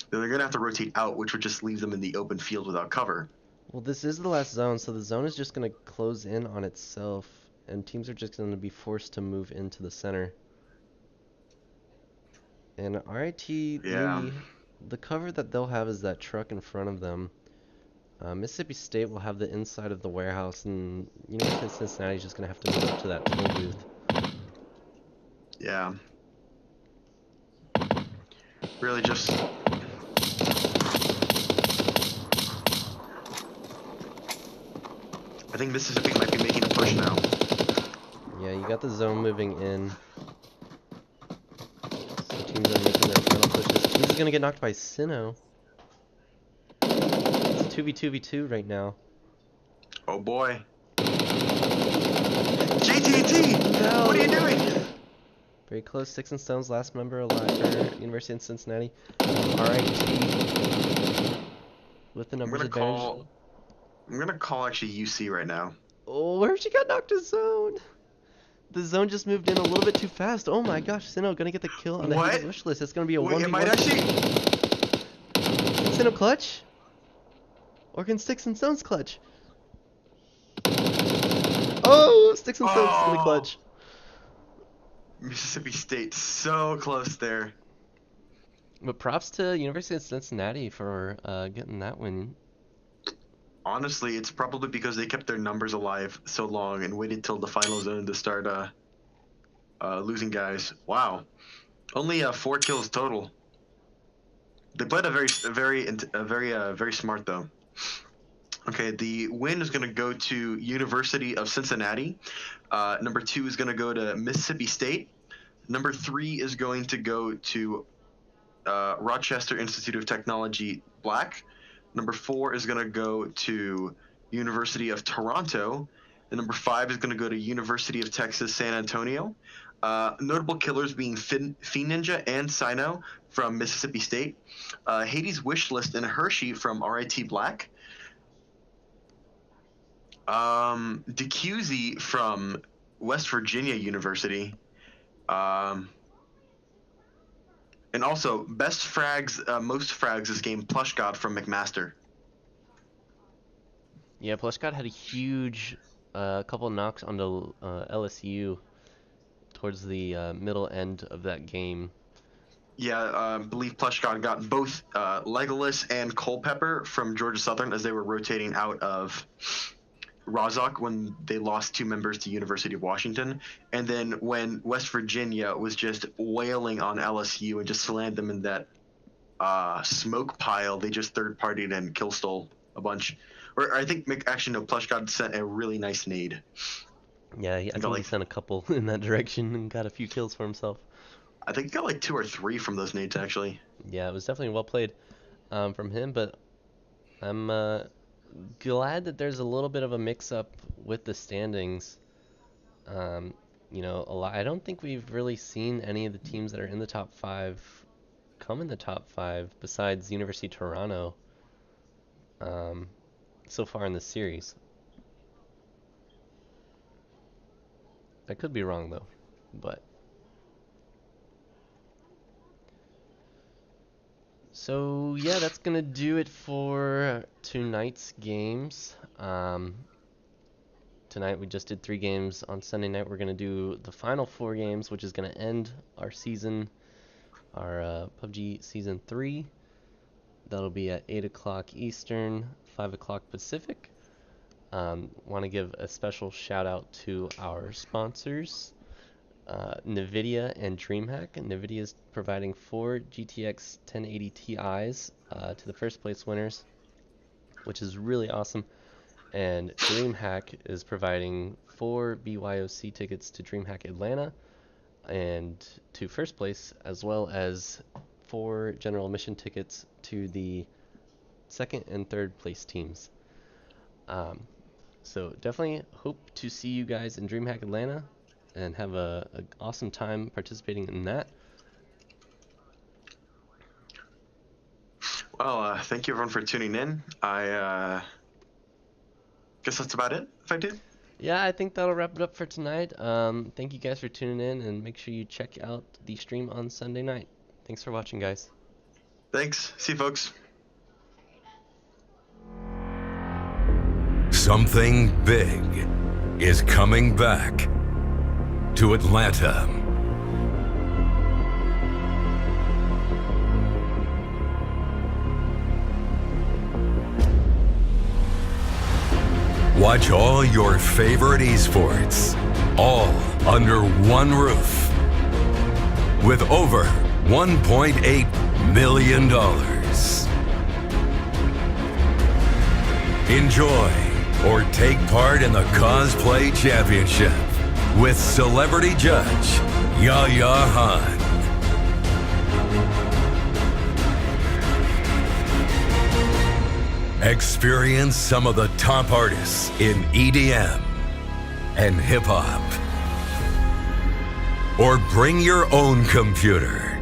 They're going to have to rotate out, which would just leave them in the open field without cover. Well, this is the last zone, so the zone is just gonna close in on itself, and teams are just gonna be forced to move into the center. And RIT, Yeah. the cover that they'll have is that truck in front of them. Mississippi State will have the inside of the warehouse, and University of Cincinnati's just gonna have to move up to that toll booth. Yeah. Really just. I think Mississippi might be making a push now. Yeah, you got the zone moving in. So teams are making their final pushes. He's gonna get knocked by Sinnoh. It's 2v2v2 right now. Oh boy. JTT! No! What are you doing? Very close. Sticks and Stones, last member alive for University of Cincinnati. RIT with the numbers advantage. I'm gonna call actually UC right now. Oh, Hershey got knocked to zone. The zone just moved in a little bit too fast. Oh my gosh, Sinnoh gonna get the kill on the What? Hades wish list. It's gonna be a Wait, 1v1. it might actually. Can Sinnoh clutch? Or can Sticks and Stones clutch? Oh, Sticks and Stones is gonna Oh. clutch. Mississippi State so close there. But props to University of Cincinnati for getting that win. Honestly, it's probably because they kept their numbers alive so long and waited till the final zone to start losing guys. Wow, only 4 kills total. They played very smart though. Okay, the win is going to go to University of Cincinnati. Number 2 is going to go to Mississippi State. Number 3 is going to go to Rochester Institute of Technology Black. Number 4 is going to go to University of Toronto. And number 5 is going to go to University of Texas San Antonio. Notable killers being Fiend Ninja and Sino from Mississippi State. Hades Wishlist and Hershey from RIT Black. DeCusey from West Virginia University. And also, best frags, most frags this game, Plush God from McMaster. Yeah, Plushcott had a huge couple knocks onto LSU towards the middle end of that game. Yeah, I believe Plush God got both Legolas and Culpepper from Georgia Southern as they were rotating out of Rozok when they lost 2 members to University of Washington. And then when West Virginia was just wailing on LSU and just slammed them in that smoke pile, they just third-partied and kill stole a bunch. Or I think, actually, no, Plush God sent a really nice nade. Yeah, I think he sent a couple in that direction and got a few kills for himself. I think he got like 2 or 3 from those nades, actually. Yeah, it was definitely well played from him, but I'm glad that there's a little bit of a mix-up with the standings. I don't think we've really seen any of the teams that are in the top 5 come in the top 5 besides University of Toronto so far in this series. I could be wrong though, but So yeah, that's gonna do it for tonight's games. Tonight we just did 3 games. On Sunday night we're gonna do the final 4 games, which is gonna end our season, our PUBG Season 3. That'll be at 8 o'clock Eastern, 5 o'clock Pacific. Want to give a special shout out to our sponsors, NVIDIA and DreamHack. NVIDIA is providing 4 GTX 1080 Ti's to the first place winners, which is really awesome. And DreamHack is providing 4 BYOC tickets to DreamHack Atlanta and to first place, as well as 4 general admission tickets to the second and third place teams. So definitely hope to see you guys in DreamHack Atlanta and have a awesome time participating in that. Well, thank you everyone for tuning in. I guess that's about it, if I did. Yeah, I think that'll wrap it up for tonight. Thank you guys for tuning in, and make sure you check out the stream on Sunday night. Thanks for watching, guys. Thanks. See you, folks. Something big is coming back to Atlanta. Watch all your favorite esports, all under one roof, with over $1.8 million. Enjoy or take part in the Cosplay Championship with celebrity judge Yaya Han. Experience some of the top artists in EDM and hip-hop. Or bring your own computer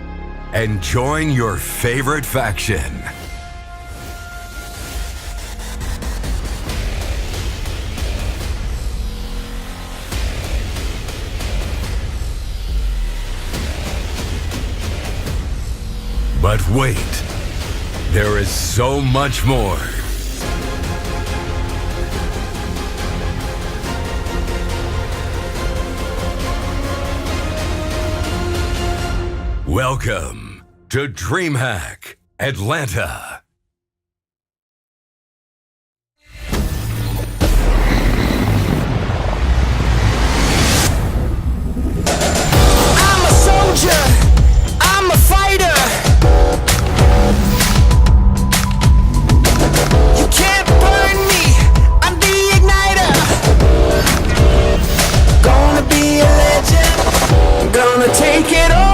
and join your favorite faction. But wait, there is so much more. Welcome to DreamHack Atlanta. I'm a soldier, I'm a fighter. You can't burn me, I'm the igniter. Gonna be a legend, gonna take it all.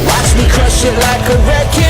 Watch me crush it like a wrecking